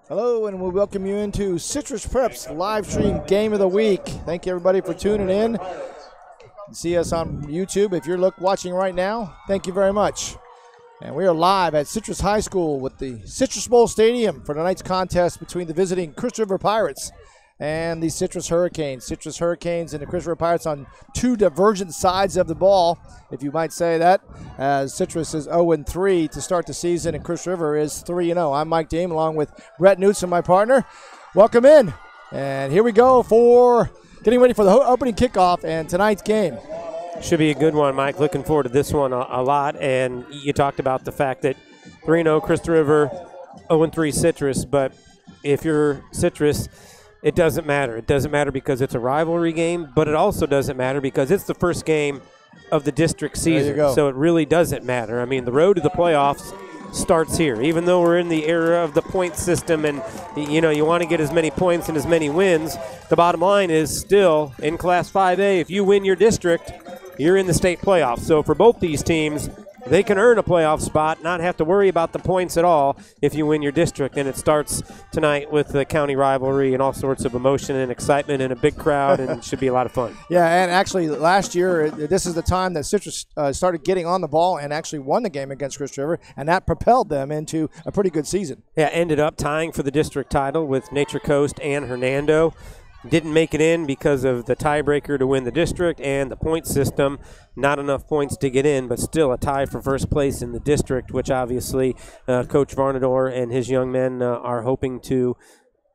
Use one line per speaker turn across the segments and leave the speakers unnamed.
Hello, and we welcome you into Citrus Prep's live stream game of the week. Thank you, everybody, for tuning in. You can see us on YouTube. If you're watching right now, thank you very much. And we are live at Citrus High School with the Citrus Bowl Stadium for tonight's contest between the visiting Crystal River Pirates and the Citrus Hurricanes. Citrus Hurricanes and the Crystal River Pirates on two divergent sides of the ball, if you might say that, as Citrus is 0-3 to start the season and Crystal River is 3-0. I'm Mike Dame along with Brett Newsom, my partner. Welcome in. And here we go for getting ready for the opening kickoff and tonight's game.
Should be a good one, Mike. Looking forward to this one a lot. And you talked about the fact that 3-0 Crystal River, 0-3 Citrus. But if you're Citrus, it doesn't matter. It doesn't matter because it's a rivalry game, but it also doesn't matter because it's the first game of the district season.
There you go.
So it really doesn't matter. I mean, the road to the playoffs starts here. Even though we're in the era of the point system and, you know, you want to get as many points and as many wins, the bottom line is still in Class 5A, if you win your district, you're in the state playoffs. So for both these teams, they can earn a playoff spot, not have to worry about the points at all if you win your district. And it starts tonight with the county rivalry and all sorts of emotion and excitement and a big crowd, and it should be a lot of fun.
Yeah, and actually last year, this is the time that Citrus started getting on the ball and actually won the game against Crystal River, and that propelled them into a pretty good season.
Yeah, ended up tying for the district title with Nature Coast and Hernando. Didn't make it in because of the tiebreaker to win the district and the point system. Not enough points to get in, but still a tie for first place in the district, which obviously Coach Varnador and his young men are hoping to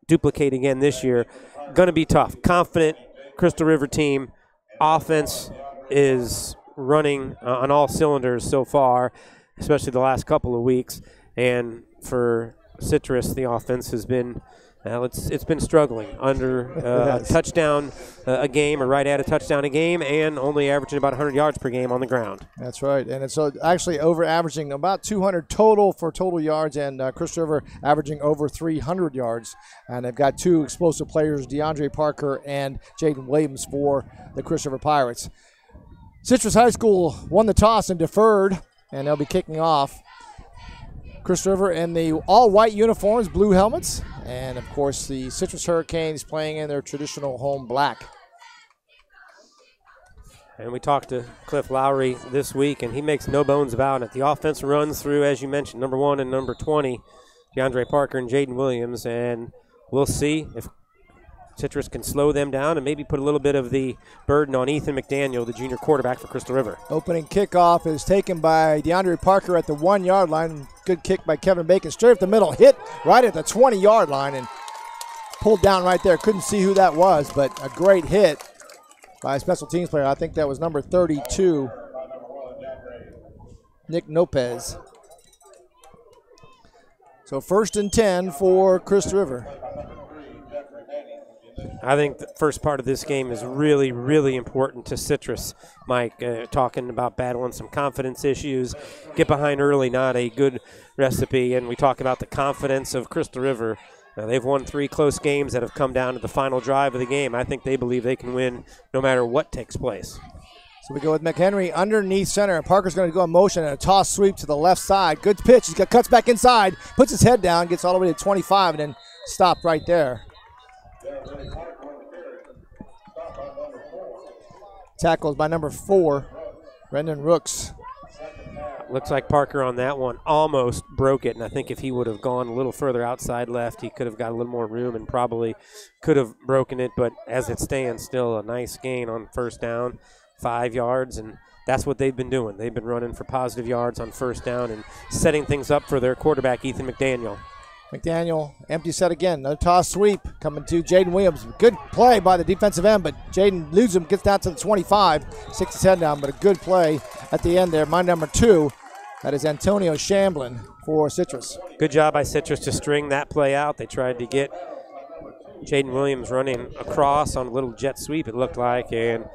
duplicate again this year. Going to be tough. Confident Crystal River team. Offense is running on all cylinders so far, especially the last couple of weeks. And for Citrus, the offense has been it's been struggling under a touchdown a game or right at a touchdown a game and only averaging about 100 yards per game on the ground.
That's right. And it's actually over averaging about 200 total for total yards, and Crystal River averaging over 300 yards. And they've got two explosive players, DeAndre Parker and Jaden Williams for the Crystal River Pirates. Citrus High School won the toss and deferred, and they'll be kicking off. Crystal River in the all-white uniforms, blue helmets, and, of course, the Citrus Hurricanes playing in their traditional home black.
And we talked to Cliff Lowry this week, and he makes no bones about it. The offense runs through, as you mentioned, number 1 and number 20, DeAndre Parker and Jayden Williams, and we'll see if Citrus can slow them down and maybe put a little bit of the burden on Ethan McDaniel, the junior quarterback for Crystal River.
Opening kickoff is taken by DeAndre Parker at the 1-yard line. Good kick by Kevin Bacon, straight up the middle, hit right at the 20-yard line and pulled down right there. Couldn't see who that was, but a great hit by a special teams player. I think that was number 32, Nick Lopez. So 1st and 10 for Crystal River.
I think the first part of this game is really, really important to Citrus, Mike. Talking about battling some confidence issues. Get behind early, not a good recipe. And we talk about the confidence of Crystal River. They've won 3 close games that have come down to the final drive of the game. I think they believe they can win no matter what takes place.
So we go with McHenry underneath center. And Parker's going to go in motion and a toss sweep to the left side. Good pitch. He cuts back inside, puts his head down, gets all the way to 25, and then stopped right there. Tackled by number 4, Brendan Rooks.
Looks like Parker on that one almost broke it, and I think if he would have gone a little further outside left, he could have got a little more room and probably could have broken it. But as it stands, still a nice gain on first down, 5 yards, and that's what they've been doing. They've been running for positive yards on first down and setting things up for their quarterback, Ethan McDaniel.
McDaniel, empty set again. Another toss sweep coming to Jayden Williams. Good play by the defensive end, but Jayden loses him, gets down to the 25, sticks his head down, but a good play at the end there. My number 2, that is Antonio Shamblin for Citrus.
Good job by Citrus to string that play out. They tried to get Jayden Williams running across on a little jet sweep, it looked like, and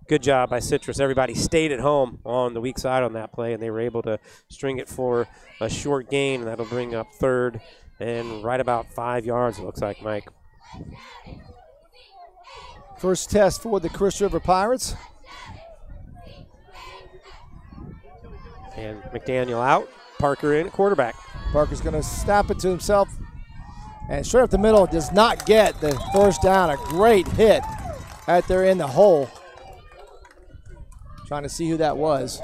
good job by Citrus. Everybody stayed at home on the weak side on that play, and they were able to string it for a short gain, and that'll bring up third and right about 5 yards, it looks like, Mike.
First test for the Crystal River Pirates.
And McDaniel out, Parker in at quarterback.
Parker's going to snap it to himself. And straight up the middle, does not get the first down. A great hit out there in the hole. Trying to see who that was.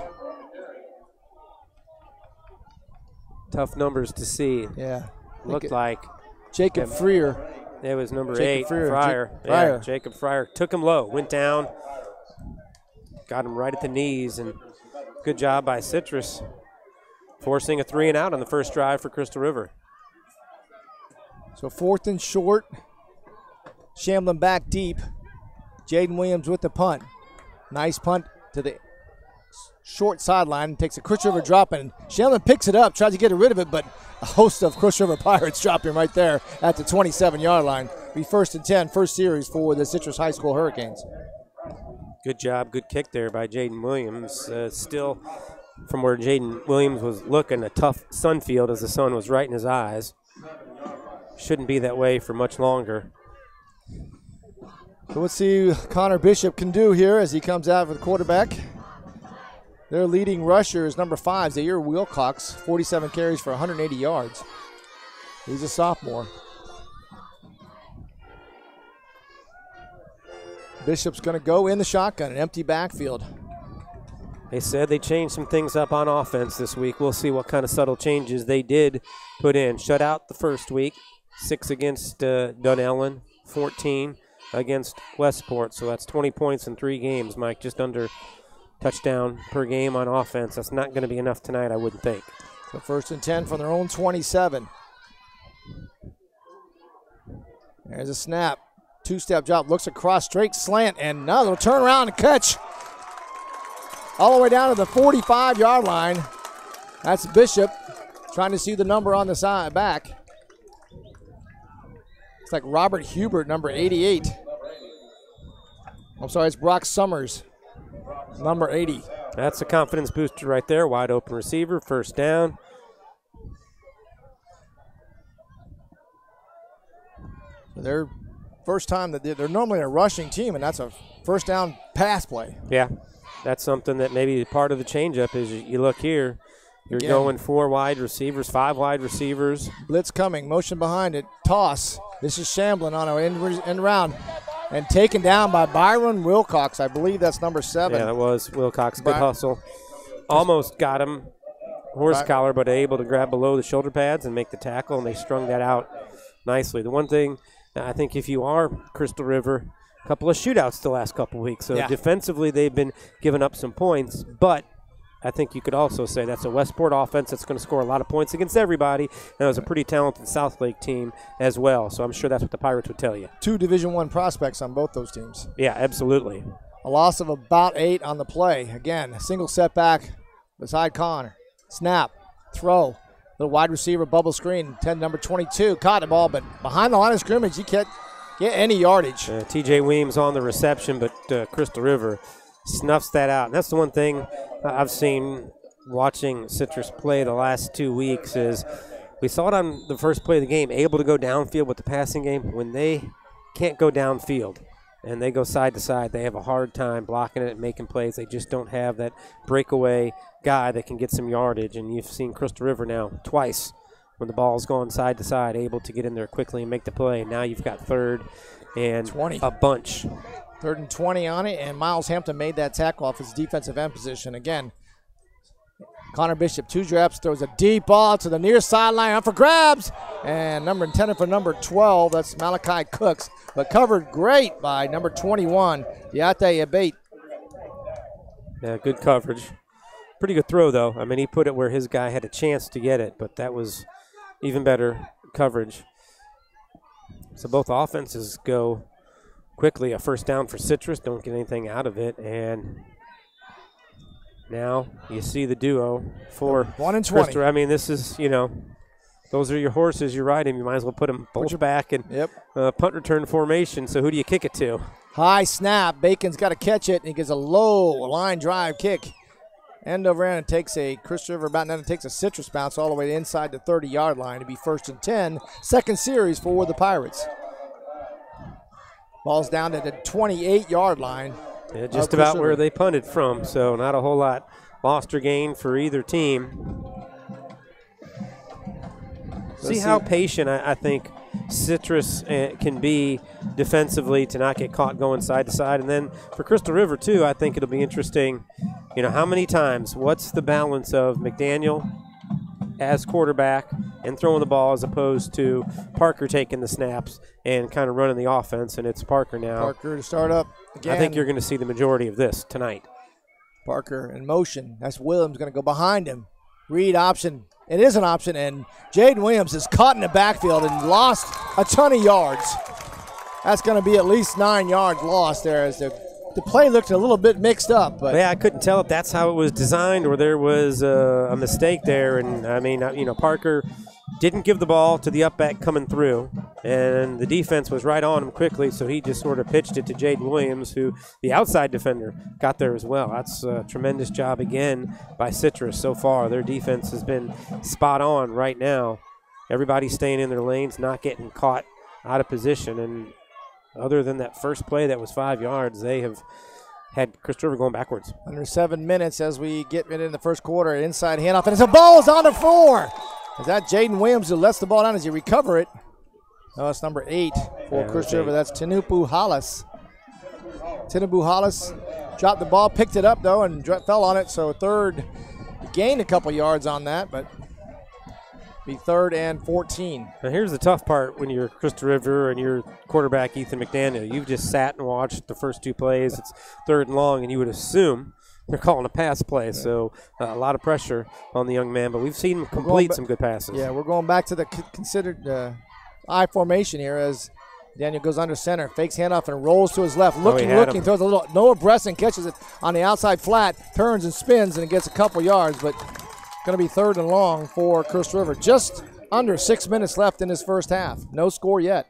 Tough numbers to see.
Yeah.
Looked like
Jacob Freer.
It was number
Jacob
8, Fryer.
Fryer.
Yeah, Jacob Fryer took him low, went down, got him right at the knees, and good job by Citrus, forcing a 3-and-out on the first drive for Crystal River.
So 4th and short. Shamblin back deep. Jayden Williams with the punt. Nice punt to the short sideline. Takes a Crystal River drop, and Shamblin picks it up, tries to get rid of it, but a host of Crystal River Pirates dropped him right there at the 27-yard line. Be 1st and 10, first series for the Citrus High School Hurricanes.
Good job, good kick there by Jaden Williams. Still, from where Jaden Williams was looking, a tough sun field as the sun was right in his eyes. Shouldn't be that way for much longer.
So let's see what Connor Bishop can do here as he comes out with the quarterback. Their leading rusher is number 5, Zaire Wilcox, 47 carries for 180 yards. He's a sophomore. Bishop's going to go in the shotgun, an empty backfield.
They said they changed some things up on offense this week. We'll see what kind of subtle changes they did put in. Shut out the first week, 6 against Dunellen, 14 against Westport. So that's 20 points in 3 games, Mike, just under touchdown per game on offense. That's not going to be enough tonight, I wouldn't think.
So 1st and 10 from their own 27. There's a snap. 2-step drop, looks across, straight slant, and another turn around and catch. All the way down to the 45-yard line. That's Bishop trying to see the number on the side back. It's like Robert Hubert, number 88. I'm sorry, it's Brock Summers, number 80.
That's a confidence booster right there. Wide open receiver, first down.
Their first time that they're normally a rushing team, and that's a first down pass play.
Yeah, that's something that maybe part of the changeup is you look here. You're
Again,
going 4 wide receivers, 5 wide receivers.
Blitz coming, motion behind it, toss. This is Shamblin on an end round. And taken down by Byron Wilcox. I believe that's number 7.
Yeah, that was Wilcox. Good hustle. Almost got him horse collar, but able to grab below the shoulder pads and make the tackle, and they strung that out nicely. The one thing, I think if you are Crystal River, a couple of shootouts the last couple of weeks. So defensively they've been giving up some points, but I think you could also say that's a Westport offense that's going to score a lot of points against everybody. And it was a pretty talented Southlake team as well. So I'm sure that's what the Pirates would tell you.
2 Division I prospects on both those teams.
Yeah, absolutely.
A loss of about 8 on the play. Again, a single setback beside Connor. Snap, throw. Little wide receiver bubble screen. Number 22 caught the ball, but behind the line of scrimmage, you can't get any yardage.
TJ Williams on the reception, but Crystal River snuffs that out. And that's the one thing I've seen watching Citrus play the last 2 weeks is we saw it on the first play of the game, able to go downfield with the passing game. When they can't go downfield and they go side to side, they have a hard time blocking it and making plays. They just don't have that breakaway guy that can get some yardage. And you've seen Crystal River now twice when the ball's going side to side, able to get in there quickly and make the play. Now you've got 3rd and
20.
A bunch.
3rd and 20 on it, and Miles Hampton made that tackle off his defensive end position. Again, Connor Bishop, 2 drops, throws a deep ball to the near sideline, up for grabs, and number intended for number 12, that's Malachi Cooks, but covered great by number 21, Yate Abate.
Yeah, good coverage. Pretty good throw, though. I mean, he put it where his guy had a chance to get it, but that was even better coverage. So both offenses go quickly. A first down for Citrus, don't get anything out of it, and now you see the duo for
1 and 20.
Crystal. I mean, this is, those are your horses you're riding. You might as well put them both back in punt return formation. So who do you kick it to?
High snap. Bacon's got to catch it, and he gets a low line drive kick. End over end, and takes a Crystal River about, and then it takes a Citrus bounce all the way inside the 30-yard line to be 1st and 10. Second series for the Pirates. Ball's down to the 28-yard line.
Yeah, just about where they punted from, so not a whole lot lost or gained for either team. See how patient I think Citrus can be defensively to not get caught going side to side. And then for Crystal River, too, I think it'll be interesting, you know, how many times, what's the balance of McDaniel as quarterback and throwing the ball as opposed to Parker taking the snaps and kind of running the offense, and it's Parker now.
Parker to start up again.
I think you're going to see the majority of this tonight.
Parker in motion. That's Williams going to go behind him. Read option. It is an option, and Jayden Williams is caught in the backfield and lost a ton of yards. That's going to be at least 9 yards lost there as the play looked a little bit mixed up. But
yeah, I couldn't tell if that's how it was designed or there was a mistake there. And, I mean, you know, Parker didn't give the ball to the up back coming through, and the defense was right on him quickly, so he just sort of pitched it to Jaden Williams, who the outside defender got there as well. That's a tremendous job again by Citrus so far. Their defense has been spot on right now. Everybody's staying in their lanes, not getting caught out of position, and other than that first play that was 5 yards, they have had Crystal River going backwards.
Under 7 minutes as we get in the first quarter. Inside handoff, and it's a ball's on the floor. Is that Jaden Williams who lets the ball down as you recover it? No, it's number 8 for Crystal River. That's Tinubu Hollis. Tinubu Hollis dropped the ball, picked it up, though, and fell on it. So third, gained a couple yards on that, but be 3rd and 14.
Now here's the tough part when you're Crystal River and you're quarterback Ethan McDaniel. You've just sat and watched the first 2 plays. It's 3rd and long, and you would assume they're calling a pass play, so a lot of pressure on the young man. But we've seen him complete some good passes.
Yeah, we're going back to the considered I formation here as Daniel goes under center, fakes handoff and rolls to his left, looking, throws a little Noah Bresson, catches it on the outside flat, turns and spins, and it gets a couple yards, but going to be 3rd and long for Crystal River. Just under 6 minutes left in this first half. No score yet.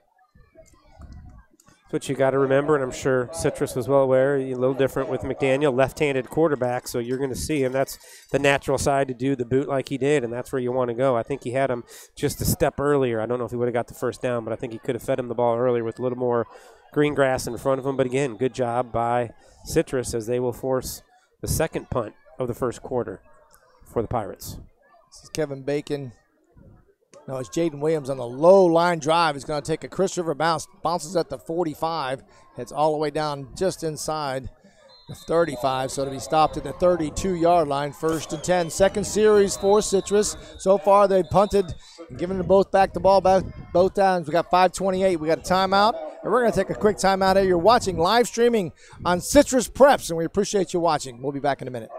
That's what you got to remember, and I'm sure Citrus was well aware. A little different with McDaniel, left-handed quarterback, so you're going to see him. That's the natural side to do the boot like he did, and that's where you want to go. I think he had him just a step earlier. I don't know if he would have got the first down, but I think he could have fed him the ball earlier with a little more green grass in front of him. But again, good job by Citrus as they will force the second punt of the first quarter for the Pirates.
This is Kevin Bacon. No, it's Jaden Williams on the low line drive. He's going to take a Crystal River bounce. Bounces at the 45. Heads all the way down just inside the 35. So to be stopped at the 32-yard line. 1st and 10. Second series for Citrus. So far they've punted and given them both back the ball back both times. We got 5:28. We got a timeout. And we're going to take a quick timeout here. You're watching live streaming on Citrus Preps, and we appreciate you watching. We'll be back in a minute.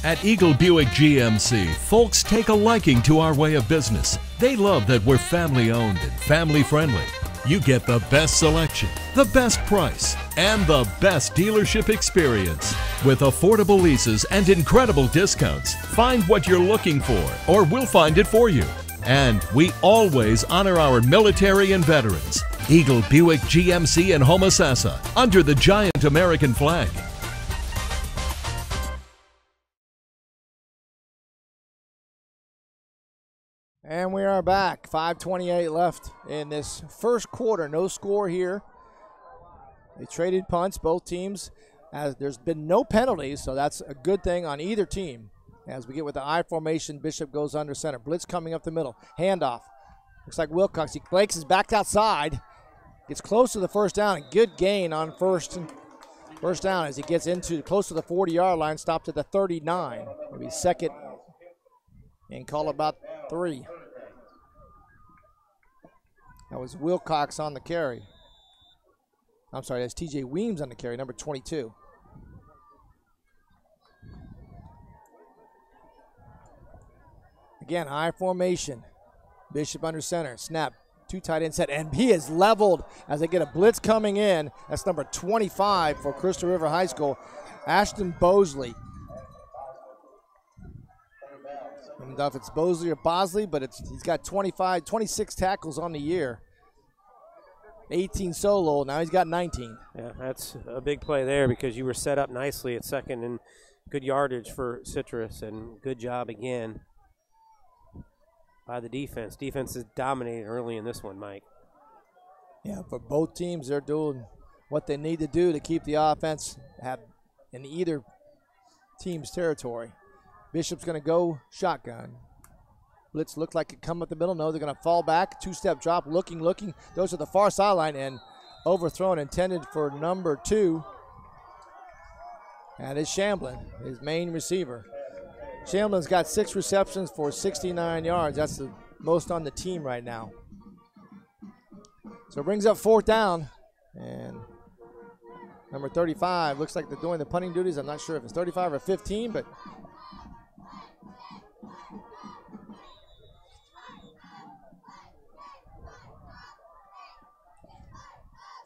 At Eagle Buick GMC, folks take a liking to our way of business. They love that we're family-owned and family-friendly. You get the best selection, the best price, and the best dealership experience. With affordable leases and incredible discounts, find what you're looking for, or we'll find it for you. And we always honor our military and veterans. Eagle Buick GMC in Homosassa, under the giant American flag.
And we are back. 5:28 left in this first quarter. No score here. They traded punts, both teams. As there's been no penalties, so that's a good thing on either team. As we get with the I formation, Bishop goes under center. Blitz coming up the middle. Handoff. Looks like Wilcox. He breaks his back outside. Gets close to the first down. A good gain on first down as he gets into close to the 40-yard line. Stopped at the 39. Maybe 2nd and call about 3. That was Wilcox on the carry. I'm sorry, that's TJ Weems on the carry, number 22. Again, high formation. Bishop under center. Snap. 2 tight end set. And he is leveled as they get a blitz coming in. That's number 25 for Crystal River High School. Ashton Bosley. I don't know if it's Bosley or Bosley, but he's got 26 tackles on the year. 18 solo, now he's got 19.
Yeah, that's a big play there because you were set up nicely at second and good yardage for Citrus, and good job again by the defense. Defense is dominating early in this one, Mike.
Yeah, for both teams, they're doing what they need to do to keep the offense in either team's territory. Bishop's going to go shotgun. Blitz looked like it come up the middle. No, they're going to fall back. Two-step drop, looking. Goes to the far sideline and overthrown, intended for number 2. And it's Shamblin, his main receiver. Shamblin's got 6 receptions for 69 yards. That's the most on the team right now. So it brings up 4th down. And number 35, looks like they're doing the punting duties. I'm not sure if it's 35 or 15, but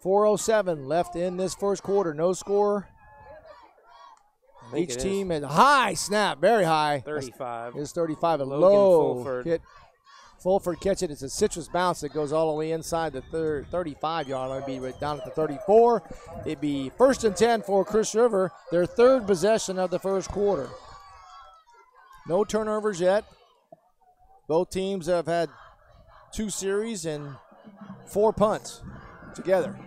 .407 left in this first quarter. No score. Each team is high snap, very high.
35.
It's 35. A
Logan
low
Fulford.
hit. Fulford catch it. It's a citrus bounce that goes all the way inside the 35-yard line. It'd be right down at the 34. It'd be 1st and 10 for Chris River. Their 3rd possession of the first quarter. No turnovers yet. Both teams have had 2 series and 4 punts together.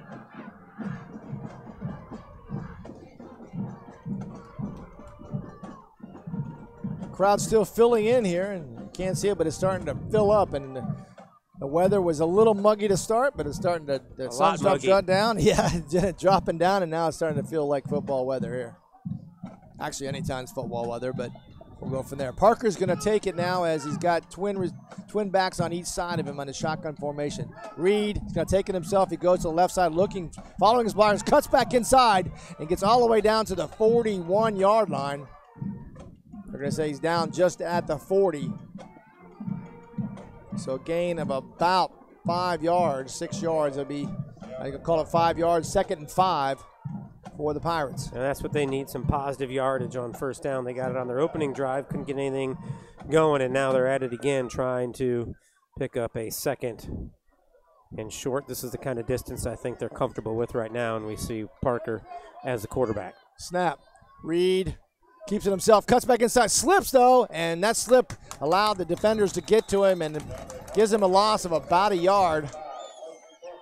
Crowd's still filling in here, and you can't see it, but it's starting to fill up. And the weather was a little muggy to start, but it's starting to, the sun's dropped down. Yeah, dropping down, and now it's starting to feel like football weather here. Actually, anytime's football weather, but we'll go from there. Parker's going to take it now as he's got twin backs on each side of him on the shotgun formation. Reed, he's going to take it himself. He goes to the left side looking, following his blinders, cuts back inside, and gets all the way down to the 41-yard line. They're going to say he's down just at the 40. So a gain of about 5 yards, 6 yards. It'll be, I can call it 5 yards, 2nd and 5 for the Pirates.
And that's what they need, some positive yardage on 1st down. They got it on their opening drive, couldn't get anything going, and now they're at it again trying to pick up a 2nd and short. This is the kind of distance I think they're comfortable with right now, and we see Parker as the quarterback.
Snap. Reed keeps it himself, cuts back inside, slips though, and that slip allowed the defenders to get to him and gives him a loss of about a yard.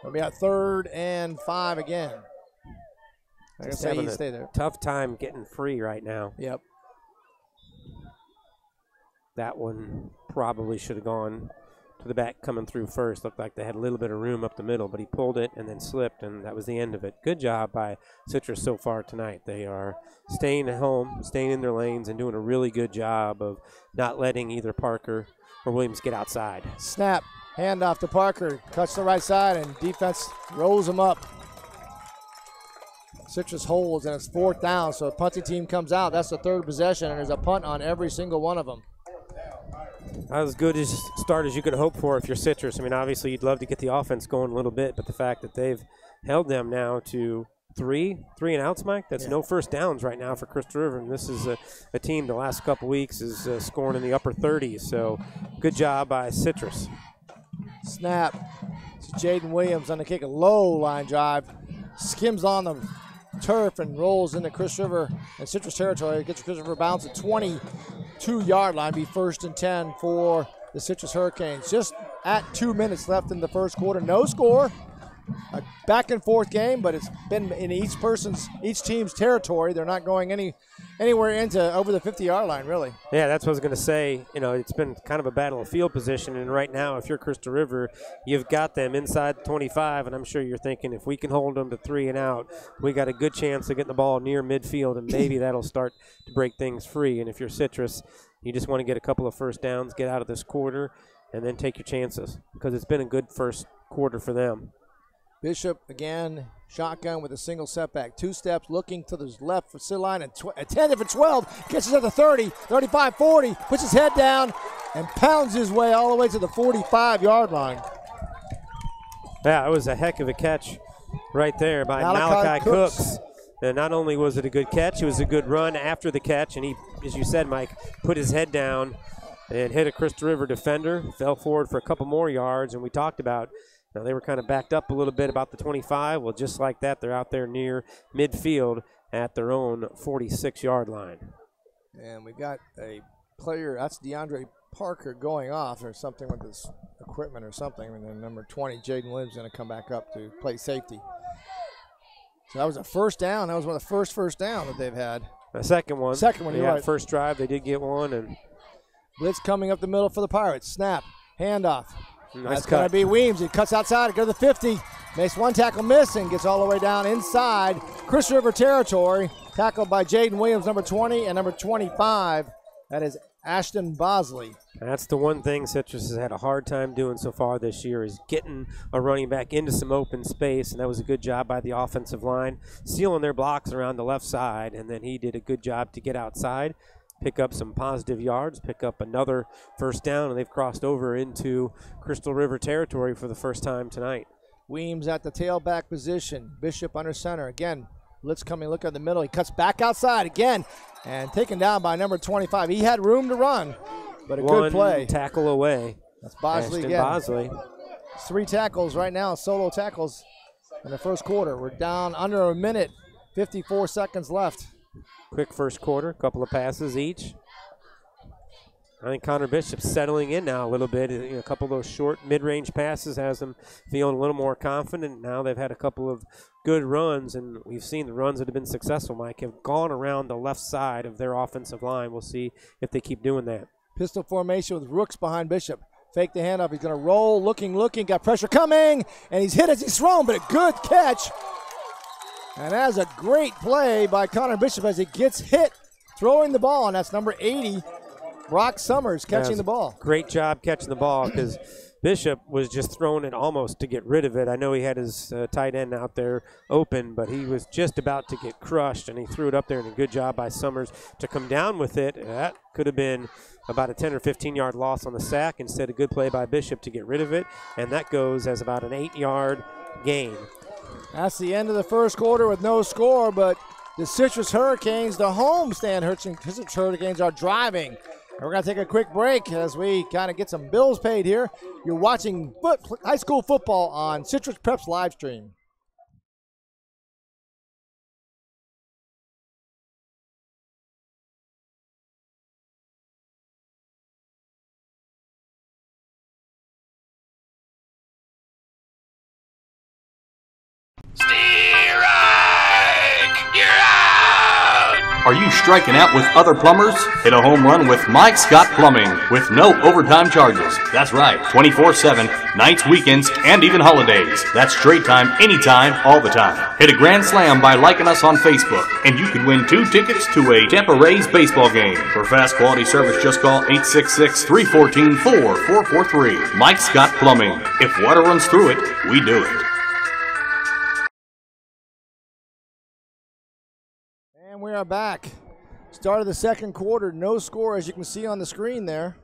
It'll be at 3rd and 5 again. Like I say, he stay there.
Tough time getting free right now.
Yep.
That one probably should have gone to the back coming through first. Looked like they had a little bit of room up the middle, but he pulled it and then slipped, and that was the end of it. Good job by Citrus so far tonight. They are staying at home, staying in their lanes, and doing a really good job of not letting either Parker or Williams get outside.
Snap, handoff to Parker, cuts the right side, and defense rolls him up. Citrus holds, and it's 4th down, so the punting team comes out. That's the 3rd possession, and there's a punt on every single one of them.
As good a start as you could hope for if you're Citrus. I mean, obviously you'd love to get the offense going a little bit, but the fact that they've held them now to three and outs, Mike, that's no 1st downs right now for Crystal River, and this is a team the last couple weeks is scoring in the upper 30s, so good job by Citrus.
Snap. It's Jayden Williams on the kick, a low line drive, skims on the turf and rolls into Chris River and Citrus territory. Gets Chris River bounce at 22-yard line. Be 1st and 10 for the Citrus Hurricanes. Just at 2 minutes left in the first quarter. No score. A back and forth game, but it's been in each team's territory. They're not going anywhere into over the 50-yard line, really.
Yeah, that's what I was going to say. You know, it's been kind of a battle of field position, and right now, if you're Crystal River, you've got them inside the 25, and I'm sure you're thinking if we can hold them to 3 and out, we got a good chance of getting the ball near midfield, and maybe that'll start to break things free. And if you're Citrus, you just want to get a couple of 1st downs, get out of this quarter, and then take your chances because it's been a good first quarter for them.
Bishop again, shotgun with a single setback. 2 steps, looking to the left for sideline, and 10 for 12. Catches at the 30, 35, 40, puts his head down, and pounds his way all the way to the 45-yard line.
Yeah, it was a heck of a catch right there by Malachi Cooks. And not only was it a good catch, it was a good run after the catch, and he, as you said, Mike, put his head down and hit a Crystal River defender, fell forward for a couple more yards, and we talked about now they were kind of backed up a little bit about the 25. Well, just like that, they're out there near midfield at their own 46-yard line.
And we got a player, that's DeAndre Parker going off or something with his equipment or something. And then number 20, Jayden Williams, going to come back up to play safety. So that was a first down. That was one of the first down that they've had.
The second one.
You're right.
First drive, they did get one. And
blitz coming up the middle for the Pirates. Snap, handoff.
Nice
That's
cut.
going to be Williams. He cuts outside, go to the 50. Makes one tackle miss and gets all the way down inside Chris River territory. Tackled by Jaden Williams, number 20, and number 25. That is Ashton Bosley.
That's the one thing Citrus has had a hard time doing so far this year, is getting a running back into some open space, and that was a good job by the offensive line, sealing their blocks around the left side, and then he did a good job to get outside, pick up some positive yards, pick up another first down, and they've crossed over into Crystal River territory for the first time tonight.
Weems at the tailback position. Bishop under center. Again, blitz coming, look at the middle. He cuts back outside again and taken down by number 25. He had room to run, but a good play.
One tackle away.
That's Bosley
Ashton
again.
Bosley.
3 tackles right now, solo tackles in the first quarter. We're down under a minute, 54 seconds left.
Quick first quarter, couple of passes each. I think Connor Bishop's settling in now a little bit. A couple of those short mid-range passes has them feeling a little more confident. Now they've had a couple of good runs, and we've seen the runs that have been successful, Mike, have gone around the left side of their offensive line. We'll see if they keep doing that.
Pistol formation with Rooks behind Bishop. Fake the handoff. He's going to roll, looking, got pressure coming, and he's hit as he's thrown, but a good catch. And that's a great play by Connor Bishop as he gets hit throwing the ball, and that's number 80, Brock Summers, catching the ball.
Great job catching the ball, because Bishop was just throwing it almost to get rid of it. I know he had his tight end out there open, but he was just about to get crushed, and he threw it up there, and a good job by Summers to come down with it. That could have been about a 10 or 15-yard loss on the sack. Instead, a good play by Bishop to get rid of it, and that goes as about an 8-yard gain.
That's the end of the first quarter with no score, but the Citrus Hurricanes, the homestand Citrus Hurricanes, are driving. And we're going to take a quick break as we kind of get some bills paid here. You're watching high school football on Citrus Prep's live stream.
Are you striking out with other plumbers? Hit a home run with Mike Scott Plumbing with no overtime charges. That's right, 24/7, nights, weekends, and even holidays. That's straight time, anytime, all the time. Hit a grand slam by liking us on Facebook, and you could win 2 tickets to a Tampa Rays baseball game. For fast quality service, just call 866-314-4443. Mike Scott Plumbing. If water runs through it, we do it.
We are back. Start of the second quarter, no score as you can see on the screen there.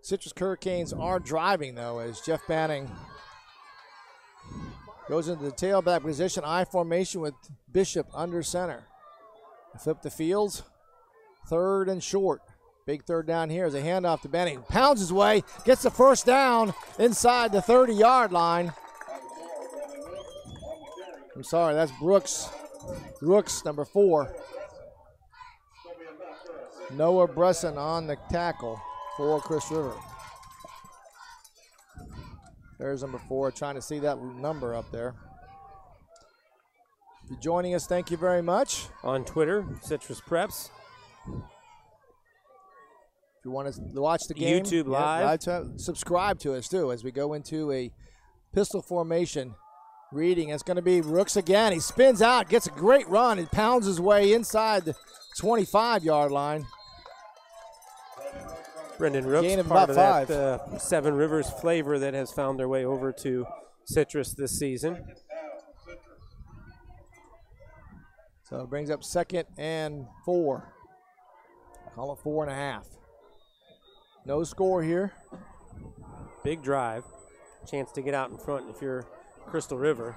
Citrus Hurricanes are driving though as Jeff Banning goes into the tailback position, I formation with Bishop under center. Flip the fields, 3rd and short. Big third down here as a handoff to Banning. Pounds his way, gets the first down inside the 30-yard line. I'm sorry, that's Brooks. Brooks, number 4. Noah Bresson on the tackle for Chris River. There's number 4, trying to see that number up there. If you're joining us, thank you very much.
On Twitter, Citrus Preps.
If you want to watch the game,
YouTube Live.
Subscribe to us too as we go into a pistol formation. Reading, it's going to be Rooks again. He spins out, gets a great run, and pounds his way inside the 25-yard line.
Brendan Rooks,
Gain of
part
about
of
5.
that Seven Rivers flavor that has found their way over to Citrus this season.
So it brings up 2nd and 4. Call it 4.5. No score here.
Big drive. Chance to get out in front if you're Crystal River.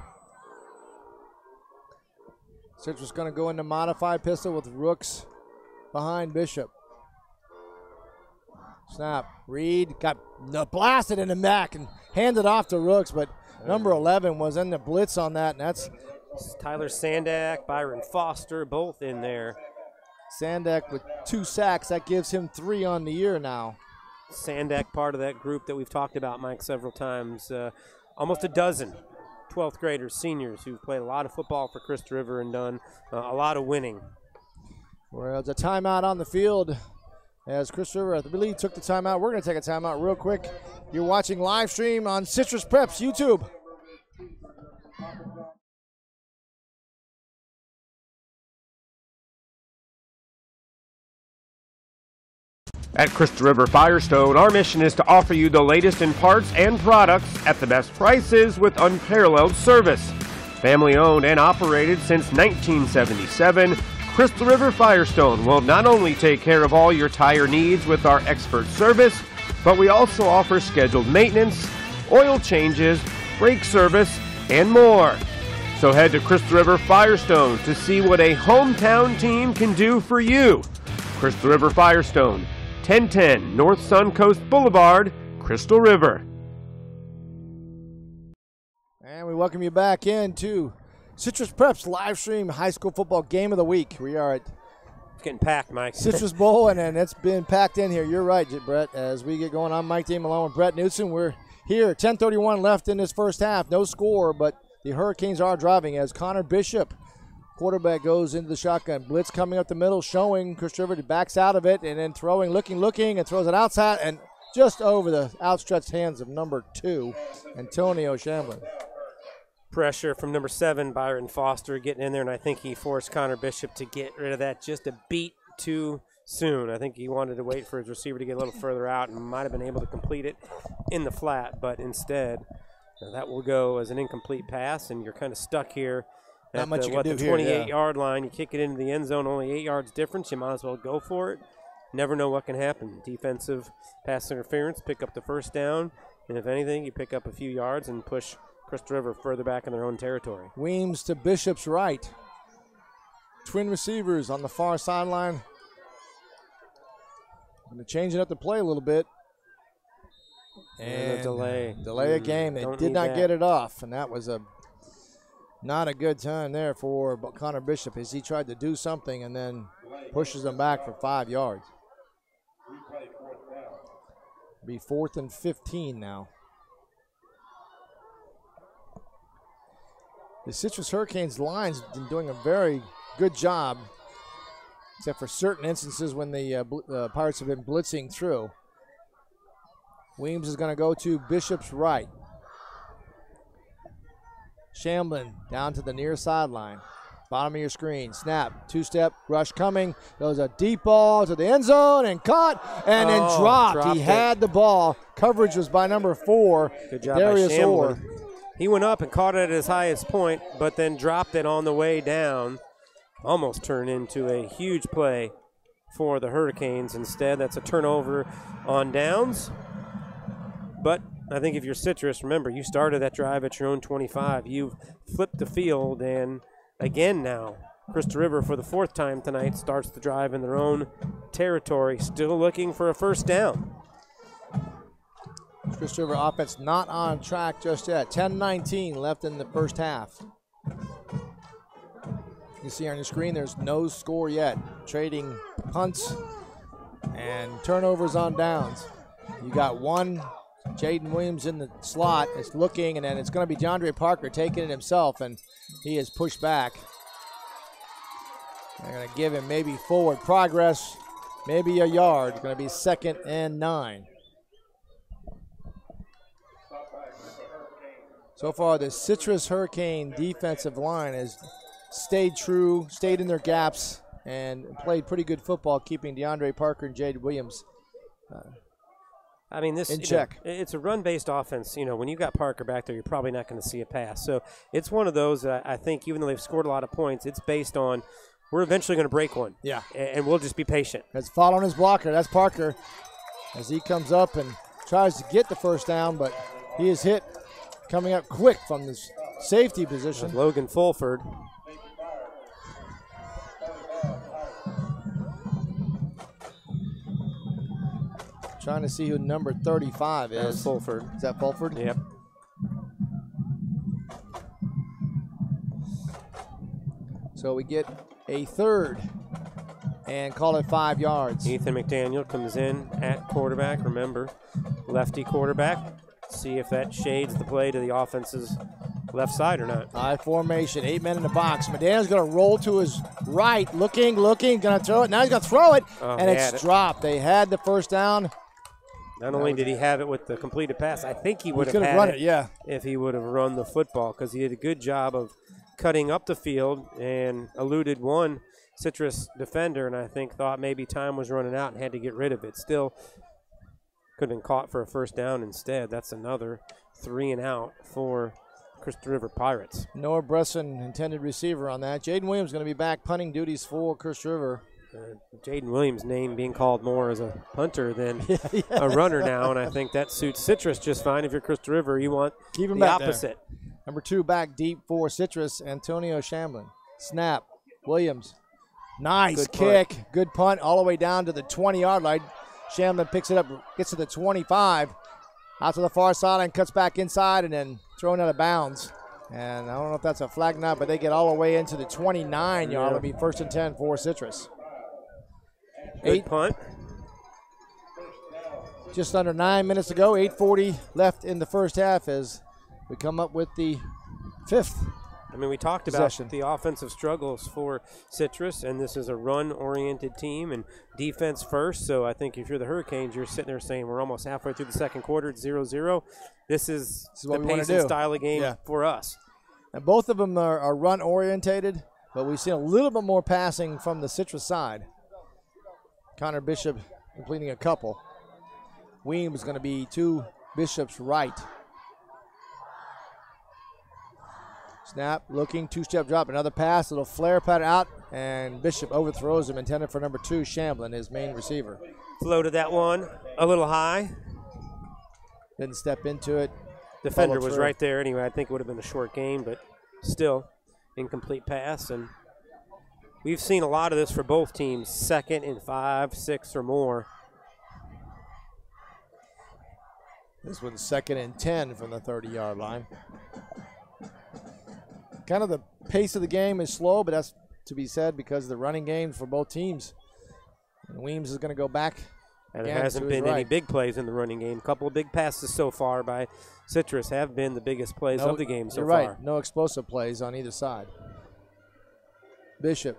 Citrus going to go into modified pistol with Rooks behind Bishop. Snap. Reed got blasted in the back and handed off to Rooks, but number 11 was in the blitz on that, and that's
Tyler Sandak, Byron Foster, both in there.
Sandak with 2 sacks. That gives him 3 on the year now.
Sandak, part of that group that we've talked about, Mike, several times. Almost a dozen 12th graders, seniors, who've played a lot of football for Crystal River and done a lot of winning.
Well, it's a timeout on the field as Crystal River, I believe, took the timeout. We're going to take a timeout real quick. You're watching live stream on Citrus Preps YouTube.
At Crystal River Firestone, our mission is to offer you the latest in parts and products at the best prices with unparalleled service. Family owned and operated since 1977, Crystal River Firestone will not only take care of all your tire needs with our expert service, but we also offer scheduled maintenance, oil changes, brake service, and more. So head to Crystal River Firestone to see what a hometown team can do for you. Crystal River Firestone, 1010 North Suncoast Boulevard, Crystal River.
And we welcome you back into Citrus Preps live stream high school football game of the week. We are at
It's getting packed, Mike.
Citrus Bowl, and it's been packed in here. You're right, Brett. As we get going, I'm Mike Damon along with Brett Knudsen. We're here, 10:31 left in this first half. No score, but the Hurricanes are driving as Connor Bishop, quarterback, goes into the shotgun. Blitz coming up the middle, showing Crystal River backs out of it, and then throwing, looking, and throws it outside and just over the outstretched hands of number 2, Antonio Shamblin.
Pressure from number 7, Byron Foster, getting in there, and I think he forced Connor Bishop to get rid of that just a beat too soon. I think he wanted to wait for his receiver to get a little further out and might have been able to complete it in the flat, but instead that will go as an incomplete pass, and you're kind of stuck here.
Not much you
the
can do here,
28-yard line. You kick it into the end zone, only 8 yards difference. You might as well go for it. Never know what can happen. Defensive pass interference, pick up the first down, and if anything, you pick up a few yards and push Crystal River further back in their own territory.
Weems to Bishop's right. Twin receivers on the far sideline. Going to change it up the play a little bit.
And a delay.
Delay a game. They did not get it off, and that was not a good time there for Connor Bishop as he tried to do something and then pushes them back for 5 yards. Be 4th and 15 now. The Citrus Hurricanes line's been doing a very good job, except for certain instances when the Pirates have been blitzing through. Weems is going to go to Bishop's right. Shamblin down to the near sideline. Bottom of your screen. Snap. 2-step rush coming. Goes a deep ball to the end zone and caught and then dropped. He had the ball. Coverage was by number 4.
Good job
Darius
by Shamblin.
Orr.
He went up and caught it at his highest point, but then dropped it on the way down. Almost turned into a huge play for the Hurricanes. Instead, that's a turnover on downs. But I think if you're Citrus, remember, you started that drive at your own 25. You've flipped the field, and again now, Crystal River, for the 4th time tonight, starts the drive in their own territory, still looking for a first down.
Crystal River offense not on track just yet. 10:19 left in the first half. You see on your screen there's no score yet. Trading punts and turnovers on downs. You got one. Jayden Williams in the slot is looking, and then it's going to be DeAndre Parker taking it himself, and he is pushed back. They're going to give him maybe forward progress, maybe a yard. It's going to be 2nd and 9. So far, the Citrus Hurricane defensive line has stayed true, stayed in their gaps, and played pretty good football, keeping DeAndre Parker and Jaden Williams
I mean, this
in check.
It's a run-based offense. You know, when you got Parker back there, you're probably not going to see a pass. So it's one of those that I think, even though they've scored a lot of points, it's based on we're eventually going to break one.
Yeah.
And we'll just be patient.
That's following his blocker. That's Parker as he comes up and tries to get the first down, but he is hit coming up quick from this safety position.
That's Logan Fulford.
Trying to see who number 35 is.
That's Fulford.
Is that Fulford?
Yep.
So we get a 3rd and call it 5 yards.
Ethan McDaniel comes in at quarterback. Remember, lefty quarterback. See if that shades the play to the offense's left side or not.
High formation, 8 men in the box. McDaniel's going to roll to his right, looking, going to throw it. Now he's going to throw it, and it's dropped. They had the first down.
Not only did he have it with the completed pass, I think he would have
run it, yeah,
if he would have run the football, because he did a good job of cutting up the field and eluded one Citrus defender, and I think thought maybe time was running out and had to get rid of it. Still could have been caught for a first down instead. That's another 3 and out for Crystal River Pirates.
Noah Bresson, intended receiver on that. Jayden Williams going to be back punting duties for Crystal River.
Jayden Williams' name being called more as a punter than a runner now, and I think that suits Citrus just fine. If you're Crystal River, you want
keep him
the
back
opposite.
There. Number 2 back deep for Citrus, Antonio Shamblin. Snap, Williams. Nice kick, good punt all the way down to the 20-yard line. Shamblin picks it up, gets to the 25, out to the far sideline, cuts back inside, and then thrown out of bounds. And I don't know if that's a flag or not, but they get all the way into the 29-yard. It'll be 1st and 10 for Citrus.
Good punt.
Just under 9 minutes to go, 8:40 left in the first half as we come up with the 5th.
I mean, we talked about the offensive struggles for Citrus, and this is a run-oriented team and defense first. So I think if you're the Hurricanes, you're sitting there saying we're almost halfway through the second quarter. It's 0-0. This is the pace and style of game for us.
And both of them are run-orientated, but we've seen a little bit more passing from the Citrus side. Connor Bishop completing a couple. Weems is going to be to Bishop's right. Snap, looking, 2-step drop, another pass, little flare pattern out, and Bishop overthrows him, intended for number 2, Shamblin, his main receiver.
Floated that one a little high.
Didn't step into it.
Defender was right there anyway. I think it would have been a short game, but still, incomplete pass. And we've seen a lot of this for both teams, 2nd and 5, 6 or more.
This one's 2nd and 10 from the 30-yard line. Kind of the pace of the game is slow, but that's to be said because of the running game for both teams. And Weems is going to go back.
And there hasn't been any big plays in the running game. A couple of big passes so far by Citrus have been the biggest plays of the game so far.
You're right. No explosive plays on either side. Bishop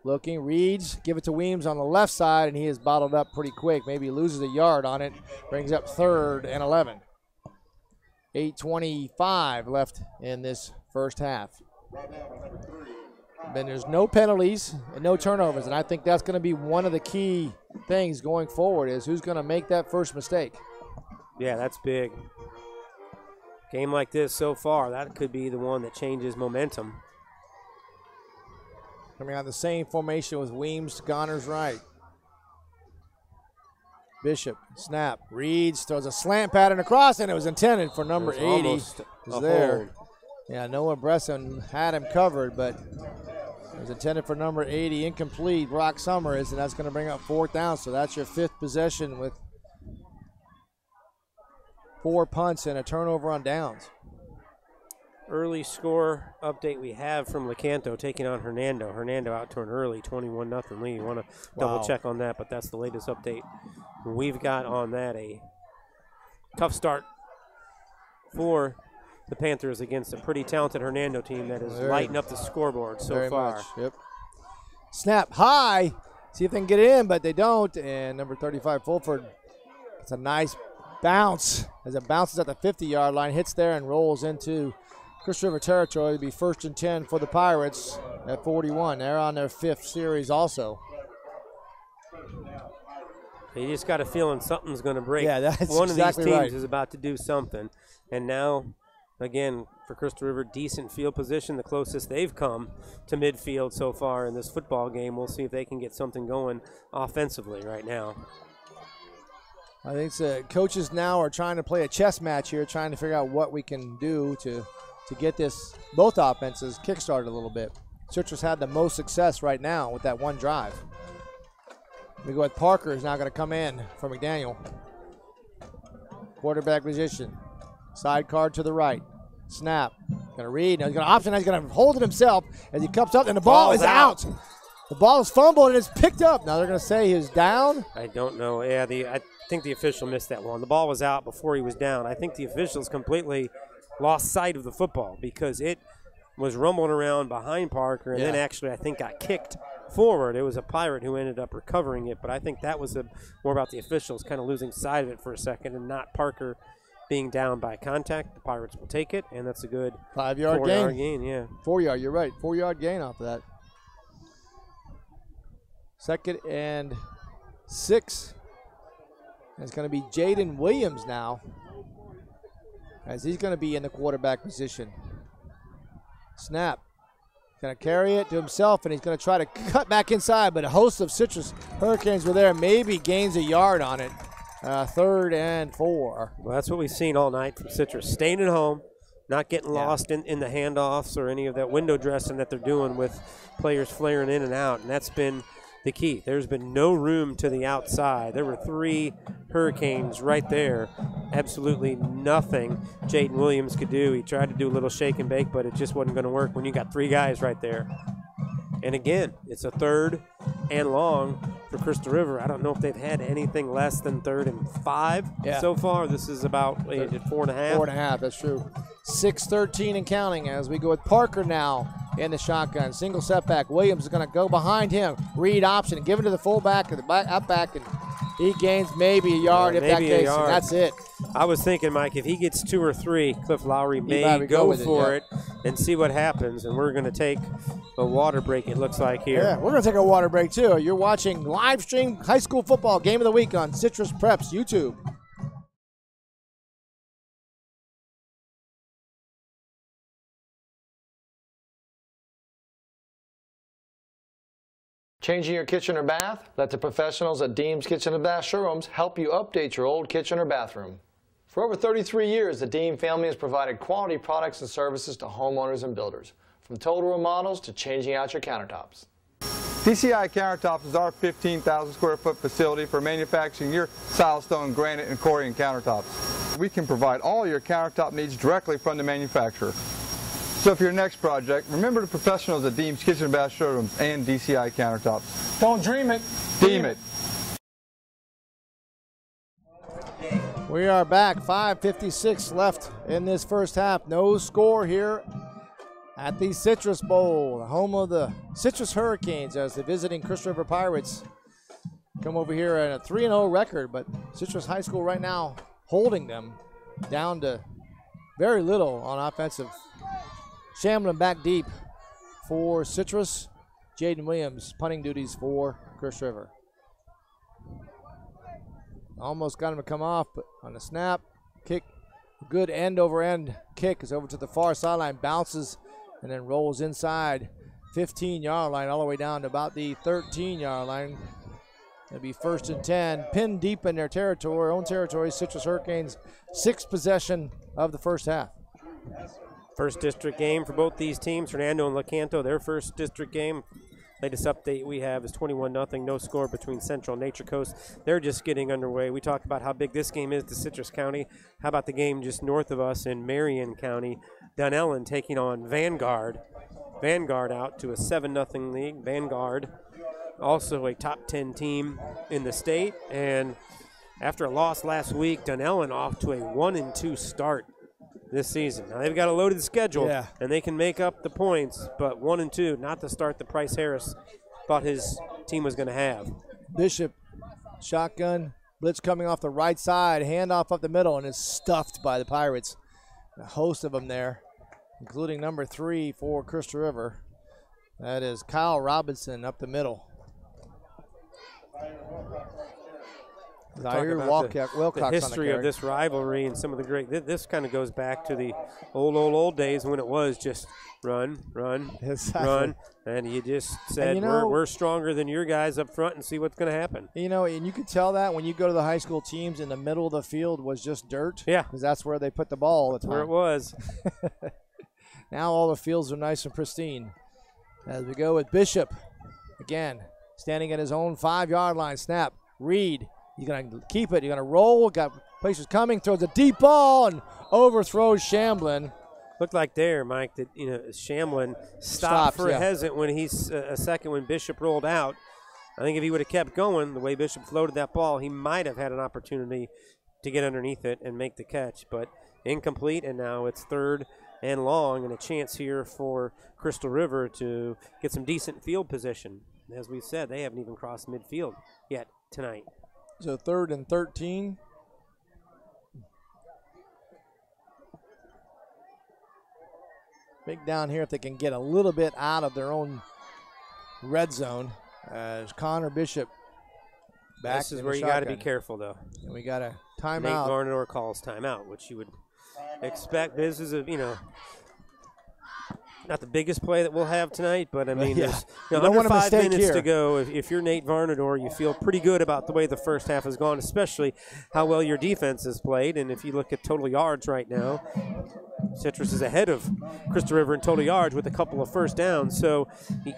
looking, reads, give it to Weems on the left side, and he is bottled up pretty quick. Maybe loses a yard on it. Brings up 3rd and 11. 8:25 left in this first half. Then there's no penalties and no turnovers, and I think that's going to be one of the key things going forward is who's going to make that first mistake.
Yeah, that's big. Game like this so far, that could be the one that changes momentum.
Coming on the same formation with Weems to Goner's right. Bishop, snap, reads, throws a slant pattern across, and it was intended for number 80. Is there. Hold. Yeah, Noah Bresson had him covered, but it was intended for number 80, incomplete. Brock Summers, and that's going to bring up 4th down. So that's your 5th possession with 4 punts and a turnover on downs.
Early score update we have from Lecanto taking on Hernando. Hernando out to an early 21-0 lead. You want to double check on that, but that's the latest update we've got on that. A tough start for the Panthers against a pretty talented Hernando team that is lighting up the scoreboard so far.
Much. Yep. Snap high. See if they can get it in, but they don't. And number 35, Fulford, it's a nice bounce as it bounces at the 50-yard line, hits there and rolls into Crystal River territory. It'll be 1st and 10 for the Pirates at 41. They're on their 5th series also.
You just got a feeling something's going to break.
Yeah, that's
one
exactly
of these teams
right.
is about to do something. And now, again, for Crystal River, decent field position, the closest they've come to midfield so far in this football game. We'll see if they can get something going offensively right now.
I think the coaches now are trying to play a chess match here, trying to figure out what we can do to get this, both offenses, kick-started a little bit. Citrus had the most success right now with that one drive. We go with Parker, is now going to come in for McDaniel. Quarterback position. Side card to the right. Snap. Going to read. Now he's going to option. He's going to hold it himself as he comes up, and the ball is out. The ball is fumbled and it's picked up. Now they're going to say he was down.
I don't know. Yeah, I think the official missed that one. The ball was out before he was down. I think the officials completely lost sight of the football because it was rumbling around behind Parker and then actually I think got kicked forward. It was a Pirate who ended up recovering it, but I think that was more about the officials kind of losing sight of it for a second and not Parker being down by contact. The Pirates will take it, and that's a good
5-yard gain.
4-yard gain, yeah.
4-yard, you're right. 4-yard gain off of that. 2nd and 6. It's going to be Jaden Williams now, as he's going to be in the quarterback position. Snap. Going to carry it to himself, and he's going to try to cut back inside, but a host of Citrus Hurricanes were there. Maybe gains a yard on it. 3rd and 4.
Well, that's what we've seen all night from Citrus. Staying at home, not getting lost in the handoffs or any of that window dressing that they're doing with players flaring in and out, and that's been the key. There's been no room to the outside. There were 3 Hurricanes right there. Absolutely nothing Jayden Williams could do. He tried to do a little shake and bake, but it just wasn't going to work when you got 3 guys right there. And again, it's a 3rd and long for Crystal River. I don't know if they've had anything less than 3rd and 5 so far. This is about 4.5.
4.5, that's true. 6-13 and counting as we go with Parker now in the shotgun. Single setback. Williams is going to go behind him. Read option and give it to the fullback or the up back, and he gains maybe a yard if that case. And that's it.
I was thinking, Mike, if he gets 2 or 3, Cliff Lowry may go for it and see what happens. And we're going to take a water break, it looks like here.
Yeah, we're going to take a water break, too. You're watching live stream high school football game of the week on Citrus Preps YouTube.
Changing your kitchen or bath? Let the professionals at Deems Kitchen and Bath Showrooms help you update your old kitchen or bathroom. For over 33 years, the Deem family has provided quality products and services to homeowners and builders, from total remodels to changing out your countertops.
DCI Countertops is our 15,000 square foot facility for manufacturing your silestone, granite, and Corian countertops. We can provide all your countertop needs directly from the manufacturer. So for your next project, remember the professionals at Deems Kitchen and Bath Showrooms and DCI Countertops.
Don't dream it.
Deem it.
We are back. 5:56 left in this first half. No score here at the Citrus Bowl, the home of the Citrus Hurricanes, as the visiting Crystal River Pirates come over here at a 3-0 record. But Citrus High School right now holding them down to very little on offensive. Shamblin back deep for Citrus. Jaden Williams punting duties for Crystal River. Almost got him to come off, but on the snap, kick, good end-over-end kick is over to the far sideline, bounces, and then rolls inside 15-yard line all the way down to about the 13-yard line. It'll be 1st and 10, pinned deep in their territory, own territory. Citrus Hurricanes, 6th possession of the first half.
First district game for both these teams, Hernando and Lecanto, their first district game. Latest update we have is 21-0, no score between Central and Nature Coast. They're just getting underway. We talked about how big this game is to Citrus County. How about the game just north of us in Marion County? Dunellen taking on Vanguard. Vanguard out to a 7-0 lead. Vanguard, also a top 10 team in the state. And after a loss last week, Dunellen off to a 1-2 start this season. Now they've got a loaded schedule, and they can make up the points, but 1-2, not the start that Price Harris thought his team was going to have.
Bishop, shotgun, blitz coming off the right side, handoff up the middle, and is stuffed by the Pirates. A host of them there, including number 3 for Crystal River. That is Kyle Robinson up the middle. Zaire Wilcox
the history
on the
of this rivalry and some of the great. This kind of goes back to the old days when it was just run, and you just said we're stronger than your guys up front and see what's going to happen.
You know, and you could tell that when you go to the high school teams, in the middle of the field was just dirt.
Yeah,
because that's where they put the ball all the time.
Where it was.
Now all the fields are nice and pristine. As we go with Bishop again, standing at his own 5-yard line. Snap, Reed. He's going to keep it. He's going to roll. Got places coming. Throws a deep ball and overthrows Shamblin.
Looked like there, Mike, that Shamblin stopped for a hesitant when he's a second when Bishop rolled out. I think if he would have kept going the way Bishop floated that ball, he might have had an opportunity to get underneath it and make the catch, but incomplete, and now it's 3rd and long, and a chance here for Crystal River to get some decent field position. As we said, they haven't even crossed midfield yet tonight.
So 3rd and 13. Big down here if they can get a little bit out of their own red zone. As Connor Bishop back.
This is where you got to be careful, though.
And we got a timeout.
Nate Varnador calls timeout, which you would expect. This is not the biggest play that we'll have tonight, but I mean, there's under 5 minutes to go. If you're Nate Varnador, you feel pretty good about the way the first half has gone, especially how well your defense has played. And if you look at total yards right now, Citrus is ahead of Crystal River in total yards with a couple of first downs. So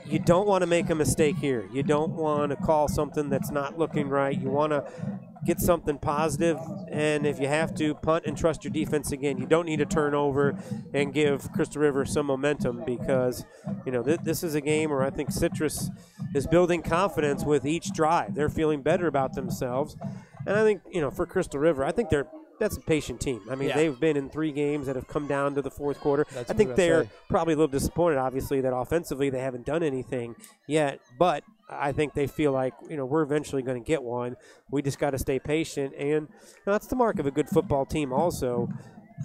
you don't want to make a mistake here. You don't want to call something that's not looking right. You want to get something positive, and if you have to, punt and trust your defense again. You don't need a turnover and give Crystal River some momentum because, this is a game where I think Citrus is building confidence with each drive. They're feeling better about themselves. And I think, for Crystal River, I think that's a patient team. I mean, they've been in 3 games that have come down to the fourth quarter. I think they're probably a little disappointed, obviously, that offensively they haven't done anything yet. But I think they feel like, we're eventually going to get one. We just got to stay patient. And that's the mark of a good football team also.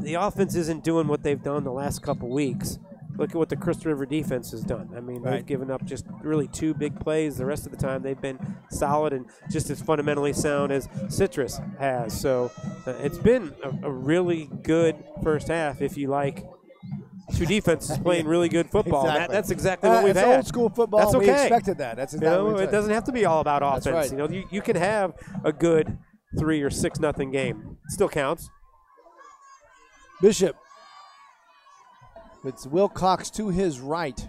The offense isn't doing what they've done the last couple weeks. Look at what the Crystal River defense has done. I mean, they've given up just really 2 big plays. The rest of the time they've been solid and just as fundamentally sound as Citrus has. So it's been a really good first half if you like 2 defenses playing really good football.
Exactly.
That's exactly what we've had.
Old school football.
That's okay.
We expected that. That's exactly what
it doesn't have to be all about offense.
Right.
You can have a good 3 or 6-0 game. It still counts.
Bishop. It's Wilcox to his right.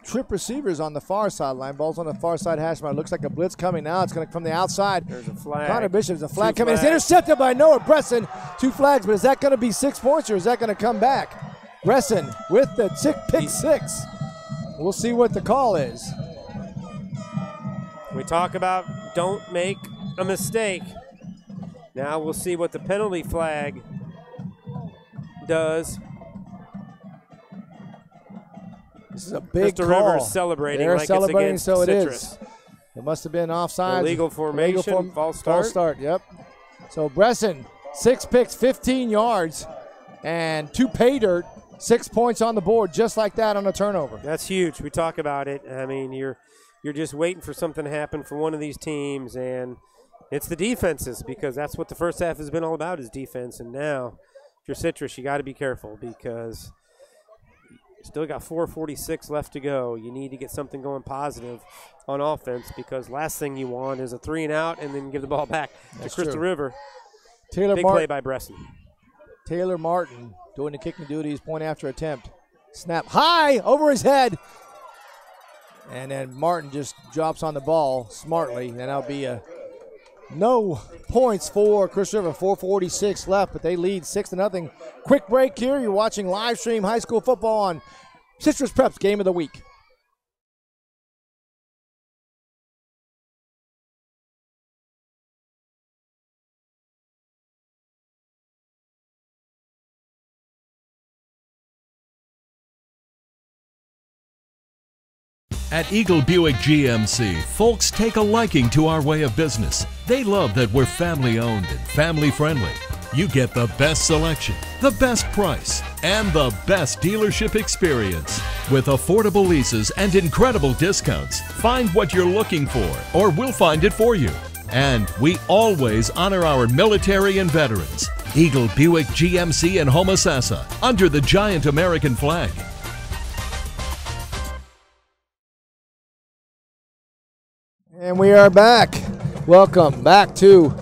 Trip receivers on the far sideline. Ball's on the far side hash mark. Looks like a blitz coming now. It's going to come from the outside.
There's a flag.
Connor Bishop's a flag coming. It's intercepted by Noah Bresson. 2 flags, but is that going to be 6 points or is that going to come back? Bresson with the pick 6. We'll see what the call is.
We talk about don't make a mistake. Now we'll see what the penalty flag does.
This is a big
Crystal
call.
River celebrating
They're
like
celebrating,
it's against
so
Citrus.
It is. It must have been offside.
Illegal formation, false start.
False start, yep. So Bresson, 6 picks, 15 yards, and 2 pay dirt, 6 points on the board, just like that on a turnover.
That's huge. We talk about it. I mean, you're just waiting for something to happen for one of these teams, and it's the defenses because that's what the first half has been all about is defense. And now, if you're Citrus, you got to be careful because still got 4:46 left to go. You need to get something going positive on offense because last thing you want is a 3 and out and then give the ball back to Crystal River. Big play by Bresson.
Taylor Martin doing the kicking duties, point after attempt. Snap high over his head. And then Martin just drops on the ball smartly. And that'll be no points for Crystal River. 4:46 left, but they lead 6-0. Quick break here. You're watching live stream high school football on Citrus Prep's Game of the Week.
At Eagle Buick GMC, folks take a liking to our way of business. They love that we're family owned and family friendly. You get the best selection, the best price, and the best dealership experience. With affordable leases and incredible discounts, find what you're looking for, or we'll find it for you. And we always honor our military and veterans. Eagle Buick GMC in Homosassa, under the giant American flag.
And we are back. Welcome back to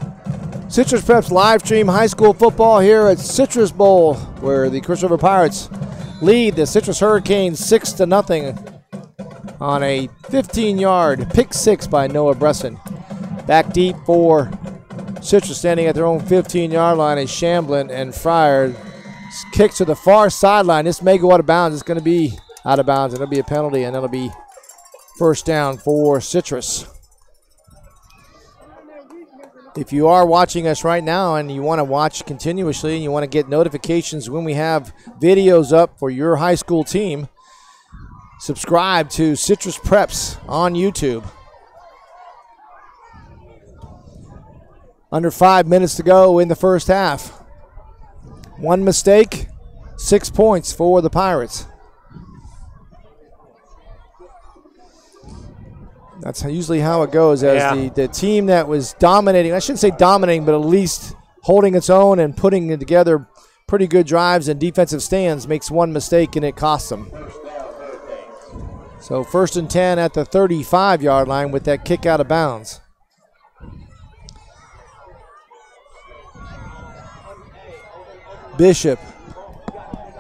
Citrus Prep's live stream high school football here at Citrus Bowl, where the Crystal River Pirates lead the Citrus Hurricanes 6-0 on a 15-yard pick 6 by Noah Bresson. Back deep for Citrus, standing at their own 15-yard line is Shamblin and Fryer. Kick to the far sideline. This may go out of bounds. It's going to be out of bounds. It'll be a penalty, and it'll be first down for Citrus. If you are watching us right now and you want to watch continuously and you want to get notifications when we have videos up for your high school team, subscribe to Citrus Preps on YouTube. Under 5 minutes to go in the first half. One mistake, 6 points for the Pirates. That's usually how it goes, as the team that was dominating, I shouldn't say dominating, but at least holding its own and putting together pretty good drives and defensive stands makes one mistake and it costs them. So 1st and 10 at the 35-yard line with that kick out of bounds. Bishop,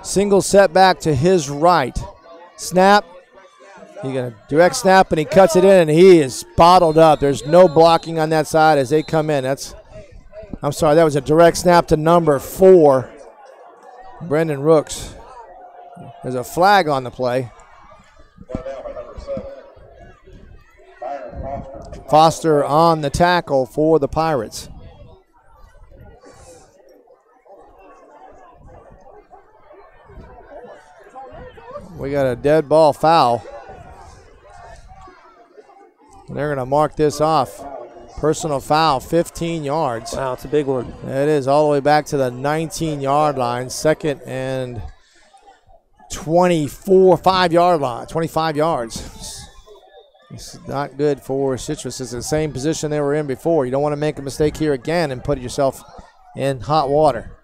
single setback to his right. Snap. He's going to direct snap, and he cuts it in, and he is bottled up. There's no blocking on that side as they come in. I'm sorry, that was a direct snap to number 4, Brendan Rooks. There's a flag on the play. Foster on the tackle for the Pirates. We got a dead ball foul. They're going to mark this off. Personal foul, 15 yards.
Wow, it's a big one.
It is all the way back to the 19-yard line. 2nd and 25-yard line, 25 yards. This is not good for Citrus. It's the same position they were in before. You don't want to make a mistake here again and put yourself in hot water.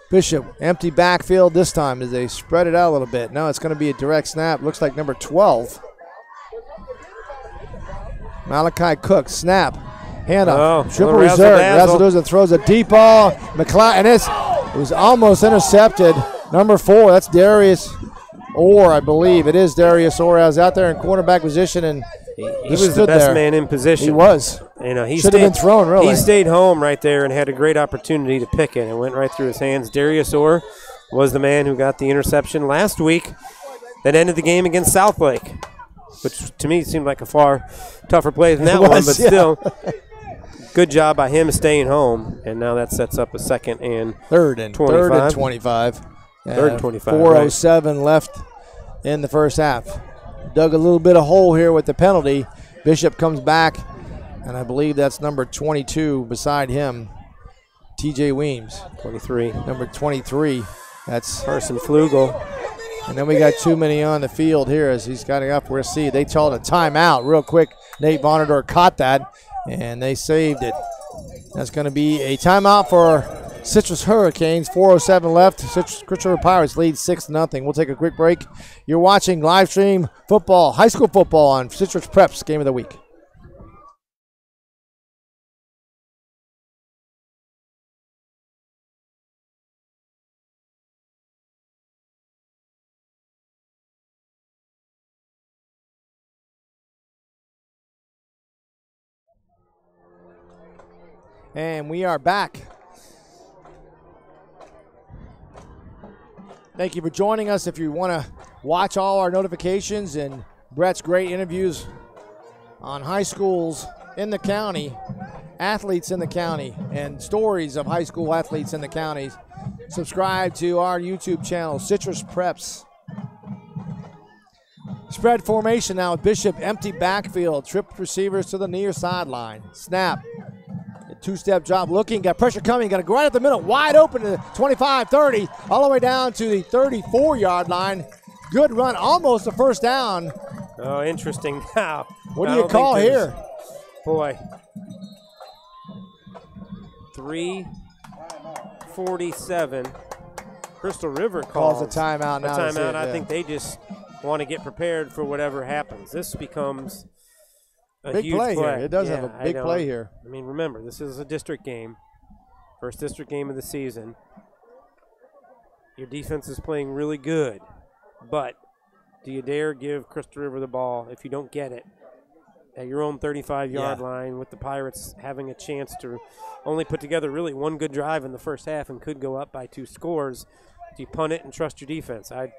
Bishop, empty backfield this time as they spread it out a little bit. No, it's going to be a direct snap. Looks like number 12. Malachi Cook, snap, handoff, triple reserve. Razzle throws a deep ball. McLeod, and it was almost intercepted. Number 4, that's Darius Orr, I believe. It is Darius Orr. I was out there in quarterback position, and
he was the best man in position.
He was.
You know, he
should have been thrown, really.
He stayed home right there and had a great opportunity to pick it. It went right through his hands. Darius Orr was the man who got the interception last week that ended the game against Southlake, which to me seemed like a far tougher play than that one, but still, good job by him staying home. And now that sets up a 2nd and
3rd and 25.
3rd and 25.
4:07 left in the first half. Dug a little bit of hole here with the penalty. Bishop comes back, and I believe that's number 22 beside him, TJ Weems.
23.
Number 23. That's
Carson Flugel.
And then we got too many on the field here as he's got it up. We'll see. They called a timeout real quick. Nate Bonador caught that, and they saved it. That's going to be a timeout for Citrus Hurricanes. 4:07 left. Citrus River Pirates lead 6-0. We'll take a quick break. You're watching live stream football, high school football on Citrus Preps Game of the Week. And we are back. Thank you for joining us. If you want to watch all our notifications and Brett's great interviews on high schools in the county, athletes in the county, and stories of high school athletes in the counties, subscribe to our YouTube channel, Citrus Preps. Spread formation now with Bishop, empty backfield, tripped receivers to the near sideline. Snap. Two-step drop, looking, got pressure coming, got to go right at the middle, wide open to the 25, 30, all the way down to the 34-yard line. Good run, almost a first down.
Oh, interesting. Now,
what do you call here?
Boy. 3:47. Crystal River calls
a timeout now.
A timeout. I think they just want to get prepared for whatever happens. This becomes a
big
huge
play here. It does have a big play here.
I mean, remember, this is a district game. First district game of the season. Your defense is playing really good. But do you dare give Crystal River the ball if you don't get it at your own 35-yard line, with the Pirates having a chance to only put together really one good drive in the first half and could go up by 2 scores? Do you punt it and trust your defense?
They're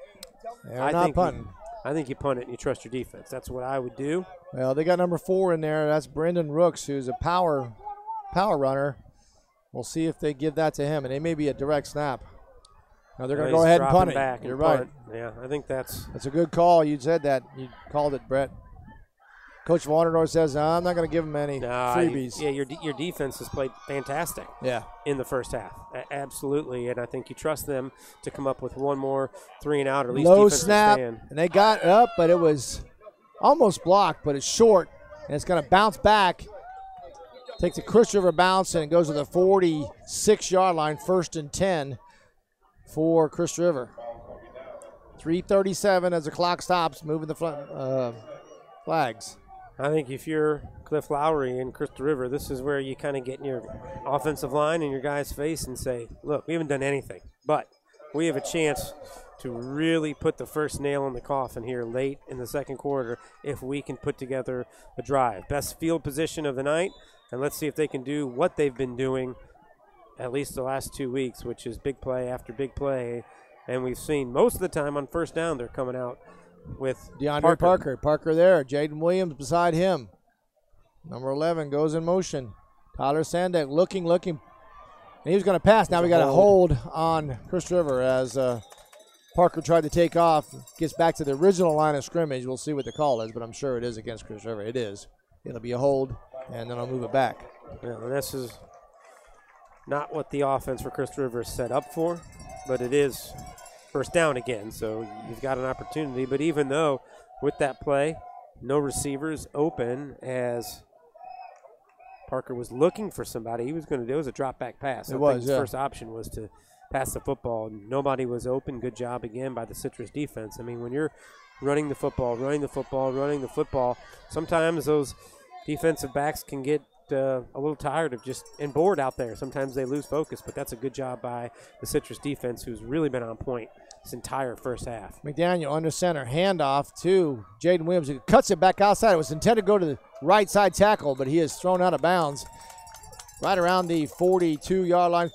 not punting.
I think you punt it and you trust your defense. That's what I would do.
Well, they got number 4 in there. That's Brendan Rooks, who's a power runner. We'll see if they give that to him, and it may be a direct snap. No, they're going to go ahead and punt it. You're right.
Yeah, I think that's
a good call. You said that. You called it, Brett. Coach Vonador says, no, I'm not going to give him any freebies.
Your defense has played fantastic.
Yeah.
In the first half, absolutely, and I think you trust them to come up with one more 3 and out, or at least
low snap, and they got it up, but it was almost blocked, but it's short, and it's going to bounce back. Takes a Chris River bounce, and it goes to the 46-yard line, 1st and 10 for Chris River. 3:37 as the clock stops, moving the flags.
I think if you're Cliff Lowry and Crystal River, this is where you kind of get in your offensive line and your guys' face and say, look, we haven't done anything, but we have a chance to really put the first nail in the coffin here late in the second quarter if we can put together a drive. Best field position of the night, and let's see if they can do what they've been doing at least the last 2 weeks, which is big play after big play. And we've seen most of the time on first down they're coming out with
DeAndre Parker. Parker there. Jayden Williams beside him. Number 11 goes in motion. Tyler Sandek looking. And he was going to pass. Now we got a hold on Chris River as Parker tried to take off. Gets back to the original line of scrimmage. We'll see what the call is, but I'm sure it is against Chris River. It is. It'll be a hold, and then I'll move it back.
Yeah, and this is not what the offense for Chris River is set up for, but it is first down again, so you've got an opportunity. But even though with that play, no receivers open as Parker was looking for somebody, he was going to do a drop back pass. His first option was to pass the football, and nobody was open. Good job again by the Citrus defense. I mean, when you're running the football, sometimes those defensive backs can get a little tired of and bored out there. Sometimes they lose focus, but that's a good job by the Citrus defense, who's really been on point this entire first half.
McDaniel under center, handoff to Jayden Williams, who cuts it back outside. It was intended to go to the right side tackle, but he is thrown out of bounds right around the 42-yard line.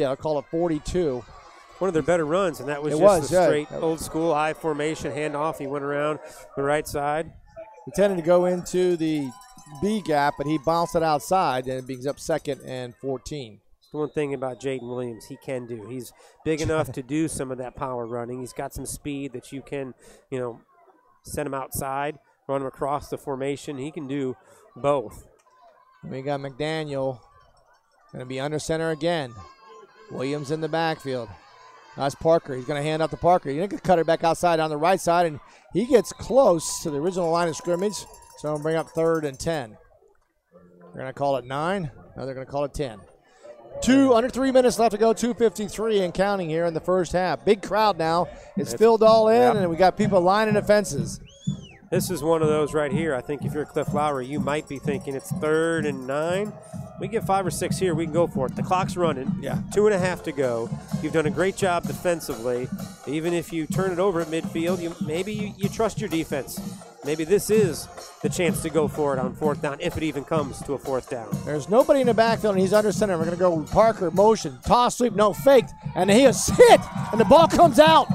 I'll call it 42.
One of their better runs, and that was a straight old school I formation handoff. He went around the right side.
Intended to go into the B gap, but he bounced it outside, and it brings up 2nd and 14.
The one thing about Jayden Williams he can do. He's big enough to do some of that power running. He's got some speed that you can, send him outside, run him across the formation. He can do both.
We got McDaniel going to be under center again. Williams in the backfield. That's Parker. He's going to hand off to Parker. He's going to cut it back outside on the right side, and he gets close to the original line of scrimmage. So I'm going to bring up 3rd and 10. They're going to call it 9. Now they're going to call it 10. Under 3 minutes left to go, 2:53 and counting here in the first half. Big crowd now. It's filled all in, and we got people lining the fences.
This is one of those right here. I think if you're Cliff Lowry, you might be thinking it's 3rd and 9. We get 5 or 6 here, we can go for it. The clock's running.
Yeah.
2.5 to go. You've done a great job defensively. Even if you turn it over at midfield, maybe you trust your defense. Maybe this is the chance to go for it on 4th down, if it even comes to a 4th down.
There's nobody in the backfield, and he's under center. We're going to go with Parker, motion, toss, sweep, no, faked, and he is hit, and the ball comes out.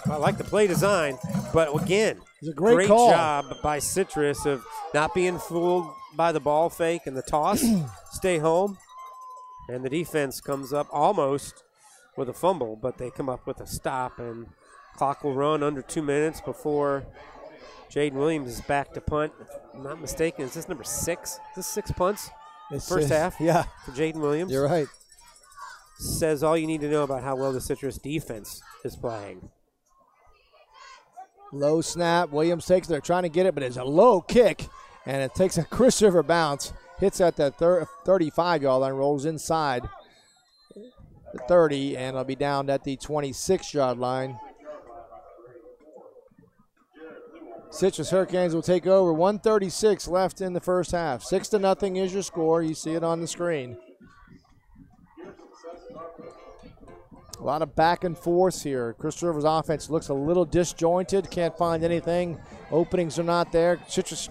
I like the play design, but again,
it's a great call.
Job by Citrus of not being fooled by the ball fake and the toss. Stay home, and the defense comes up almost with a fumble, but they come up with a stop, and clock will run under 2 minutes before Jayden Williams is back to punt. If I'm not mistaken, is this number 6? Is this 6 punts? First half?
Yeah.
For Jayden Williams?
You're right.
Says all you need to know about how well the Citrus defense is playing.
Low snap. Williams takes it. They're trying to get it, but it's a low kick, and it takes a Chris River bounce. Hits at the 35-yard line, rolls inside the 30, and it'll be down at the 26-yard line. Citrus Hurricanes will take over. 1:36 left in the first half. 6-0 is your score. You see it on the screen. A lot of back and forth here. Chris River's offense looks a little disjointed. Can't find anything. Openings are not there. Citrus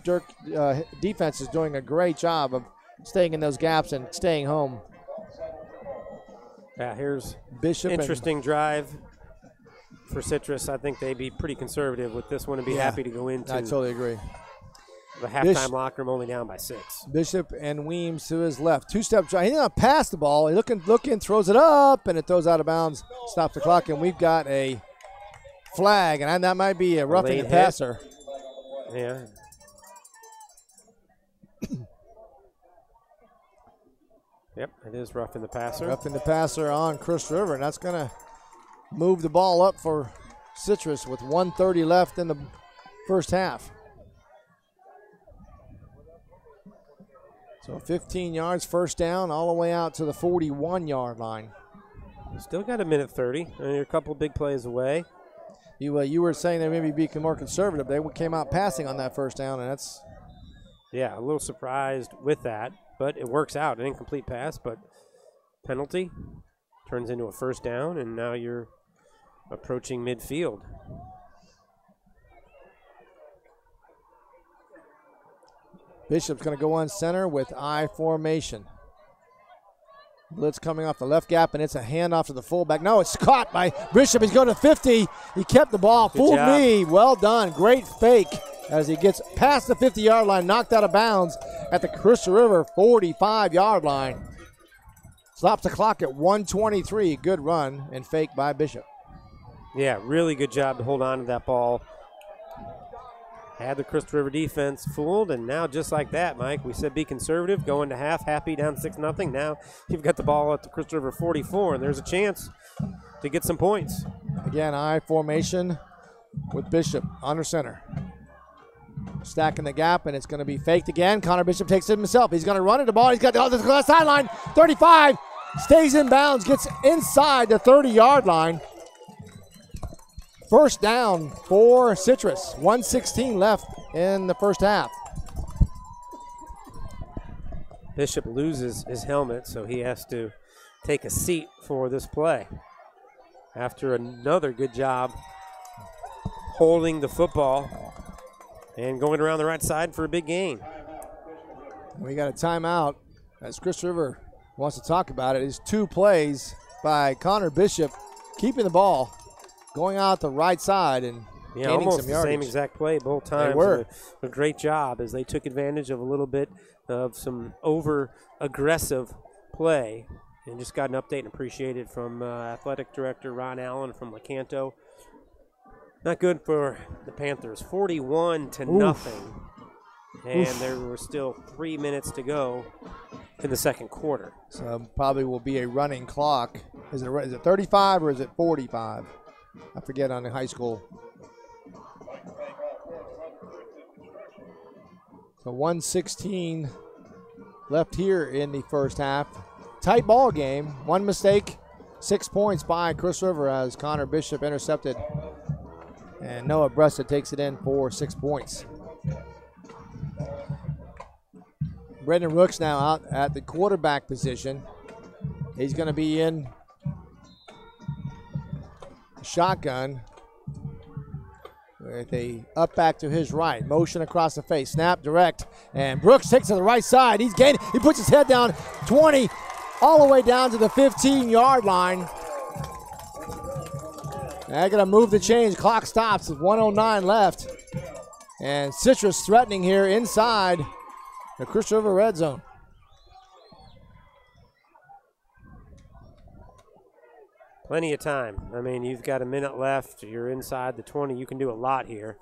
defense is doing a great job of staying in those gaps and staying home.
Yeah, here's
Bishop.
Interesting drive for Citrus. I think they'd be pretty conservative with this one and be happy to go into.
I totally agree.
The halftime locker room only down by 6.
Bishop and Weems to his left. Two-step drive. He's not past the ball. He looking, throws it up, and it throws out of bounds. Stops the clock, and we've got a flag, and that might be a roughing the passer.
Yeah. Yep, it is roughing the passer.
Roughing the passer on Chris River, and that's going to move the ball up for Citrus with 1:30 left in the first half. So 15 yards, first down, all the way out to the 41-yard line.
Still got a minute 30. And you're a couple big plays away.
You were saying they maybe be more conservative. They came out passing on that first down, and that's...
Yeah, a little surprised with that, but it works out. An incomplete pass, but penalty turns into a first down, and now you're approaching midfield.
Bishop's going to go on center with I formation. Blitz coming off the left gap, and it's a handoff to the fullback. No, it's caught by Bishop. He's going to 50. He kept the ball. Fooled me. Well done. Great fake as he gets past the 50-yard line, knocked out of bounds at the Crystal River 45-yard line. Stops the clock at 1:23. Good run and fake by Bishop.
Yeah, really good job to hold on to that ball. Had the Crystal River defense fooled, and now just like that, Mike, we said be conservative, go into half, happy, down 6-0. Now you've got the ball at the Crystal River 44, and there's a chance to get some points.
Again, I formation with Bishop under center. Stacking the gap, and it's going to be faked again. Connor Bishop takes it himself. He's going to run at the ball. He's got the sideline. 35, stays in bounds, gets inside the 30-yard line. First down for Citrus. 1:16 left in the first half.
Bishop loses his helmet, so he has to take a seat for this play. After another good job holding the football and going around the right side for a big gain.
We got a timeout as Chris River wants to talk about it. It's 2 plays by Connor Bishop keeping the ball, going out the right side and gaining
almost
some yardage.
The same exact play both times.
They were.
A great job as they took advantage of a little bit of some over-aggressive play and just got an update and appreciated from athletic director Ron Allen from Lecanto. Not good for the Panthers. 41-0. And there were still 3 minutes to go in the second quarter.
So probably will be a running clock. Is it 35 or is it 45? I forget on the high school. So 1:16 left here in the first half. Tight ball game. One mistake, 6 points by Chris River as Connor Bishop intercepted. And Noah Bressa takes it in for 6 points. Brendan Rooks now out at the quarterback position. He's going to be in shotgun with a up back to his right. Motion across the face. Snap direct. And Brooks takes to the right side. He's gaining. He puts his head down 20 all the way down to the 15-yard line. They're going to move the chains. Clock stops with 1:09 left. And Citrus threatening here inside the Crystal River red zone.
Plenty of time. I mean, you've got a minute left. You're inside the 20. You can do a lot here.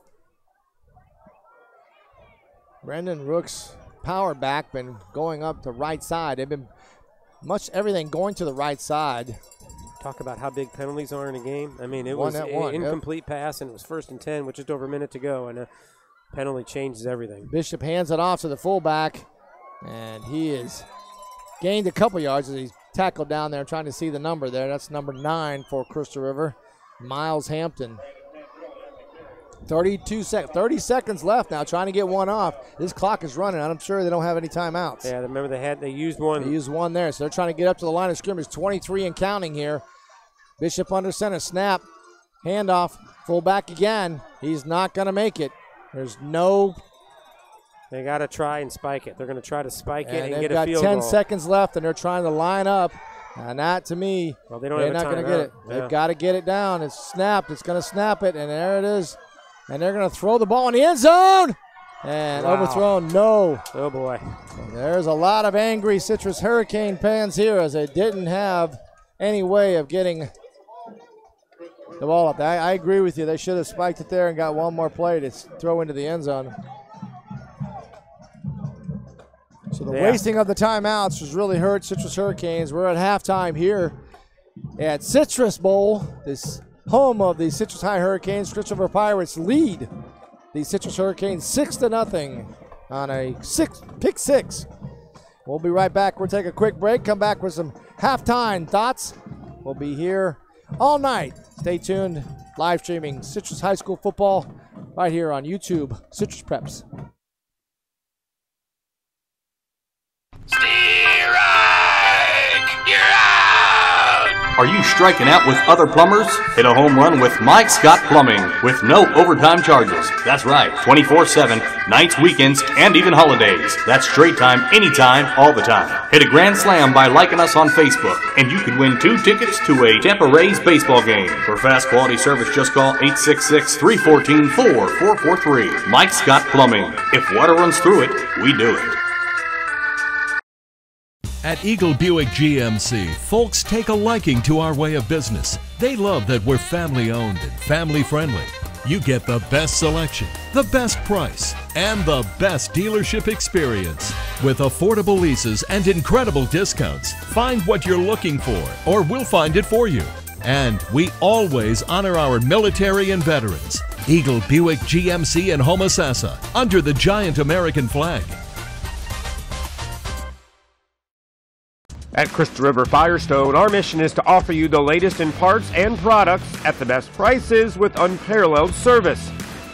Brendan Rooks, power back, been going up the right side. They've been everything going to the right side.
Talk about how big penalties are in a game. I mean, it was an incomplete pass, and it was 1st and 10 with just over a minute to go, and a penalty changes everything.
Bishop hands it off to the fullback, and he has gained a couple yards as he's tackled down there, trying to see the number there. That's number 9 for Crystal River, Miles Hampton. 30 seconds left now, trying to get one off. This clock is running. I'm sure they don't have any timeouts.
Yeah, remember they used one.
They used one there, so they're trying to get up to the line of scrimmage. 23 and counting here. Bishop under center, snap, handoff, fullback again. He's not going to make it. There's no.
They got to try and spike it. They're going to try to spike it and get
a field goal. They've got 10 seconds left, and they're trying to line up Not to me.
Well, they're
not going to get it.
Yeah.
They've got to get it down. It's snapped. It's going to snap it, and there it is. And they're going to throw the ball in the end zone. And overthrown, no.
Oh, boy.
There's a lot of angry Citrus Hurricane fans here as they didn't have any way of getting the ball up. I agree with you. They should have spiked it there and got one more play to throw into the end zone. So the wasting of the timeouts has really hurt Citrus Hurricanes. We're at halftime here at Citrus Bowl, this home of the Citrus High Hurricanes. Crystal River Pirates lead the Citrus Hurricanes 6-0 on a pick six. We'll be right back. We'll take a quick break, come back with some halftime thoughts. We'll be here all night. Stay tuned. Live streaming Citrus High School football right here on YouTube, Citrus Preps.
Are you striking out with other plumbers? Hit a home run with Mike Scott Plumbing with no overtime charges. That's right, 24/7, nights, weekends, and even holidays. That's straight time, anytime, all the time. Hit a grand slam by liking us on Facebook, and you could win 2 tickets to a Tampa Rays baseball game. For fast quality service, just call 866-314-4443. Mike Scott Plumbing. If water runs through it, we do it.
At Eagle Buick GMC, folks take a liking to our way of business. They love that we're family-owned and family-friendly. You get the best selection, the best price, and the best dealership experience. With affordable leases and incredible discounts, find what you're looking for, or we'll find it for you. And we always honor our military and veterans. Eagle Buick GMC in Homosassa, under the giant American flag.
At Crystal River Firestone, our mission is to offer you the latest in parts and products at the best prices with unparalleled service.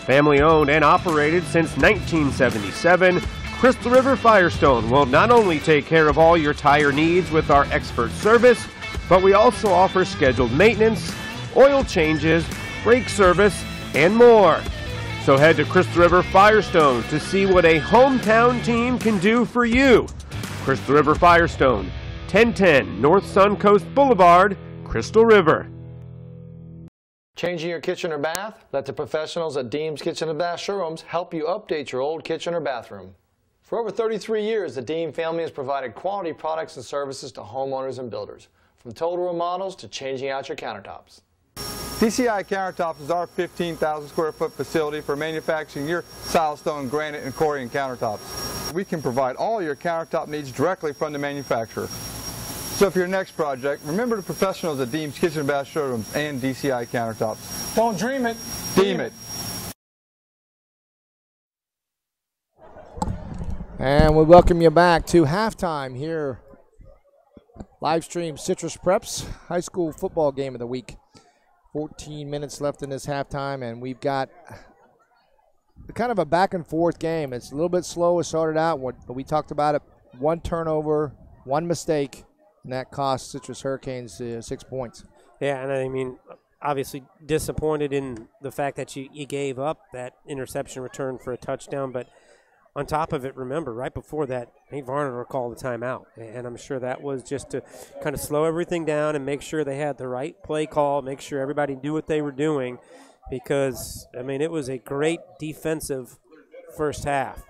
Family owned and operated since 1977, Crystal River Firestone will not only take care of all your tire needs with our expert service, but we also offer scheduled maintenance, oil changes, brake service, and more. So head to Crystal River Firestone to see what a hometown team can do for you. Crystal River Firestone, 1010 North Suncoast Boulevard, Crystal River.
Changing your kitchen or bath? Let the professionals at Deems Kitchen and Bath Showrooms help you update your old kitchen or bathroom. For over 33 years, the Deem family has provided quality products and services to homeowners and builders, from total remodels to changing out your countertops.
DCI Countertops is our 15,000 square foot facility for manufacturing your Silestone, granite, and Corian countertops. We can provide all your countertop needs directly from the manufacturer. So for your next project, remember the professionals at Deems Kitchen and Bath Showrooms and DCI Countertops.
Don't dream it.
Deem it.
And we welcome you back to halftime here. Live stream Citrus Preps high school football game of the week. 14 minutes left in this halftime, and we've got kind of a back and forth game. It's a little bit slow. It started out, but we talked about it. 1 turnover, 1 mistake, and that cost Citrus Hurricanes 6 points.
Yeah, and I mean, obviously disappointed in the fact that you gave up that interception return for a touchdown, but on top of it, remember, right before that, Nate Varner called the timeout, and I'm sure that was just to kind of slow everything down and make sure they had the right play call, make sure everybody knew what they were doing, because, I mean, it was a great defensive first half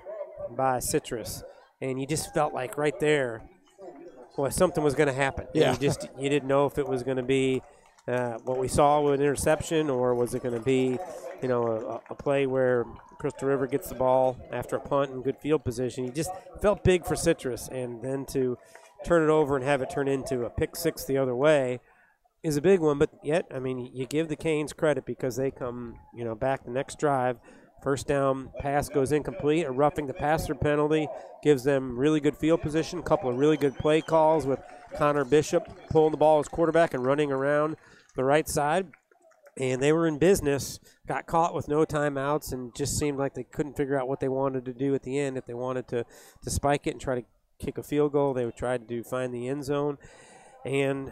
by Citrus, and you just felt like right there, well, something was going to happen.
Yeah.
You didn't know if it was going to be what we saw with an interception, or was it going to be, you know, a play where Crystal River gets the ball after a punt in good field position. You just felt big for Citrus, and then to turn it over and have it turn into a pick six the other way is a big one. But yet, I mean, you give the Canes credit because they come, you know, back the next drive. First down pass goes incomplete. A roughing the passer penalty gives them really good field position. A couple of really good play calls with Connor Bishop pulling the ball as quarterback and running around the right side. And they were in business, got caught with no timeouts, and just seemed like they couldn't figure out what they wanted to do at the end. If they wanted to spike it and try to kick a field goal, they would try to find the end zone, and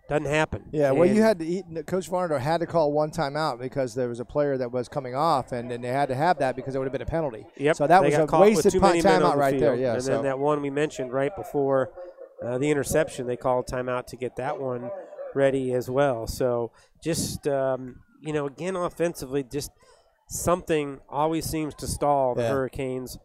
doesn't happen.
Yeah, well, you had to Coach Varner had to call 1 timeout because there was a player that was coming off, and then they had to have that because it would have been a penalty.
Yep.
So that
they
was
got
a
caught
wasted
with too many men
timeout
on the
right
field.
there. Yeah.
And then that one we mentioned right before the interception. They called timeout to get that one ready as well. So just, again, offensively, just something always seems to stall the Hurricanes'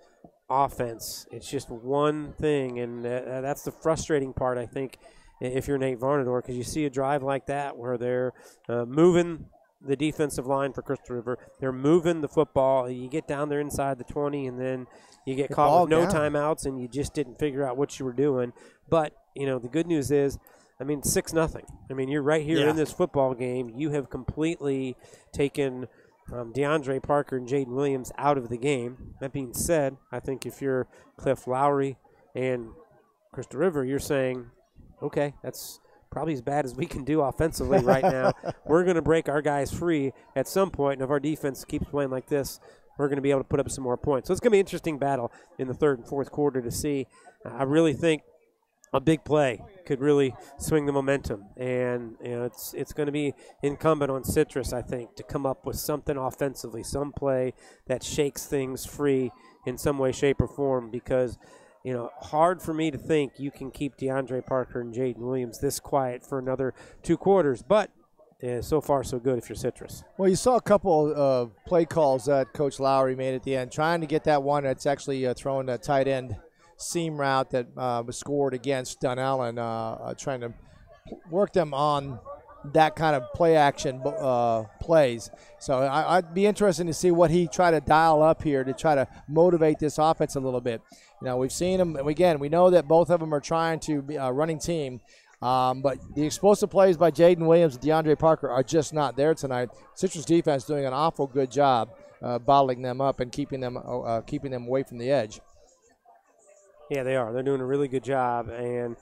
offense. It's just one thing, and that's the frustrating part, I think, if you're Nate Varnador, because you see a drive like that where they're moving the defensive line for Crystal River. They're moving the football. You get down there inside the 20, and then you get caught with no timeouts, and you just didn't figure out what you were doing. But, the good news is, 6-0. You're right here in this football game. You have completely taken DeAndre Parker and Jaden Williams out of the game. That being said, I think if you're Cliff Lowry and Crystal River, you're saying, okay, that's probably as bad as we can do offensively right now. We're going to break our guys free at some point, and if our defense keeps playing like this, we're going to be able to put up some more points. So it's going to be an interesting battle in the third and fourth quarter to see. I really think a big play could really swing the momentum, and it's going to be incumbent on Citrus, I think, to come up with something offensively, some play that shakes things free in some way, shape, or form, because hard for me to think you can keep DeAndre Parker and Jaden Williams this quiet for another 2 quarters, but so far so good if you're Citrus.
Well, you saw a couple of play calls that Coach Lowry made at the end, trying to get that one that's actually throwing a tight end seam route that was scored against Dunellen, trying to work them on that kind of play action plays. So I'd be interested to see what he tried to dial up here to try to motivate this offense a little bit. We've seen them, and again, we know that both of them are trying to be a running team, but the explosive plays by Jaden Williams and DeAndre Parker are just not there tonight. Citrus defense doing an awful good job bottling them up and keeping them away from the edge.
Yeah, they are. They're doing a really good job, and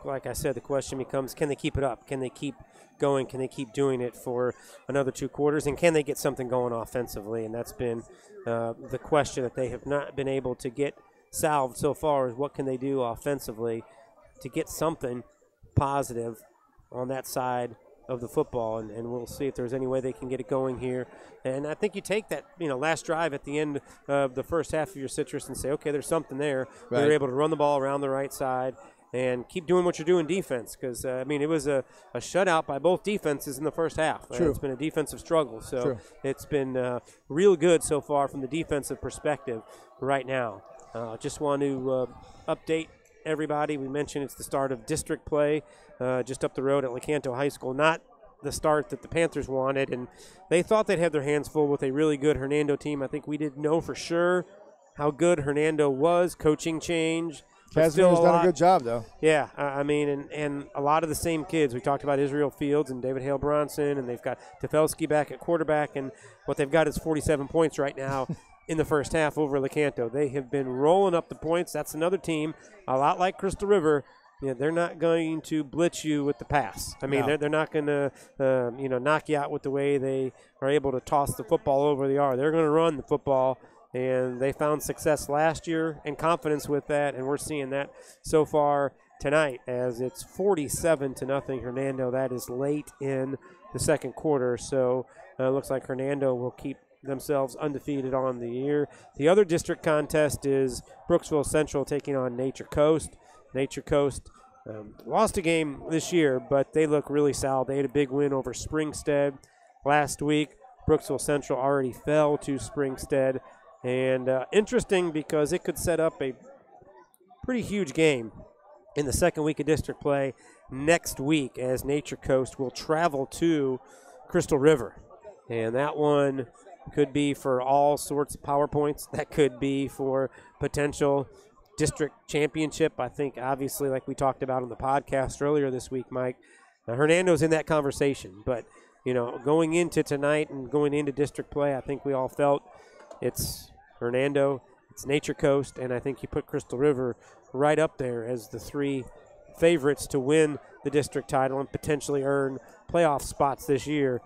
like I said, the question becomes, can they keep it up? Can they keep going? Can they keep doing it for another 2 quarters? And can they get something going offensively? And that's been the question that they have not been able to get salved so far, is what can they do offensively to get something positive on that side of the football, and we'll see if there's any way they can get it going here. And I think you take that last drive at the end of the first half of your Citrus and say, okay, there's something there. Right. They're able to run the ball around the right side and keep doing what you're doing defense, because it was a shutout by both defenses in the first half.
True.
It's been a defensive struggle, so
True.
It's been real good so far from the defensive perspective right now. Just want to update everybody. We mentioned it's the start of district play just up the road at Lecanto High School. Not the start that the Panthers wanted, and they thought they'd have their hands full with a really good Hernando team. I think we didn't know for sure how good Hernando was. Coaching change.
Casimir's done a good job, though.
Yeah, and a lot of the same kids. We talked about Israel Fields and David Hale Bronson, and they've got Tefelski back at quarterback, and what they've got is 47 points right now in the first half over Lecanto. They have been rolling up the points. That's another team, a lot like Crystal River. They're not going to blitz you with the pass.
No.
They're not going to knock you out with the way they are able to toss the football over the yard. They're going to run the football, and they found success last year and confidence with that, and we're seeing that so far tonight as it's 47-0 Hernando. That is late in the second quarter, so it looks like Hernando will keep themselves undefeated on the year. The other district contest is Brooksville Central taking on Nature Coast. Nature Coast lost a game this year, but they look really solid. They had a big win over Springstead last week. Brooksville Central already fell to Springstead. And interesting because it could set up a pretty huge game in the second week of district play next week, as Nature Coast will travel to Crystal River. And that one could be for all sorts of power points. That could be for potential district championship. I think, obviously, like we talked about on the podcast earlier this week, Mike, Hernando's in that conversation. But, going into tonight and going into district play, I think we all felt it's Hernando, it's Nature Coast, and I think you put Crystal River right up there as the 3 favorites to win the district title and potentially earn playoff spots this year.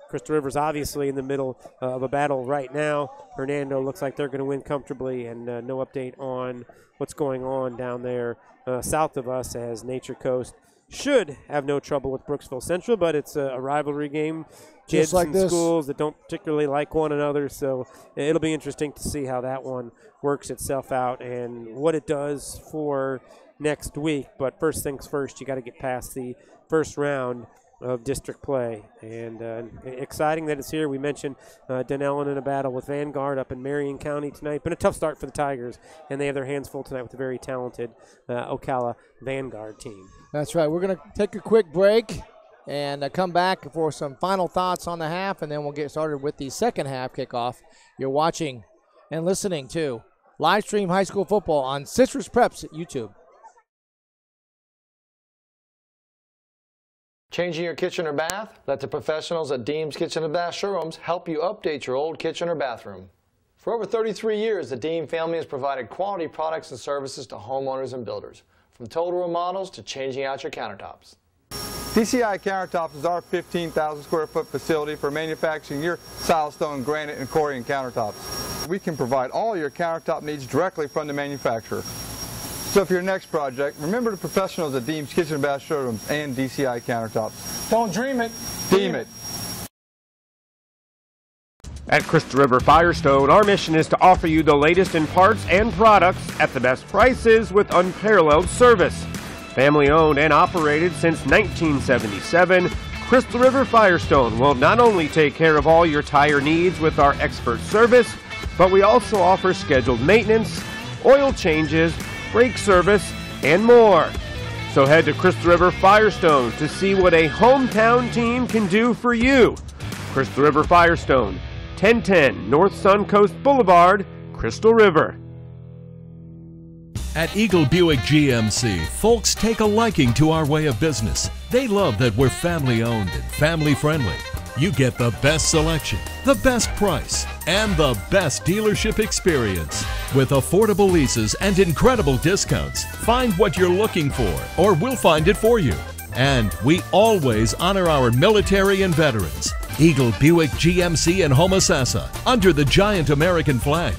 Crystal River's obviously in the middle of a battle right now. Hernando looks like they're going to win comfortably, and no update on what's going on down there south of us, as Nature Coast should have no trouble with Brooksville Central, but it's a rivalry game. Kids
like
and schools that don't particularly like one another, so it'll be interesting to see how that one works itself out and what it does for next week. But first things first, you got to get past the first round of district play. And exciting that it's here. We mentioned Dunellen in a battle with Vanguard up in Marion County tonight. Been a tough start for the Tigers, and they have their hands full tonight with a very talented Ocala Vanguard team.
That's right. We're going to take a quick break and come back for some final thoughts on the half, and then we'll get started with the second half kickoff. You're watching and listening to live stream high school football on Citrus Preps at YouTube.
Changing your kitchen or bath? Let the professionals at Deems Kitchen and Bath Showrooms help you update your old kitchen or bathroom. For over 33 years, the Deem family has provided quality products and services to homeowners and builders, from total remodels to changing out your countertops.
DCI Countertops is our 15,000 square foot facility for manufacturing your Firestone, granite, and Corian countertops. We can provide all your countertop needs directly from the manufacturer. So for your next project, remember the professionals at Deems Kitchen and Bath Showrooms and DCI Countertops.
Don't dream it.
Deem it.
At Crystal River Firestone, our mission is to offer you the latest in parts and products at the best prices with unparalleled service. Family owned and operated since 1977, Crystal River Firestone will not only take care of all your tire needs with our expert service, but we also offer scheduled maintenance, oil changes, brake service, and more. So head to Crystal River Firestone to see what a hometown team can do for you. Crystal River Firestone, 1010 North Suncoast Boulevard, Crystal River.
At Eagle Buick GMC, folks take a liking to our way of business. They love that we're family owned and family friendly. You get the best selection, the best price, and the best dealership experience. With affordable leases and incredible discounts, find what you're looking for, or we'll find it for you. And we always honor our military and veterans. Eagle Buick GMC in Homosassa, under the giant American flag.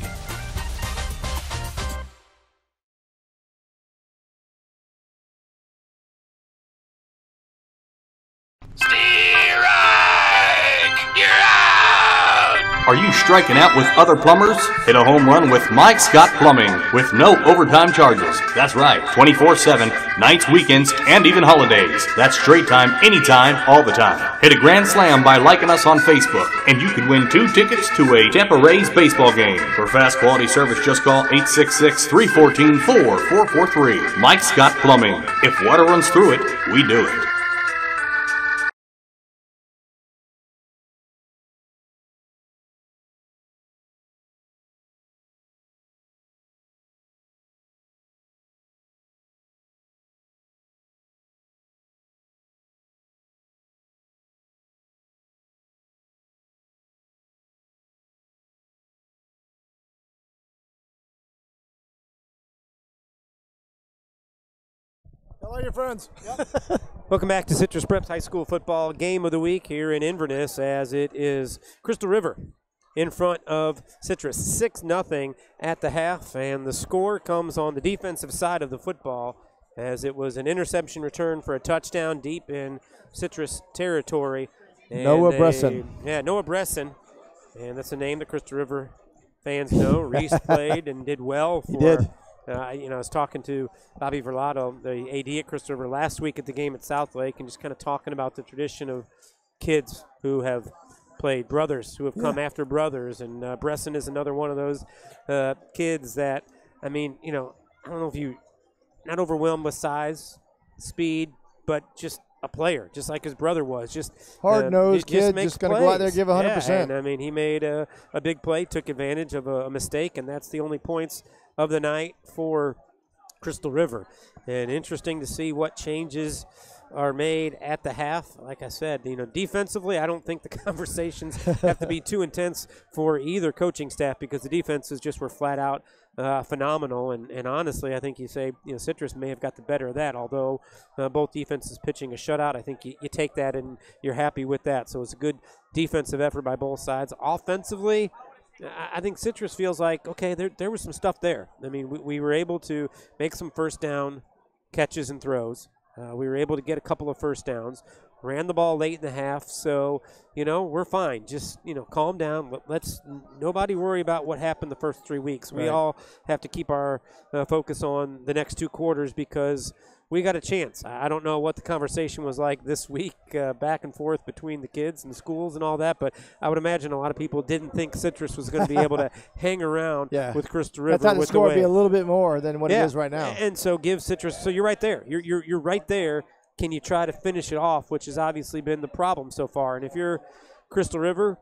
Are you striking out with other plumbers? Hit a home run with Mike Scott Plumbing with no overtime charges. That's right, 24/7, nights, weekends, and even holidays. That's straight time, anytime, all the time. Hit a grand slam by liking us on Facebook, and you could win 2 tickets to a Tampa Rays baseball game. For fast quality service, just call 866-314-4443. Mike Scott Plumbing. If water runs through it, we do it.
Hello, your friends. Yep.
Welcome back to Citrus Preps High School Football Game of the Week here in Inverness, as it is Crystal River in front of Citrus, 6-0 at the half, and the score comes on the defensive side of the football, as it was an interception return for a touchdown deep in Citrus territory. And
Noah Bresson.
Yeah, Noah Bresson, and that's a name that Crystal River fans know. Reese played and did well for.
He did.
I was talking to Bobby Verlato, the AD at Crystal River, last week at the game at Southlake, and just kind of talking about the tradition of kids who have played, brothers who have come after brothers, and Bresson is another one of those kids that, I don't know if you, not overwhelmed with size, speed, but just a player, just like his brother was. Just
hard-nosed kid, just going to go out there and give 100%.
Yeah, and he made a big play, took advantage of a mistake, and that's the only points of the night for Crystal River. And interesting to see what changes are made at the half. Like I said, defensively, I don't think the conversations have to be too intense for either coaching staff, because the defenses just were flat out phenomenal. And honestly, I think you say, Citrus may have got the better of that, although both defenses pitching a shutout. I think you take that and you're happy with that. So it's a good defensive effort by both sides. Offensively, I think Citrus feels like, okay, there was some stuff there. We were able to make some first down catches and throws. We were able to get a couple of first downs. ran the ball late in the half. So, we're fine. Just, calm down. Let's nobody worry about what happened the first 3 weeks. We all have to keep our focus on the next 2 quarters because we got a chance. I don't know what the conversation was like this week, back and forth between the kids and the schools and all that, but I would imagine a lot of people didn't think Citrus was going to be able to hang around with Crystal River.
I thought the score would be a little bit more than what it is right now.
And so give Citrus. So you're right there. You're right there. Can you try to finish it off, which has obviously been the problem so far? And if you're Crystal River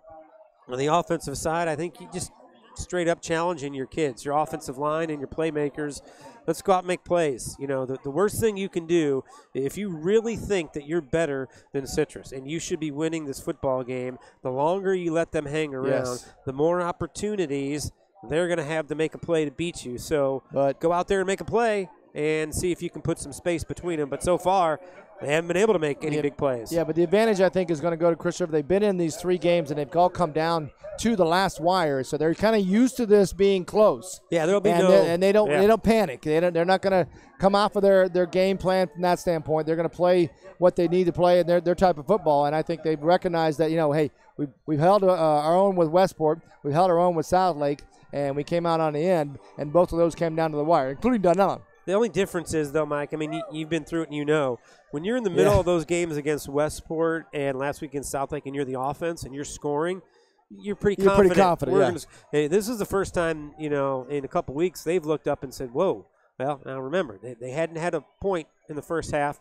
on the offensive side, I think you just straight up challenging your kids, your offensive line and your playmakers. Let's go out and make plays. The worst thing you can do, if you really think that you're better than Citrus and you should be winning this football game, the longer you let them hang around, the more opportunities they're going to have to make a play to beat you. So go out there and make a play and see if you can put some space between them. But so far, they haven't been able to make any big plays.
Yeah, but the advantage, I think, is going to go to Crystal River. They've been in these 3 games, and they've all come down to the last wire, so they're kind of used to this being close.
Yeah, there'll be
and they don't panic. They're not going to come off of their game plan from that standpoint. They're going to play what they need to play in their type of football, and I think they've recognized that, hey, we've held our own with Westport. We've held our own with Southlake, and we came out on the end, and both of those came down to the wire, including Dunellen.
The only difference is, though, Mike, I mean, you've been through it and when you're in the middle of those games against Westport and last week against Southlake and you're the offense and you're scoring, you're pretty confident. Hey, this is the first time, in a couple weeks they've looked up and said, whoa. Well, now remember, they hadn't had a point in the first half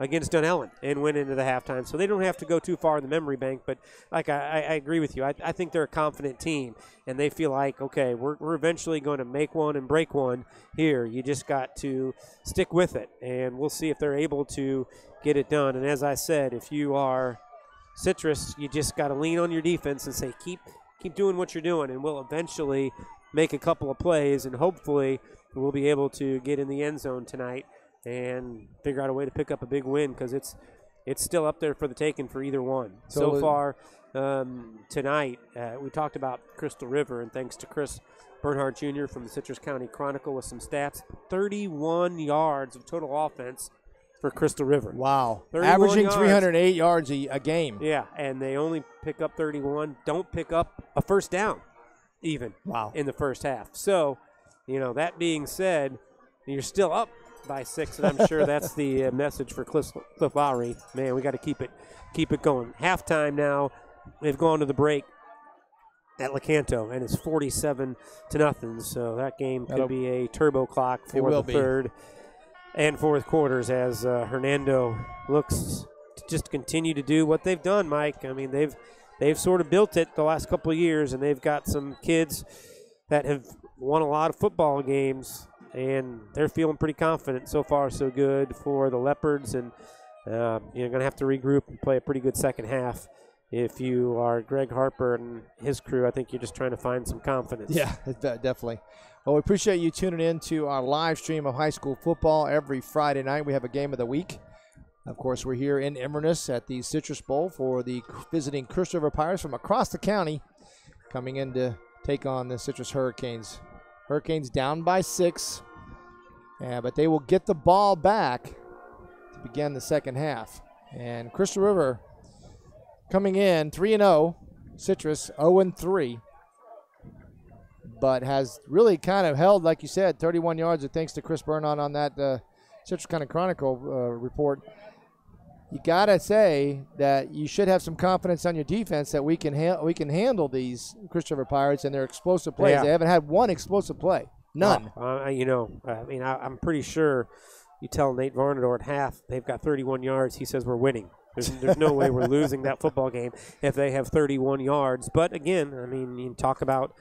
against Dunellen and went into the halftime. So they don't have to go too far in the memory bank. But, like, I agree with you. I think they're a confident team, and they feel like, okay, we're eventually going to make one and break one here. You just got to stick with it, and we'll see if they're able to get it done. And as I said, if you are Citrus, you just got to lean on your defense and say, keep doing what you're doing, and we'll eventually make a couple of plays, and hopefully we'll be able to get in the end zone tonight and figure out a way to pick up a big win because it's still up there for the taking for either one. So far tonight, we talked about Crystal River, and thanks to Chris Bernhardt Jr. from the Citrus County Chronicle with some stats, 31 yards of total offense for Crystal River.
Wow. Averaging
yards.
308 yards a game.
Yeah, and they only pick up 31, don't pick up a first down even in the first half. So, that being said, you're still up by 6, and I'm sure that's the message for Cliff Lowry. Man, we got to keep it going. Halftime now. They've gone to the break at Lecanto, and it's 47-0. So that game could be a turbo clock for the third and fourth quarters as Hernando looks to just continue to do what they've done, Mike. I mean, they've sort of built it the last couple of years, and they've got some kids that have won a lot of football games, and they're feeling pretty confident. So far, so good for the Leopards, and you're going to have to regroup and play a pretty good second half. If you are Greg Harper and his crew, I think you're just trying to find some confidence.
Yeah, definitely. Well, we appreciate you tuning in to our live stream of high school football every Friday night. We have a game of the week. Of course, we're here in Inverness at the Citrus Bowl for the visiting Crystal River Pirates from across the county coming in to take on the Citrus Hurricanes. Hurricanes down by 6, but they will get the ball back to begin the second half. And Crystal River coming in 3-0, Citrus 0-3, but has really kind of held, like you said, 31 yards, thanks to Chris Bernhardt on that Citrus County Chronicle report. You got to say that you should have some confidence on your defense that we can handle these Crystal River Pirates and their explosive plays. Yeah. They haven't had one explosive play. None.
I'm pretty sure you tell Nate Varnador at half they've got 31 yards. He says we're winning. There's no way we're losing that football game if they have 31 yards. But, again, I mean, you talk about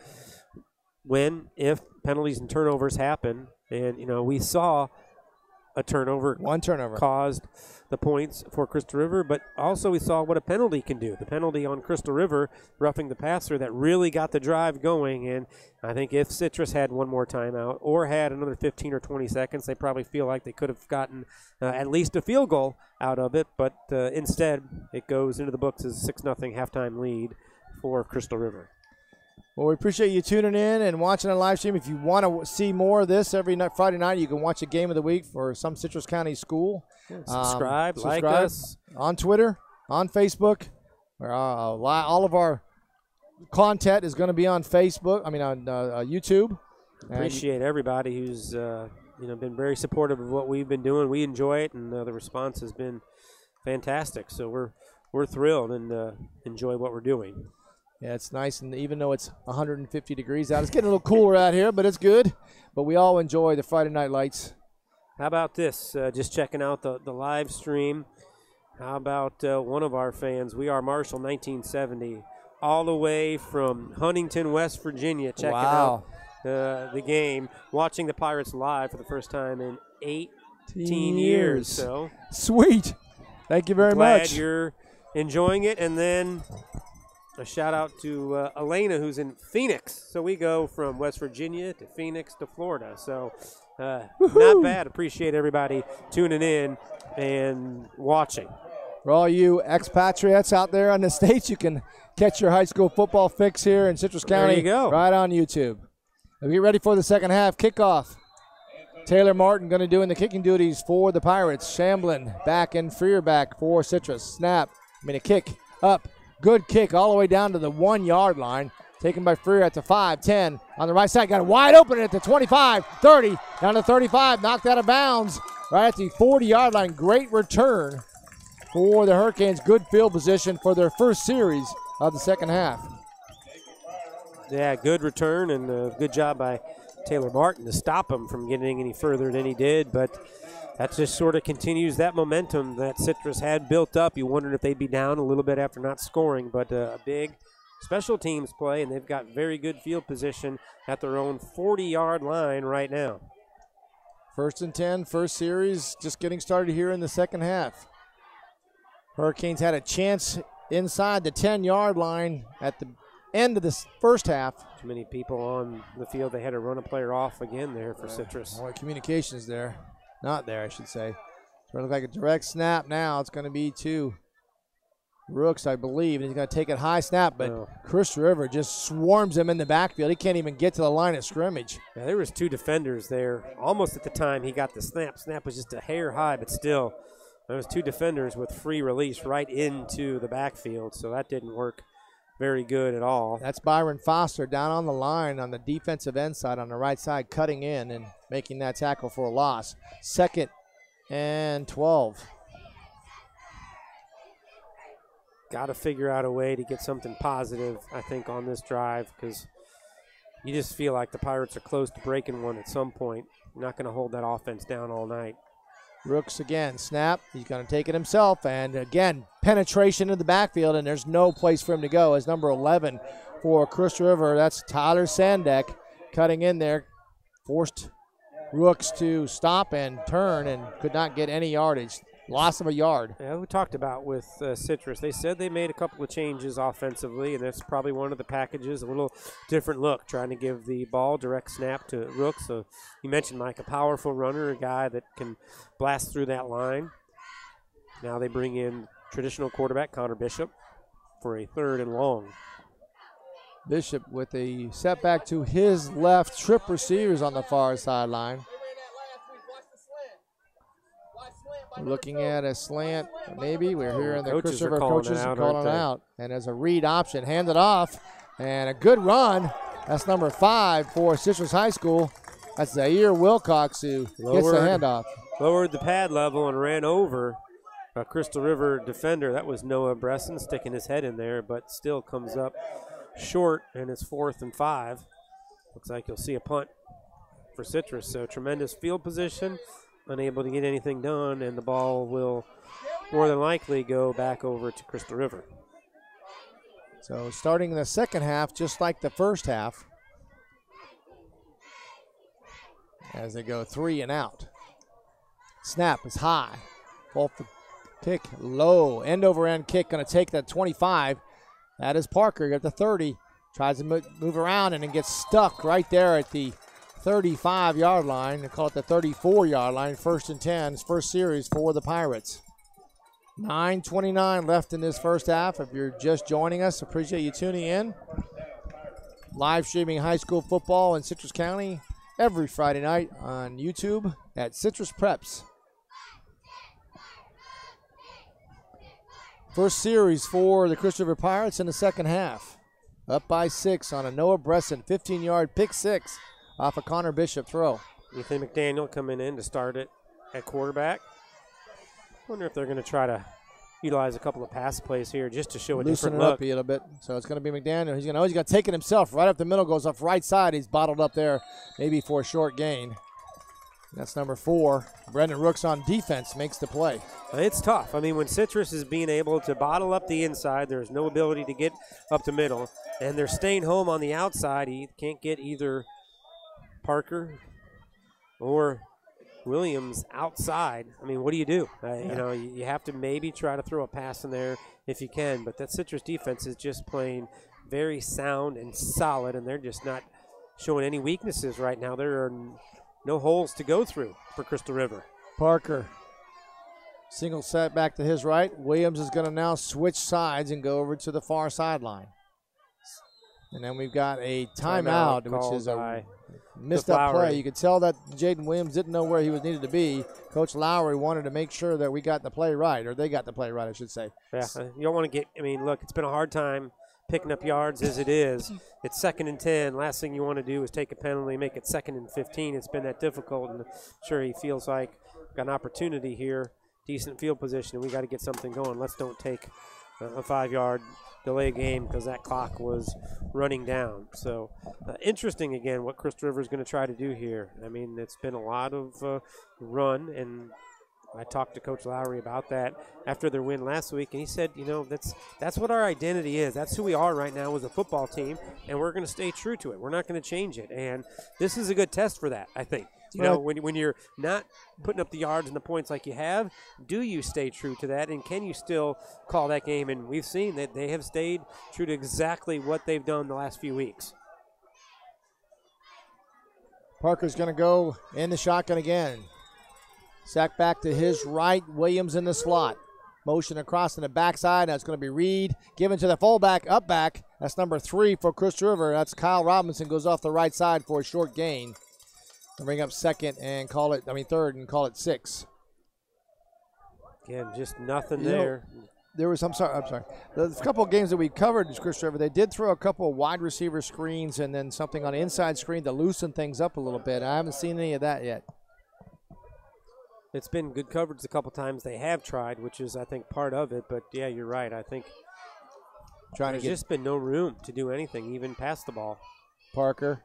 if penalties and turnovers happen. And, we saw a turnover.
One turnover.
Caused the points for Crystal River, but also we saw what a penalty can do. The penalty on Crystal River, roughing the passer, that really got the drive going. And I think if Citrus had one more timeout or had another 15 or 20 seconds, they probably feel like they could have gotten at least a field goal out of it. But instead, it goes into the books as a 6-0 halftime lead for Crystal River.
Well, we appreciate you tuning in and watching our live stream. If you want to see more of this every Friday night, you can watch a game of the week for some Citrus County school.
Subscribe, like us.
On Twitter. on Facebook. Where all of our content is going to be on Facebook. I mean, on YouTube.
Appreciate everybody who's been very supportive of what we've been doing. We enjoy it, and the response has been fantastic. So we're thrilled and enjoy what we're doing.
Yeah, it's nice, and even though it's 150 degrees out, it's getting a little cooler out here, but it's good. But we all enjoy the Friday Night Lights.
How about this? Just checking out the live stream. How about one of our fans? We Are Marshall 1970, all the way from Huntington, West Virginia, checking out the game, watching the Pirates live for the first time in 18 years. So
sweet. Thank you very
glad
much.
You're enjoying it. And then a shout out to Elena, who's in Phoenix. So we go from West Virginia to Phoenix to Florida. So not bad. Appreciate everybody tuning in and watching.
For all you expatriates out there in the States, you can catch your high school football fix here in Citrus County.
There you go.
Right on YouTube. Now get ready for the second half kickoff. Taylor Martin going to do in the kicking duties for the Pirates. Shamblin back and Freer back for Citrus. Snap. A kick up. Good kick all the way down to the 1 yard line. Taken by Freer at the 5, 10. On the right side, got it wide open at the 25, 30, down to 35. Knocked out of bounds right at the 40-yard line. Great return for the Hurricanes. Good field position for their first series of the second half.
Yeah, good return and a good job by Taylor Martin to stop him from getting any further than he did. But that just sort of continues that momentum that Citrus had built up. You wondered if they'd be down a little bit after not scoring, but a big special teams play, and they've got very good field position at their own 40-yard line right now.
1st and 10, first series, just getting started here in the second half. Hurricanes had a chance inside the 10-yard line at the end of the first half.
Too many people on the field. They had to run a player off again there for Citrus.
Well, communications there. Not there, I should say. It's going to look like a direct snap now. It's going to be to Rooks, I believe. And he's going to take it high snap, but Chris River just swarms him in the backfield. He can't even get to the line of scrimmage.
Yeah, there was 2 defenders there almost at the time he got the snap. Snap was just a hair high, but still. There was 2 defenders with free release right into the backfield, so that didn't work very good at all.
That's Byron Foster down on the line on the defensive end side on the right side, cutting in and making that tackle for a loss. 2nd and 12.
Got to figure out a way to get something positive, I think, on this drive, because you just feel like the Pirates are close to breaking one at some point. You're not going to hold that offense down all night.
Rooks again, snap. He's going to take it himself, and again, penetration in the backfield, and there's no place for him to go. As number 11 for Chris River, that's Tyler Sandek cutting in there, forced Rooks to stop and turn and could not get any yardage. Loss of a yard.
Yeah, we talked about with Citrus. They said they made a couple of changes offensively, and that's probably one of the packages, a little different look, trying to give the ball direct snap to Rooks. So you mentioned Mike, a powerful runner, a guy that can blast through that line. Now they bring in traditional quarterback Connor Bishop for a 3rd and long.
Bishop with a setback to his left, trip receivers on the far sideline. We're looking at a slant, maybe. We're hearing the Chris River coaches calling it out. And as a read option, handed off, and a good run. That's number 5 for Citrus High School. That's Zaire Wilcox who gets the handoff.
Lowered the pad level and ran over a Crystal River defender. That was Noah Bresson sticking his head in there, but still comes up short, and it's 4th and 5. Looks like you'll see a punt for Citrus. So tremendous field position. Unable to get anything done, and the ball will more than likely go back over to Crystal River.
So starting in the second half, just like the first half, as they go 3 and out. Snap is high. Both the kick low. End over end kick going to take that 25. That is Parker at the 30. Tries to move around and then gets stuck right there at the 35-yard line. They call it the 34-yard line. 1st and 10. First series for the Pirates. 9:29 left in this first half. If you're just joining us, appreciate you tuning in. Live streaming high school football in Citrus County every Friday night on YouTube at Citrus Preps. First series for the Crystal River Pirates in the second half. Up by 6 on a Noah Bresson 15-yard pick 6 off a Connor Bishop throw.
Ethan McDaniel coming in to start it at quarterback. Wonder if they're going to try to utilize a couple of pass plays here just to show a
Loosen
different
it
look.
up a little bit. So it's going to be McDaniel. He's going to take it himself right up the middle, goes off right side. He's bottled up there maybe for a short gain. That's number 4. Brendan Rooks on defense makes the play.
It's tough. I mean, when Citrus is being able to bottle up the inside, there's no ability to get up the middle, and they're staying home on the outside. He can't get either Parker or Williams outside. I mean, what do? You know, you have to maybe try to throw a pass in there if you can, but that Citrus defense is just playing very sound and solid, and they're just not showing any weaknesses right now. There are no holes to go through for Crystal River.
Parker, single set back to his right. Williams is going to now switch sides and go over to the far sideline. And then we've got a timeout which is a missed up play. You could tell that Jayden Williams didn't know where he was needed to be. Coach Lowry wanted to make sure that we got the play right, or they got the play right, I should say.
Yeah, you don't want to get, I mean, look, it's been a hard time picking up yards as it is. It's 2nd and 10. Last thing you want to do is take a penalty, make it 2nd and 15. It's been that difficult, and I'm sure he feels like got an opportunity here, decent field position, and we got to get something going. Let's don't take a 5-yard delay game because that clock was running down. So interesting again what Crystal River is going to try to do here. I mean, it's been a lot of run, and I talked to Coach Lowry about that after their win last week, and he said, you know, that's what our identity is. That's who we are right now as a football team, and we're going to stay true to it. We're not going to change it, and this is a good test for that, I think. You know, when you're not putting up the yards and the points like you have, do you stay true to that, and can you still call that game? And we've seen that they have stayed true to exactly what they've done the last few weeks.
Parker's going to go in the shotgun again. Sack back to his right. Williams in the slot. Motion across in the backside. That's going to be Reed. Given to the fullback, up back. That's number 3 for Crystal River. That's Kyle Robinson. Goes off the right side for a short gain. And bring up third and call it 6.
Again, just nothing there.
There was, I'm sorry. The couple of games that we covered, Crystal River, they did throw a couple of wide receiver screens and then something on the inside screen to loosen things up a little bit. I haven't seen any of that yet.
It's been good coverage a couple times. They have tried, which is, I think, part of it. But, yeah, you're right. I think there's just been no room to do anything, even pass the ball.
Parker,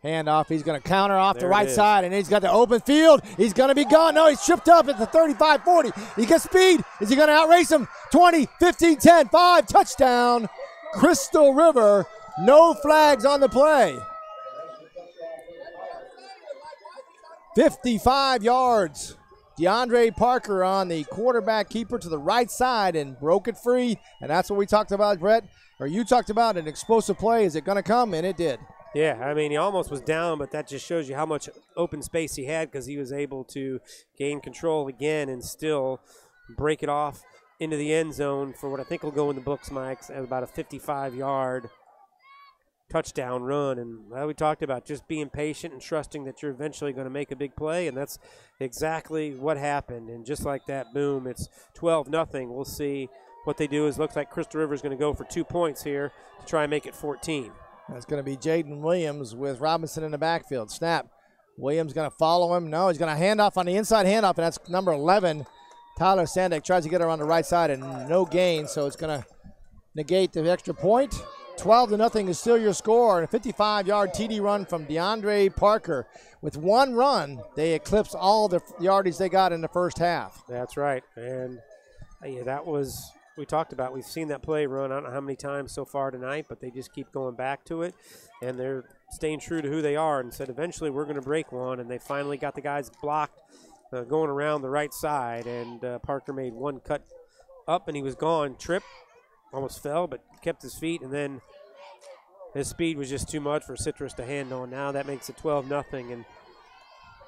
handoff. He's going to counter off the right side, and he's got the open field. He's going to be gone. No, he's tripped up at the 35-40. He gets speed. Is he going to outrace him? 20, 15, 10, 5. Touchdown, Crystal River. No flags on the play. 55 yards. DeAndre Parker on the quarterback keeper to the right side and broke it free. And that's what we talked about, Brett, or you talked about, an explosive play. Is it going to come? And it did.
Yeah, I mean, he almost was down, but that just shows you how much open space he had because he was able to gain control again and still break it off into the end zone for what I think will go in the books, Mike, at about a 55-yard touchdown run. And we talked about just being patient and trusting that you're eventually going to make a big play, and that's exactly what happened. And just like that, boom, it's 12-0. We'll see what they do. Looks like Crystal River is going to go for 2 points here to try and make it 14.
That's going to be Jayden Williams with Robinson in the backfield. Snap. Williams going to follow him. No, he's going to hand off on the inside handoff, and that's number 11. Tyler Sandek tries to get her on the right side, and no gain, so it's going to negate the extra point. 12-0 is still your score. And a 55-yard TD run from DeAndre Parker. With one run, they eclipse all the yardage they got in the first half.
That's right. And that was, we talked about, we've seen that play run I don't know how many times so far tonight, but they just keep going back to it. And they're staying true to who they are and said eventually we're going to break one. And they finally got the guys blocked going around the right side. And Parker made one cut up and he was gone. Tripped. Almost fell, but kept his feet, and then his speed was just too much for Citrus to handle, and now that makes it 12-0. And,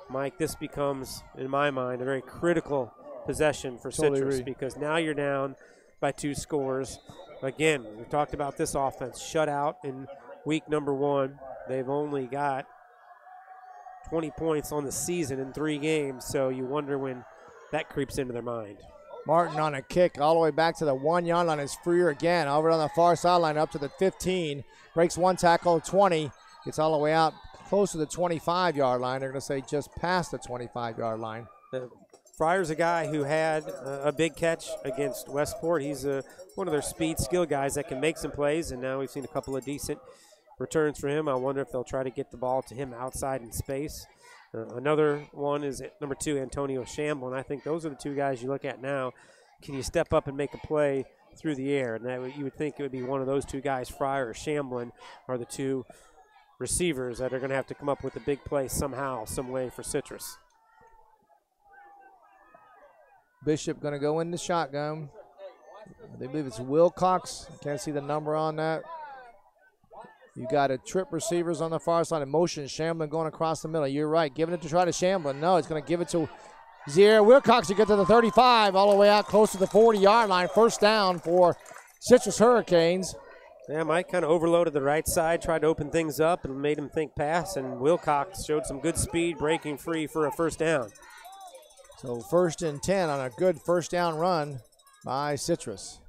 Mike, this becomes, in my mind, a very critical possession for Citrus because now you're down by 2 scores. Again, we talked about this offense shut out in week number 1. They've only got 20 points on the season in 3 games, so you wonder when that creeps into their mind.
Martin on a kick all the way back to the 1 yard line. Is Freer again over on the far sideline up to the 15. Breaks one tackle, 20. Gets all the way out close to the 25-yard line. They're going to say just past the 25-yard line.
Fryer's a guy who had a big catch against Westport. He's one of their speed skill guys that can make some plays, and now we've seen a couple of decent returns for him. I wonder if they'll try to get the ball to him outside in space. Another one is at number 2, Antonio Shamblin. I think those are the two guys you look at now. Can you step up and make a play through the air? And you would think it would be one of those two guys, Fryer or Shamblin, are the two receivers that are going to have to come up with a big play somehow, some way for Citrus.
Bishop going to go in the shotgun. They believe it's Wilcox. Can't see the number on that. You got a trip receivers on the far side. In motion, Shamblin going across the middle. You're right. Giving it to try to Shamblin. No, it's going to give it to Zaire Wilcox to get to the 35, all the way out close to the 40-yard line. First down for Citrus Hurricanes.
Yeah, Mike kind of overloaded the right side, tried to open things up and made him think pass, and Wilcox showed some good speed, breaking free for a first down.
So 1st and 10 on a good first down run by Citrus.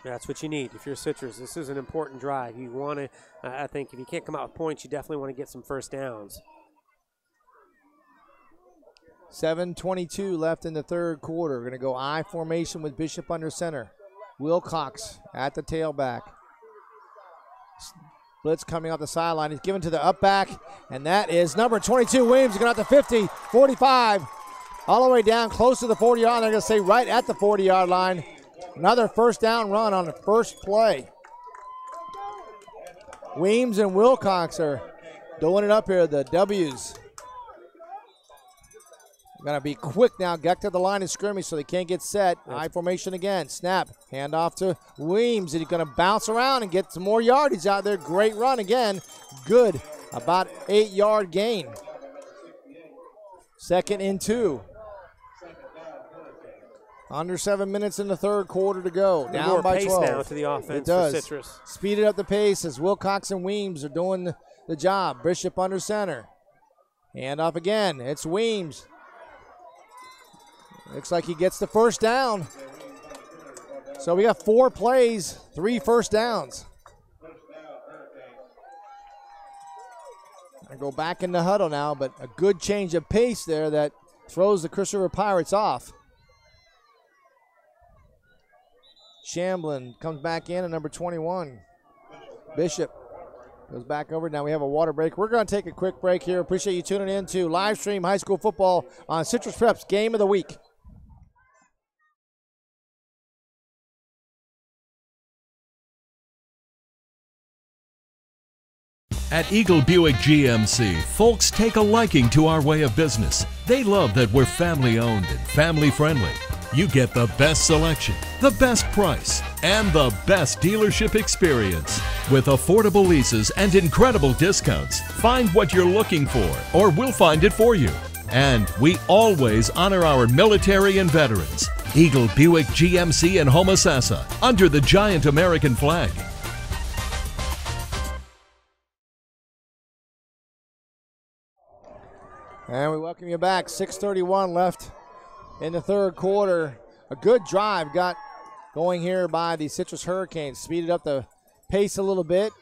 That's what you need if you're Citrus. This is an important drive. You want to, I think, if you can't come out with points, you definitely want to get some first downs.
7:22 left in the third quarter. We're going to go I formation with Bishop under center. Wilcox at the tailback. Blitz coming off the sideline. He's given to the up back, and that is number 22, Williams, going out to 50, 45, all the way down close to the 40-yard line. They're going to say right at the 40-yard line. Another first down run on the first play. Weems and Wilcox are doing it up here, the W's. Going to be quick now. Get to the line of scrimmage so they can't get set. I formation again. Snap. Hand off to Weems. And he's going to bounce around and get some more yardage out there. Great run again. Good. About 8-yard gain. 2nd and 2. Under 7 minutes in the third quarter to go. Down
more
by
pace
12.
now to the offense
it does.
for Citrus.
Speeded up the pace as Wilcox and Weems are doing the job. Bishop under center. Hand off again. It's Weems. Looks like he gets the first down. So we got 4 plays, 3 first downs. I go back in the huddle now, but a good change of pace there that throws the Chris River Pirates off. Shamblin comes back in at number 21. Bishop goes back over. Now we have a water break. We're going to take a quick break here. Appreciate you tuning in to live stream high school football on Citrus Prep's Game of the Week.
At Eagle Buick GMC, folks take a liking to our way of business. They love that we're family-owned and family-friendly. You get the best selection, the best price, and the best dealership experience. With affordable leases and incredible discounts, find what you're looking for, or we'll find it for you. And we always honor our military and veterans. Eagle Buick GMC in Homosassa, under the giant American flag.
And we welcome you back. 6:31 left in the third quarter. A good drive got going here by the Citrus Hurricanes. Speeded up the pace a little bit.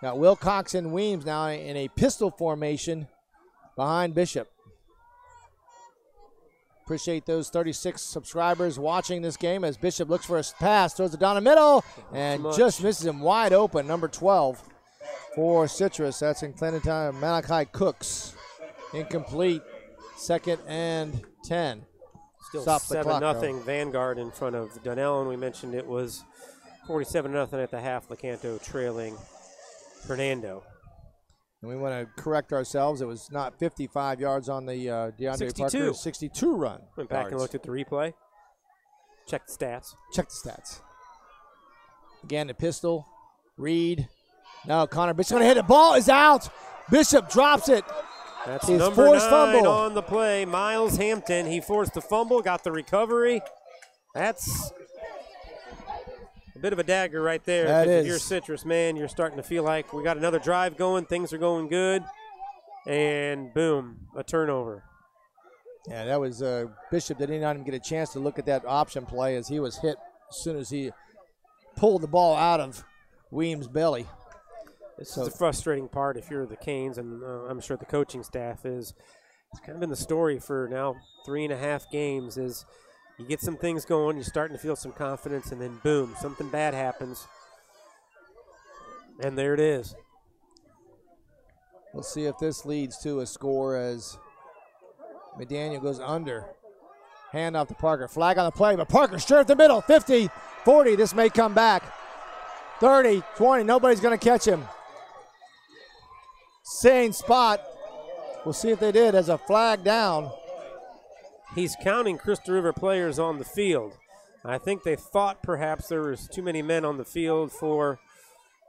Got Wilcox and Weems now in a pistol formation behind Bishop. Appreciate those 36 subscribers watching this game as Bishop looks for a pass, throws it down the middle, and just misses him wide open. Number 12 for Citrus. That's included time. Malachi Cooks. Incomplete. 2nd and 10.
Still
Stop the clock,
7-0 Vanguard in front of Donnell, and we mentioned it was 47-0 at the half. Lecanto trailing Hernando.
And we want to correct ourselves. It was not 55 yards on the DeAndre
62.
Parker 62 run.
Went back and looked at the replay. Checked the stats.
Check the stats. Again, the pistol. Reed. No, Connor Bishop's going to hit it. Ball is out. Bishop drops it.
That's
his
number
forced
9
fumble
on the play. Miles Hampton. He forced the fumble, got the recovery. That's a bit of a dagger right there.
That is.
If you're Citrus, man, you're starting to feel like we got another drive going. Things are going good. And boom, a turnover.
Yeah, that was Bishop did not even get a chance to look at that option play as he was hit as soon as he pulled the ball out of Williams' belly.
This is the frustrating part if you're the Canes, and I'm sure the coaching staff is. It's kind of been the story for now 3.5 games is you get some things going, you're starting to feel some confidence, and then boom, something bad happens. And there it is.
We'll see if this leads to a score as McDaniel goes under. Hand off to Parker. Flag on the play, but Parker straight up the middle. 50, 40. This may come back. 30, 20. Nobody's going to catch him. Same spot. We'll see if they did as a flag down.
He's counting Crystal River players on the field. I think they thought perhaps there was too many men on the field for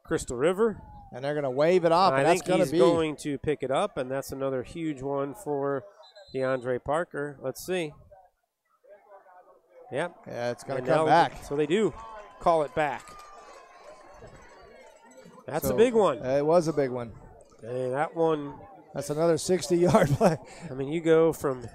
Crystal River.
And they're going to wave it off.
I think he's going to pick it up, and that's another huge one for DeAndre Parker. Let's see. Yep.
Yeah, it's going to come back.
So they do call it back. That's a big one.
It was a big one.
Hey, that one.
That's another 60-yard play.
I mean, you go from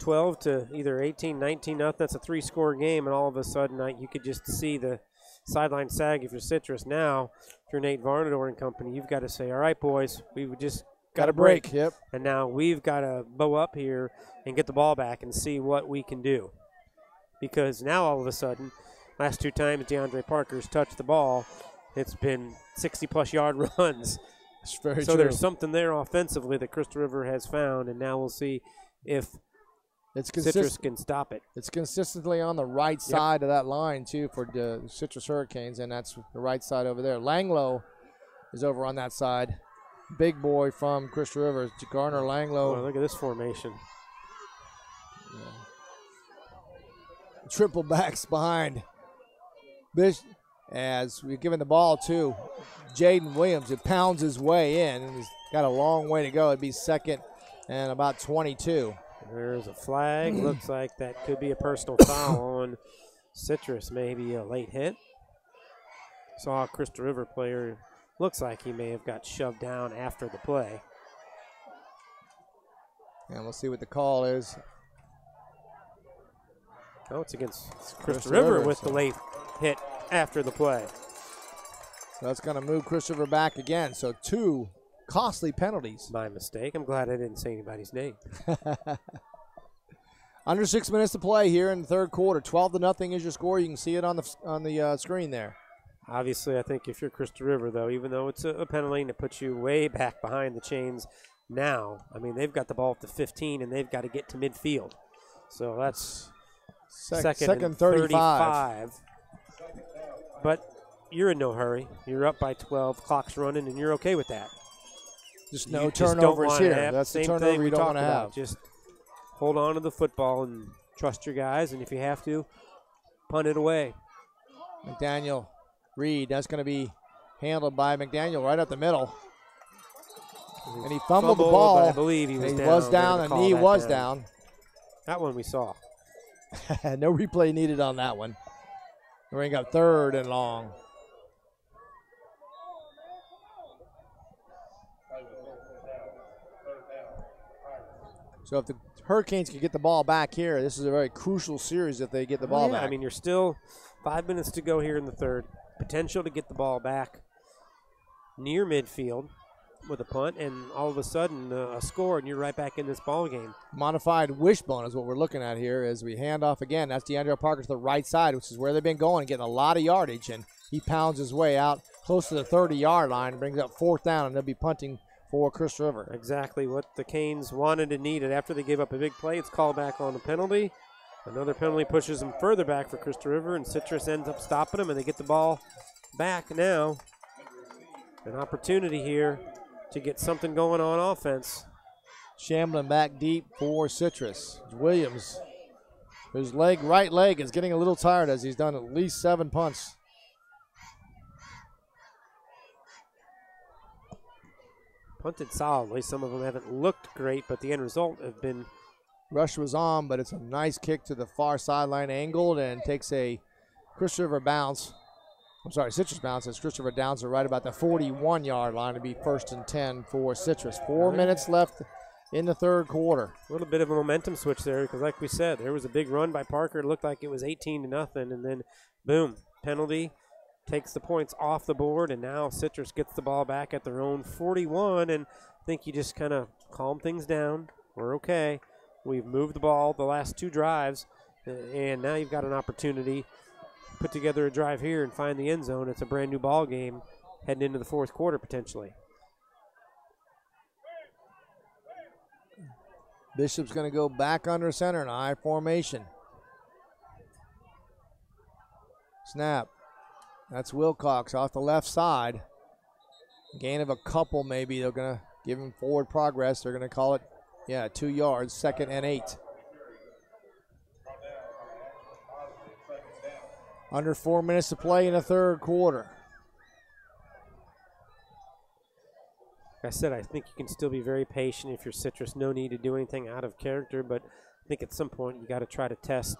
12 to either 18, 19, nothing. That's a 3-score game, and all of a sudden you could just see the sideline sag if you're Citrus. Now, if you're Nate Varnador and company, you've got to say, all right, boys, we've just got to break.
Yep.
And now we've got to bow up here and get the ball back and see what we can do. Because now all of a sudden, last 2 times DeAndre Parker's touched the ball, it's been 60-plus yard runs.
It's very
so
true.
There's something there offensively that Crystal River has found, and now we'll see if Citrus can stop it.
It's consistently on the right side of that line, too, for the Citrus Hurricanes, and that's the right side over there. Langlow is over on that side. Big boy from Crystal River, Garner Langlow.
Oh, look at this formation.
Yeah. Triple backs behind Bish as we're giving the ball to Jayden Williams, who pounds his way in, and he's got a long way to go. It'd be second and about 22.
There's a flag. Looks like that could be a personal foul on Citrus, maybe a late hit. Saw a Crystal River player. Looks like he may have got shoved down after the play.
And we'll see what the call is.
Oh, it's against Crystal River with the late hit after the play.
So that's going to move Crystal River back again. So 2 costly penalties.
My mistake. I'm glad I didn't say anybody's name.
Under 6 minutes to play here in the third quarter. 12-0 is your score. You can see it on the screen there.
Obviously, I think if you're Crystal River, though, even though it's a penalty and it puts you way back behind the chains now, I mean, they've got the ball at the 15 and they've got to get to midfield. So that's second 35. But you're in no hurry. You're up by 12, clock's running, and you're okay with that.
Just no turnovers here. That's the turnover you don't want to have.
Just hold on to the football and trust your guys, and if you have to, punt it away.
McDaniel, Reed, that's going to be handled by McDaniel right up the middle. And he fumbled the ball.
But I believe he was down.
He was down, and he was down.
That one we saw.
No replay needed on that one. Bring up 3rd and long. So if the Hurricanes can get the ball back here, this is a very crucial series if they get the ball back.
I mean, you're still 5 minutes to go here in the third. Potential to get the ball back near midfield with a punt, and all of a sudden a score, and you're right back in this ball game.
Modified wishbone is what we're looking at here as we hand off again. That's DeAndre Parker to the right side, which is where they've been going, getting a lot of yardage, and he pounds his way out close to the 30-yard line and brings up 4th down, and they'll be punting for Crystal River.
Exactly what the Canes wanted and needed. After they gave up a big play, it's called back on a penalty. Another penalty pushes them further back for Crystal River, and Citrus ends up stopping them, and they get the ball back now. An opportunity here to get something going on offense.
Shambling back deep for Citrus. Williams, whose right leg is getting a little tired as he's done at least 7 punts.
Punted solidly. Some of them haven't looked great, but the end result have been.
Rush was on, but it's a nice kick to the far sideline, angled, and takes a Crystal River bounce. I'm sorry, Citrus bounce as Crystal River downs are right about the 41-yard line to be 1st and 10 for Citrus. 4 minutes left in the third quarter.
A little bit of a momentum switch there because, like we said, there was a big run by Parker. It looked like it was 18-0, and then, boom, penalty takes the points off the board, and now Citrus gets the ball back at their own 41, and I think you just kind of calm things down. We're okay. We've moved the ball the last 2 drives, and now you've got an opportunity to put together a drive here and find the end zone. It's a brand-new ball game heading into the fourth quarter potentially.
Bishop's going to go back under center in I formation. Snap. That's Wilcox off the left side. Gain of a couple maybe. They're going to give him forward progress. They're going to call it, 2 yards, 2nd and 8. Under 4 minutes to play in the third quarter.
Like I said, I think you can still be very patient if you're Citrus. No need to do anything out of character, but I think at some point you got to try to test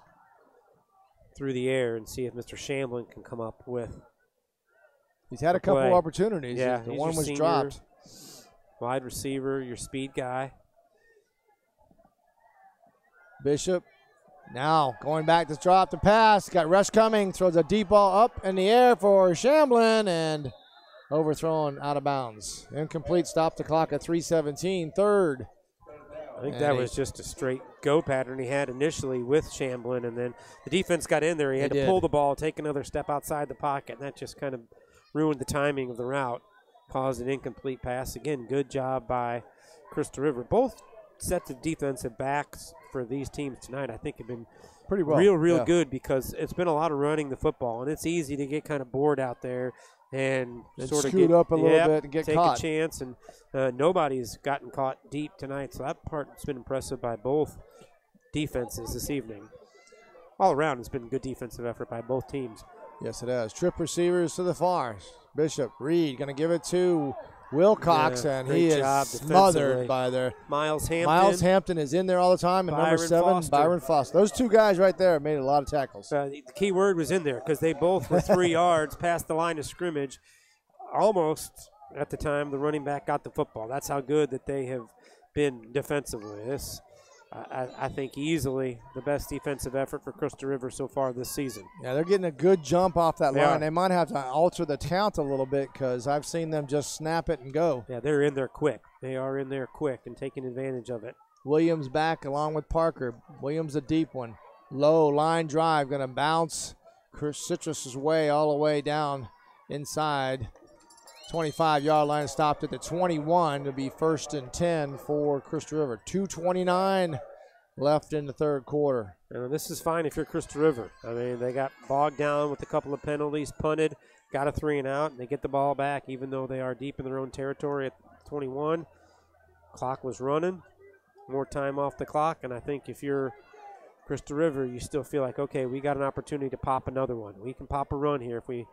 through the air and see if Mr. Shamblin can come up with.
He's had a couple of opportunities.
Yeah,
the one was dropped.
Wide receiver, your speed guy.
Bishop now going back to drop the pass. Got rush coming. Throws a deep ball up in the air for Shamblin and overthrown out of bounds. Incomplete. Stop the clock at 3:17. Third.
I think that was just a straight go pattern he had initially with Shamblin, and then the defense got in there. He had to pull the ball, take another step outside the pocket, and that just kind of ruined the timing of the route, caused an incomplete pass. Again, good job by Crystal River. Both sets of defensive backs for these teams tonight, I think, have been
pretty well.
real good because it's been a lot of running the football, and it's easy to get kind of bored out there and sort of
scoot up a little bit and get caught.
Take a chance, and nobody's gotten caught deep tonight, so that part's been impressive by both defenses this evening. All around, it's been a good defensive effort by both teams.
Yes, it has. Trip receivers to the far. Bishop Reed going to give it to Wilcox, and he is smothered by their
Miles Hampton.
Miles Hampton is in there all the time, and number 7, Byron Foster. Those 2 guys right there made a lot of tackles.
The key word was in there because they both were 3 yards past the line of scrimmage, almost at the time the running back got the football. That's how good that they have been defensively. This, I think, easily the best defensive effort for Crystal River so far this season.
Yeah, they're getting a good jump off that line. They might have to alter the count a little bit because I've seen them just snap it and go.
Yeah, they're in there quick. They are in there quick and taking advantage of it.
Williams back along with Parker. Williams a deep one. Low line drive, going to bounce Citrus's way all the way down inside. 25-yard line, stopped at the 21 to be 1st and 10 for Crystal River. 2:29 left in the third quarter.
And this is fine if you're Crystal River. I mean, they got bogged down with a couple of penalties, punted, got a 3 and out, and they get the ball back even though they are deep in their own territory at 21. Clock was running, more time off the clock, and I think if you're Crystal River, you still feel like, okay, we got an opportunity to pop another one. We can pop a run here if we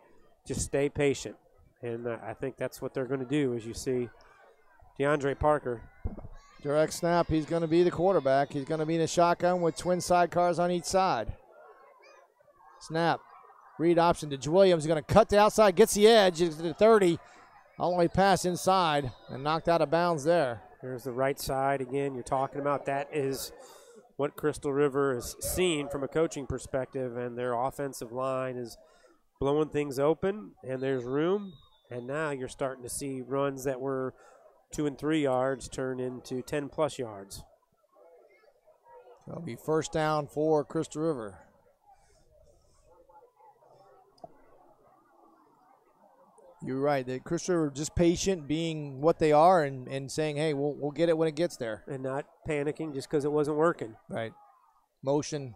just stay patient. And I think that's what they're going to do, as you see DeAndre Parker.
Direct snap, he's going to be the quarterback. He's going to be in a shotgun with twin sidecars on each side. Snap. Read option to Williams. He's going to cut the outside, gets the edge to the 30. All the way past inside and knocked out of bounds there.
There's the right side again. You're talking about that is what Crystal River has seen from a coaching perspective, and their offensive line is blowing things open, and there's room. And now you're starting to see runs that were 2 and 3 yards turn into 10-plus yards.
It'll be 1st down for Crystal River. You're right. The Crystal River just patient, being what they are, and saying, hey, we'll get it when it gets there.
And not panicking just because it wasn't working.
Right. Motion,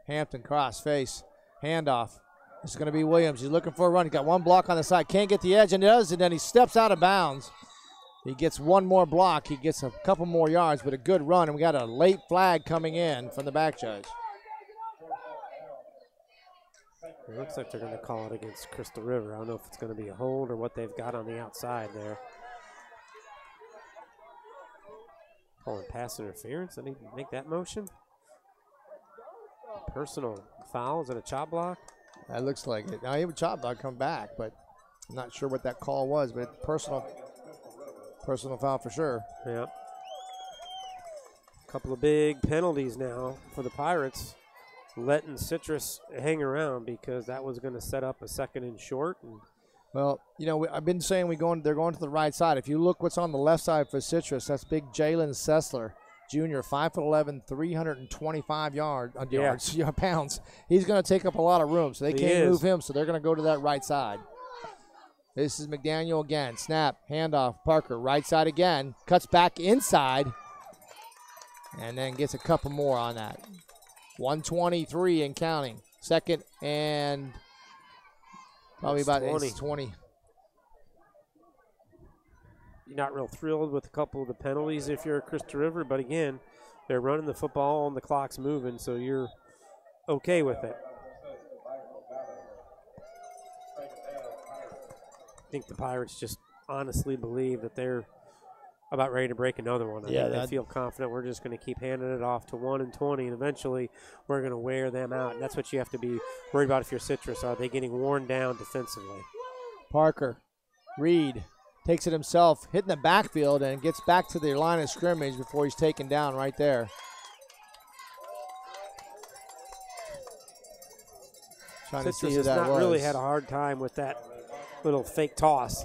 Hampton, cross, face, handoff. It's going to be Williams. He's looking for a run. He's got 1 block on the side. Can't get the edge, and does, and then he steps out of bounds. He gets 1 more block. He gets a couple more yards with a good run, and we got a late flag coming in from the back judge.
It looks like they're going to call it against Crystal River. I don't know if it's going to be a hold or what they've got on the outside there. Calling pass interference. I need to make that motion. Personal foul. Is it a chop block?
That looks like it. Now, even chop block come back, but I'm not sure what that call was, but personal foul for sure.
Yep. couple of big penalties now for the Pirates, letting Citrus hang around because that was going to set up a 2nd and short. And
well, you know, I've been saying they're going to the right side. If you look what's on the left side for Citrus, that's big Jalen Sessler, Jr., 5'11", 325 pounds. He's going to take up a lot of room, so they can't move him, so they're going to go to that right side. This is McDaniel again. Snap, handoff, Parker, right side again. Cuts back inside, and then gets a couple more on that. 123 and counting. 2nd and probably about 20.
You're not real thrilled with a couple of the penalties if you're Crystal River, but again, they're running the football and the clock's moving, so you're okay with it. I think the Pirates just honestly believe that they're about ready to break another one. I think they feel confident we're just going to keep handing it off to 1 and 20, and eventually we're going to wear them out. And that's what you have to be worried about if you're Citrus. Are they getting worn down defensively?
Parker, Reed takes it himself, hitting the backfield, and gets back to the line of scrimmage before he's taken down right there. Trying
Citrus
to see who
has
that
not
was.
really had a hard time with that little fake toss.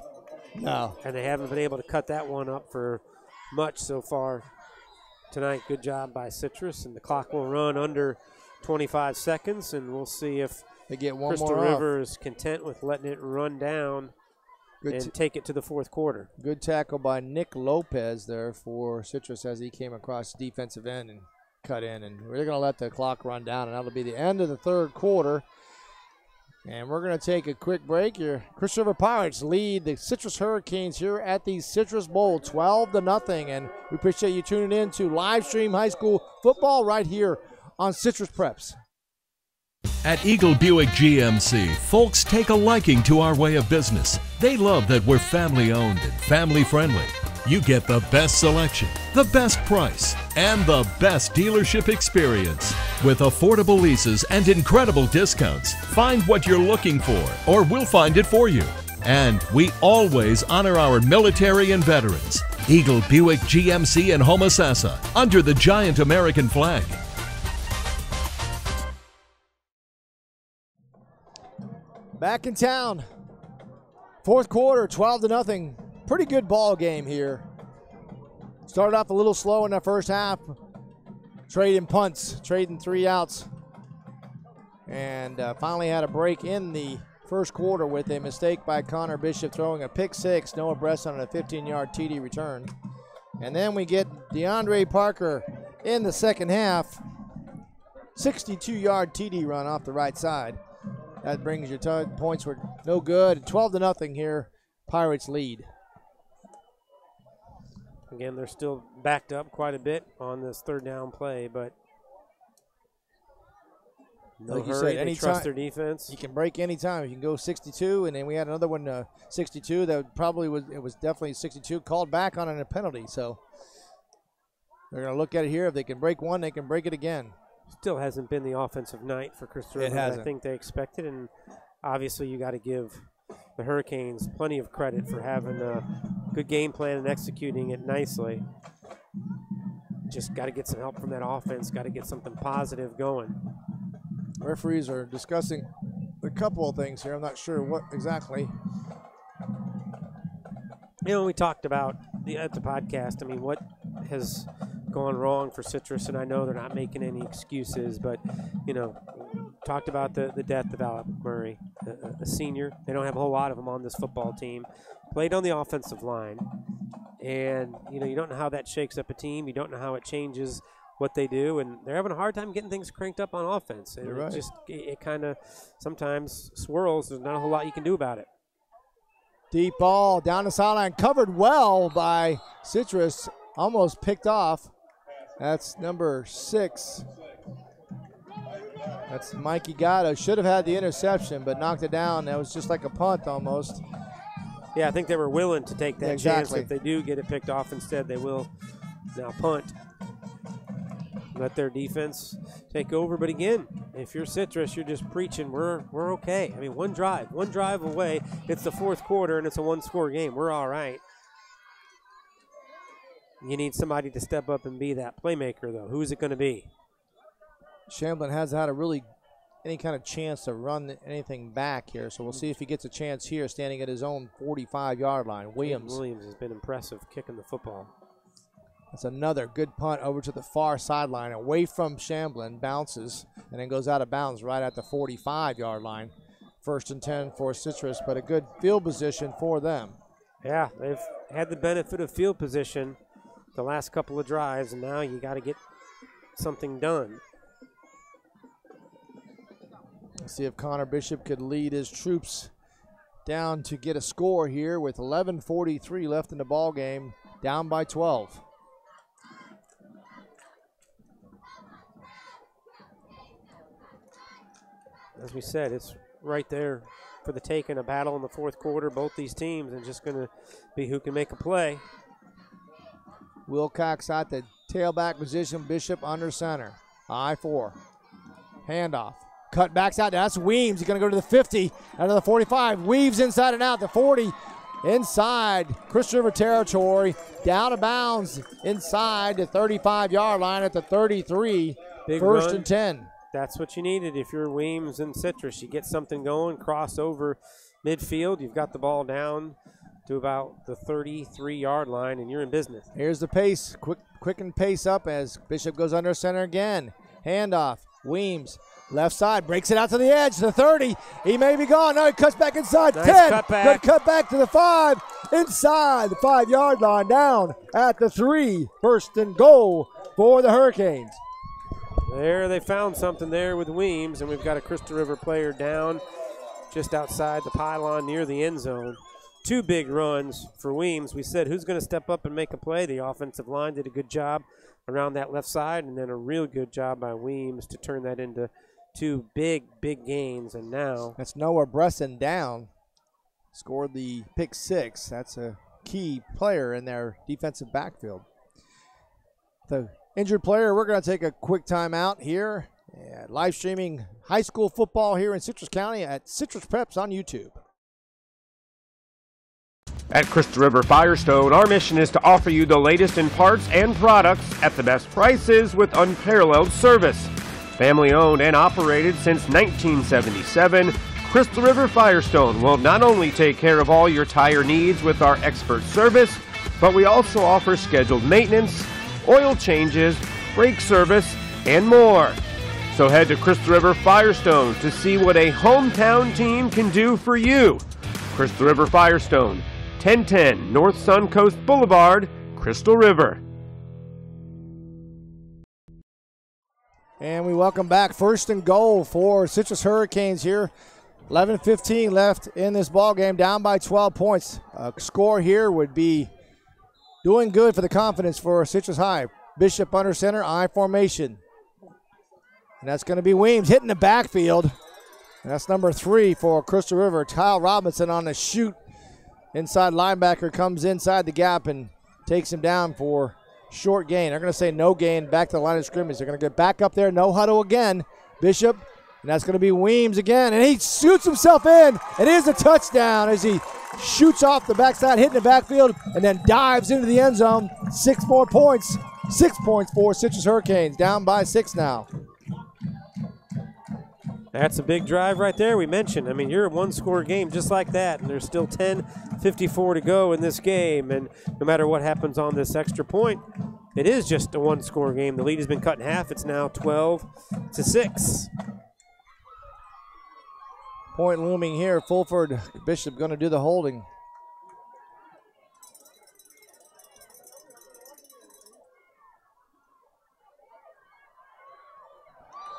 No.
And they haven't been able to cut that one up for much so far tonight. Good job by Citrus, and the clock will run under 25 seconds, and we'll see if
they get one
Crystal
more
River is content with letting it run down and take it to the 4th quarter.
Good tackle by Nick Lopez there for Citrus as he came across the defensive end and cut in. And we're going to let the clock run down, and that'll be the end of the 3rd quarter. And we're going to take a quick break. Your Crystal River Pirates lead the Citrus Hurricanes here at the Citrus Bowl 12-0. And we appreciate you tuning in to live stream high school football right here on Citrus Preps.
At Eagle Buick GMC, folks take a liking to our way of business. They love that we're family owned and family friendly. You get the best selection, the best price, and the best dealership experience. With affordable leases and incredible discounts, find what you're looking for, or we'll find it for you. And we always honor our military and veterans. Eagle Buick GMC in Homosassa, under the giant American flag.
Back in town. 4th quarter, 12-0. Pretty good ball game here. Started off a little slow in the first half. Trading punts, trading 3 outs. And finally had a break in the 1st quarter with a mistake by Connor Bishop throwing a pick 6. Noah Bress on a 15-yard TD return. And then we get DeAndre Parker in the 2nd half. 62-yard TD run off the right side. That brings your points were no good. 12-0 here. Pirates lead.
Again, they're still backed up quite a bit on this 3rd down play, but no
like you
hurry.
said,
They trust their defense.
You can break anytime. You can go 62, and then we had another one, 62. That probably was definitely 62. Called back on a penalty, so they're going to look at it here. If they can break one, they can break it again.
Still hasn't been the offensive night for Crystal River that I think they expected, and obviously you got to give the Hurricanes plenty of credit for having a good game plan and executing it nicely. Just got to get some help from that offense, got to get something positive going.
Referees are discussing a couple of things here. I'm not sure what exactly.
You know, we talked about at the podcast, I mean, what has gone wrong for Citrus, and I know they're not making any excuses, but, you know, talked about the death of Alec Murray, a senior. They don't have a whole lot of them on this football team. Played on the offensive line, and, you know, you don't know how that shakes up a team. You don't know how it changes what they do, and they're having a hard time getting things cranked up on offense. And
You're right.
it kind of sometimes swirls. There's not a whole lot you can do about it.
Deep ball down the sideline, covered well by Citrus, almost picked off. That's number 6. That's Mikey Gatto. Should have had the interception, but knocked it down. That was just like a punt almost.
Yeah, I think they were willing to take that
Exactly.
chance. If they do get it picked off instead, they will now punt. Let their defense take over. But again, if you're Citrus, you're just preaching, we're okay. I mean, one drive away. It's the 4th quarter, and it's a 1-score game. We're all right. You need somebody to step up and be that playmaker, though. Who's it going to be?
Shamblin hasn't had any kind of chance to run anything back here, so we'll see if he gets a chance here standing at his own 45-yard line. Williams
has been impressive kicking the football.
That's another good punt over to the far sideline, away from Shamblin, bounces, and then goes out of bounds right at the 45-yard line. 1st and 10 for Citrus, but a good field position for them.
Yeah, they've had the benefit of field position the last couple of drives, and now you got to get something done.
Let's see if Connor Bishop could lead his troops down to get a score here with 11:43 left in the ball game, down by 12.
As we said, it's right there for the taking, a battle in the fourth quarter. Both these teams, and just going to be who can make a play.
Wilcox at the tailback position, Bishop under center. I-4. Handoff. Cut backs out. That's Weems. He's going to go to the 50, out of the 45. Weaves inside and out, the 40. Inside Chris River territory. Down of bounds inside the 35-yard line at the 33.
Big
1st
run.
and 10.
That's what you needed if you're Weems and Citrus. You get something going, cross over midfield. You've got the ball down to about the 33-yard line, and you're in business.
Here's the pace. Quicken pace up as Bishop goes under center again. Handoff. Weems. Left side. Breaks it out to the edge. The 30. He may be gone. No, he cuts back inside.
Nice
10.
cutback.
Good cut back to the 5. Inside the 5-yard line. Down at the 3. 1st and goal for the Hurricanes.
There they found something there with Weems, and we've got a Crystal River player down just outside the pylon near the end zone. 2 big runs for Weems. We said who's going to step up and make a play. The offensive line did a good job around that left side, and then a real good job by Weems to turn that into 2 big gains. And now
that's Noah Bresson down. Scored the pick 6. That's a key player in their defensive backfield. The injured player, we're going to take a quick timeout here. Live streaming high school football here in Citrus County at Citrus Preps on YouTube.
At Crystal River Firestone, our mission is to offer you the latest in parts and products at the best prices with unparalleled service. Family owned and operated since 1977, Crystal River Firestone will not only take care of all your tire needs with our expert service, but we also offer scheduled maintenance, oil changes, brake service, and more. So head to Crystal River Firestone to see what a hometown team can do for you. Crystal River Firestone, 1010 North Suncoast Boulevard, Crystal River.
And we welcome back 1st and goal for Citrus Hurricanes here. 11:15 left in this ball game, down by 12 points. A score here would be doing good for the confidence for Citrus High. Bishop under center, I formation. And that's going to be Weems hitting the backfield. And that's number 3 for Crystal River. Kyle Robinson on the shoot. Inside linebacker comes inside the gap and takes him down for short gain. They're going to say no gain, back to the line of scrimmage. They're going to get back up there, no huddle again. Bishop, and that's going to be Weems again. And he shoots himself in. It is a touchdown as he shoots off the backside, hitting the backfield, and then dives into the end zone. 6 more points. 6 points for Citrus Hurricanes, down by 6 now.
That's a big drive right there. We mentioned, I mean, you're a 1-score game just like that, and there's still 10:54 to go in this game. And no matter what happens on this extra point, it is just a 1-score game. The lead has been cut in half. It's now 12-6.
Point looming here. Fulford Bishop going to do the holding.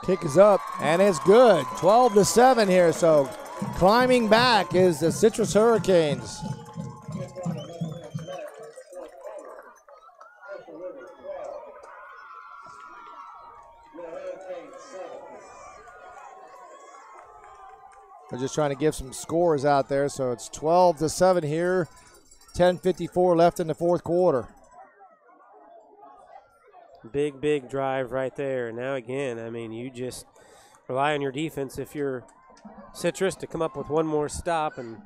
Kick is up, and it's good. 12-7 here, so climbing back is the Citrus Hurricanes. They're just trying to give some scores out there, so it's 12-7 here. 10:54 left in the fourth quarter.
Big drive right there. Now again, I mean, you just rely on your defense if you're Citrus to come up with one more stop, and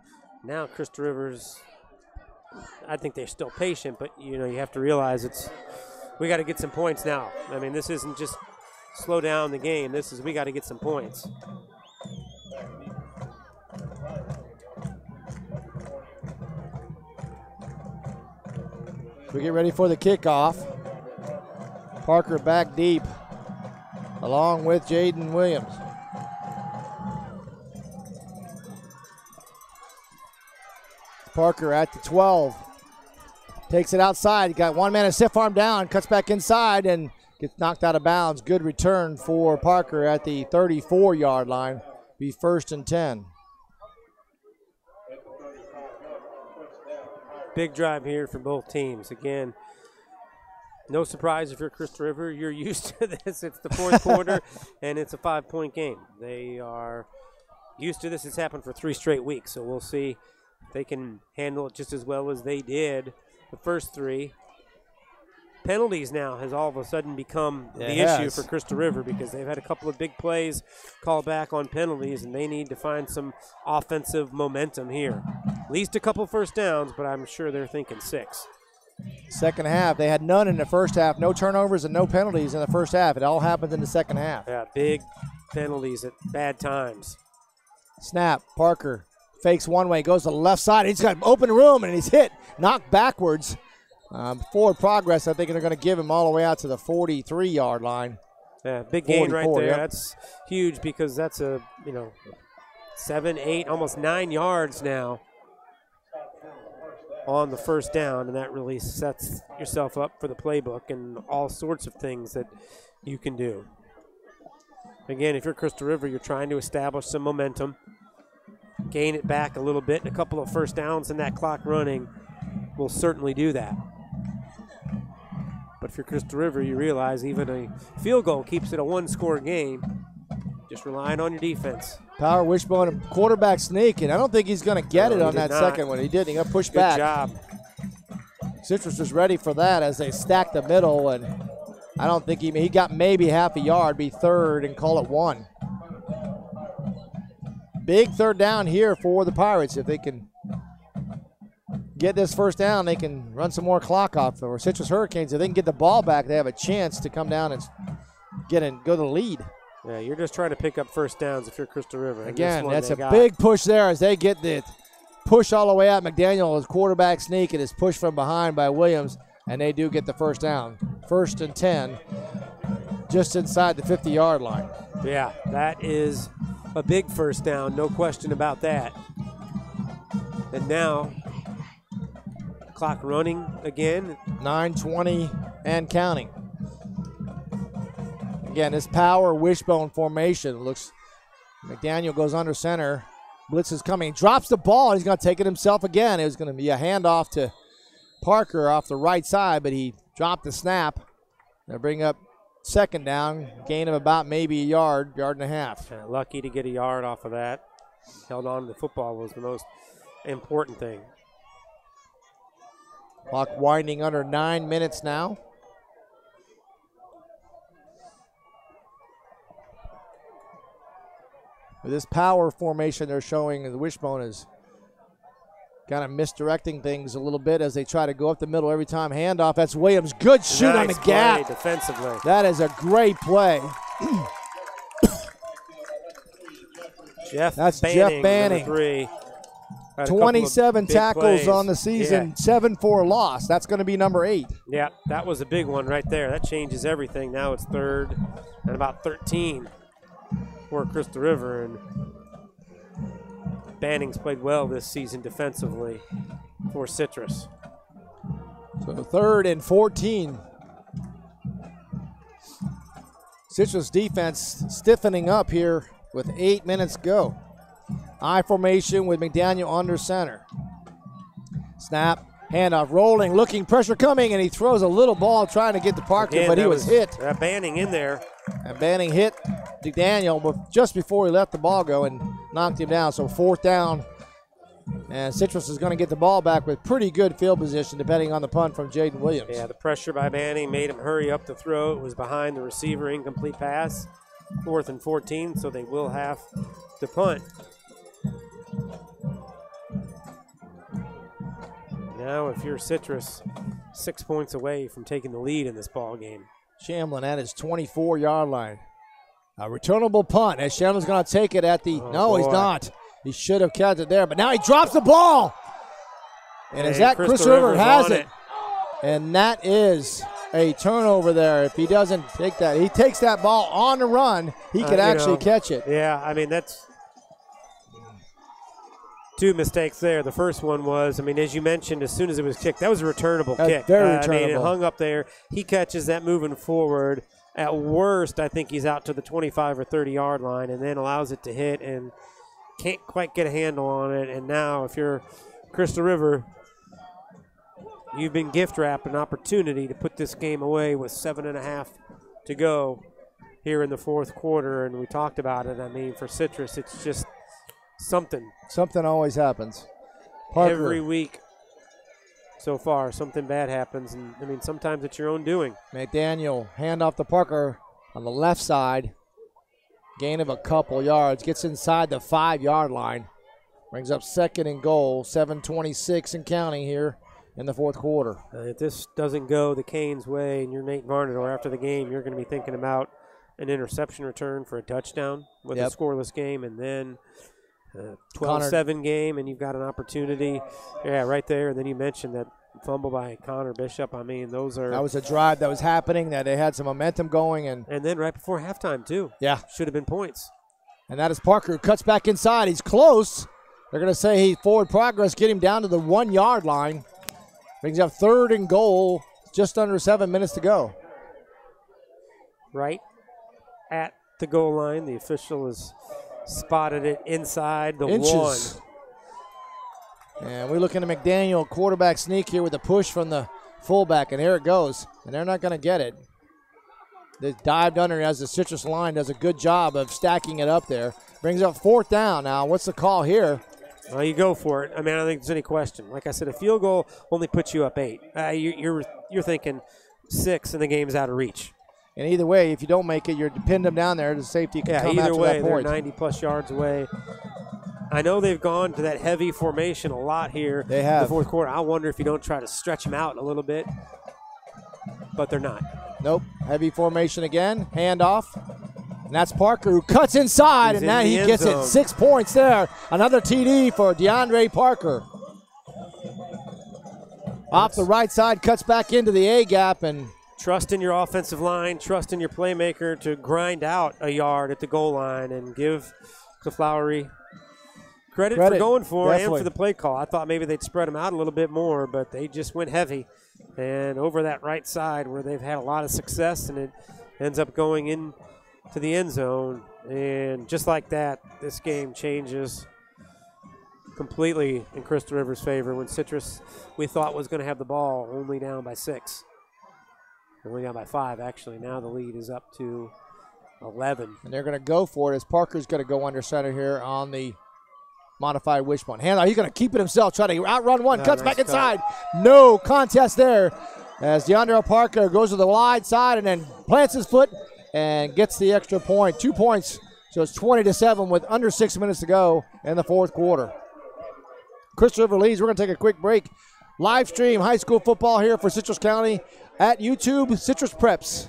now Crystal River's I think they're still patient, but you have to realize we got to get some points now. I mean, this isn't just slow down the game. We got to get some points.
We get ready for the kickoff. Parker back deep, along with Jayden Williams. Parker at the 12. Takes it outside. Got one man, a stiff arm down, cuts back inside and gets knocked out of bounds. Good return for Parker at the 34-yard line. Be 1st and 10.
Big drive here for both teams. Again, no surprise if you're Crystal River. You're used to this. It's the 4th quarter, and it's a 5-point game. They are used to this. It's happened for 3 straight weeks, so we'll see if they can handle it just as well as they did the first 3. Penalties now has all of a sudden become the issue for Crystal River because they've had a couple of big plays called back on penalties, and they need to find some offensive momentum here. At least a couple first downs, but I'm sure they're thinking 6.
Second half, they had none in the first half. No turnovers and no penalties in the first half. It all happens in the second half.
Yeah, big penalties at bad times.
Snap, Parker fakes one way, goes to the left side. He's got open room, and he's hit, knocked backwards. Forward progress, I think they're going to give him all the way out to the 43-yard line.
Yeah, big gain right there.
Yep.
That's huge because that's 7, 8, almost 9 yards now on the first down, and that really sets yourself up for the playbook and all sorts of things that you can do. Again, if you're Crystal River, you're trying to establish some momentum, gain it back a little bit, and a couple of first downs and that clock running will certainly do that. But if you're Crystal River, you realize even a field goal keeps it a 1-score game. Just relying on your defense.
Power wishbone and quarterback sneak, and I don't think he's going to get it on that second one. He didn't. He got pushed back.
Good job.
Citrus was ready for that as they stacked the middle, and I don't think he got maybe half a yard, be 3rd and call it 1. Big 3rd down here for the Pirates. If they can get this first down, they can run some more clock off. Or Citrus Hurricanes, if they can get the ball back, they have a chance to come down and go to the lead.
Yeah, you're just trying to pick up first downs if you're Crystal River.
Again, that's a big push there as they get the push all the way out. McDaniel is quarterback sneak and is pushed from behind by Williams, and they do get the first down. 1st and 10, just inside the 50-yard line.
Yeah, that is a big first down, no question about that. And now, clock running again.
9:20 and counting. Again, this power wishbone formation looks. McDaniel goes under center. Blitz is coming. Drops the ball. He's going to take it himself again. It was going to be a handoff to Parker off the right side, but he dropped the snap. They'll bring up 2nd down. Gain of about maybe a yard, yard and a half.
Yeah, lucky to get a yard off of that. Held on to the football was the most important thing.
Clock winding under 9 minutes now. With this power formation they're showing, the wishbone is kind of misdirecting things a little bit as they try to go up the middle every time. Handoff, that's Williams. Good shoot on the gap.
Defensively.
That is a great play.
That's Jeff Banning. 3.
27 tackles
plays
on the season,
yeah.
7 for a loss. That's going to be number 8.
Yeah, that was a big one right there. That changes everything. Now it's 3rd and about 13 for Crystal River. And Banning's played well this season defensively for Citrus.
So 3rd and 14. Citrus defense stiffening up here with 8 minutes to go. I formation with McDaniel under center. Snap, handoff, rolling, looking, pressure coming, and he throws a little ball trying to get to Parker,
again,
but he was hit.
Banning in there.
And Banning hit McDaniel just before he let the ball go and knocked him down. So 4th down, and Citrus is going to get the ball back with pretty good field position depending on the punt from Jayden Williams.
Yeah, the pressure by Banning made him hurry up the throw. It was behind the receiver, incomplete pass. 4th and 14, so they will have to punt. Now, if you're Citrus, 6 points away from taking the lead in this ball game.
Shamblin at his 24-yard line. A returnable punt as Shamblin's going to take it at the. No, he's not. He should have kept it there, but now he drops the ball. And is that Chris River has it? And that is a turnover there. If he doesn't take that, he takes that ball on the run, he could actually catch it.
Yeah, I mean, that's two mistakes there. The first one was, I mean, as you mentioned, as soon as it was kicked, that was a returnable kick.
Very returnable.
I mean, it hung up there. He catches that moving forward. At worst, I think he's out to the 25 or 30-yard line and then allows it to hit and can't quite get a handle on it. And now, if you're Crystal River, you've been gift-wrapped an opportunity to put this game away with 7.5 to go here in the fourth quarter. And we talked about it. I mean, for Citrus, it's just something.
Something always happens. Parker.
Every week so far, something bad happens. And, I mean, sometimes it's your own doing.
McDaniel, hand off to Parker on the left side. Gain of a couple yards. Gets inside the 5-yard line. Brings up 2nd and goal. 7:26 and counting here in the fourth quarter.
If this doesn't go the Canes' way and you're Nate Varnador after the game, you're going to be thinking about an interception return for a touchdown with a scoreless game, and then 12-7 game, and you've got an opportunity. Yeah, right there. And then you mentioned that fumble by Connor Bishop. I mean, those are.
That was a drive that was happening, that they had some momentum going. And
then right before halftime, too.
Yeah.
Should have been points.
And that is Parker, who cuts back inside. He's close. They're going to say he forward progress, get him down to the 1-yard line. Brings up 3rd and goal, just under 7 minutes to go.
Right at the goal line, the official has spotted it inside the 1.
And we're looking at McDaniel, quarterback sneak here with a push from the fullback, and here it goes. And they're not going to get it. They dived under as the Citrus line does a good job of stacking it up there. Brings up 4th down now. What's the call here?
Well, you go for it. I mean, I don't think there's any question. Like I said, a field goal only puts you up 8. You're thinking 6 and the game's out of reach.
And either way, if you don't make it, you're pinned them down there. The safety can come
either
after
way,
that point.
They're 90-plus yards away. I know they've gone to that heavy formation a lot here.
They have.
In the fourth quarter. I wonder if you don't try to stretch them out a little bit, but they're not.
Nope. Heavy formation again. Handoff. And that's Parker, who cuts inside, and now he gets it. 6 points there. Another TD for DeAndre Parker. Off the right side, cuts back into the A-gap, and
trust in your offensive line, trust in your playmaker to grind out a yard at the goal line and give Cleflowery credit for going for it and for the play call. I thought maybe they'd spread them out a little bit more, but they just went heavy. And over that right side where they've had a lot of success, and it ends up going in to the end zone. And just like that, this game changes completely in Crystal River's favor when Citrus, we thought, was going to have the ball only down by 6. Only down by 5, actually. Now the lead is up to 11.
And they're going to go for it as Parker's going to go under center here on the modified wishbone. Handoff, he's going to keep it himself, try to outrun one, cuts back inside. No contest there as DeAndre Parker goes to the wide side and then plants his foot and gets the extra point. 2 points, so it's 20-7 with under 6 minutes to go in the fourth quarter. Crystal River leads. We're going to take a quick break. Live stream high school football here for Citrus County at YouTube, Citrus Preps.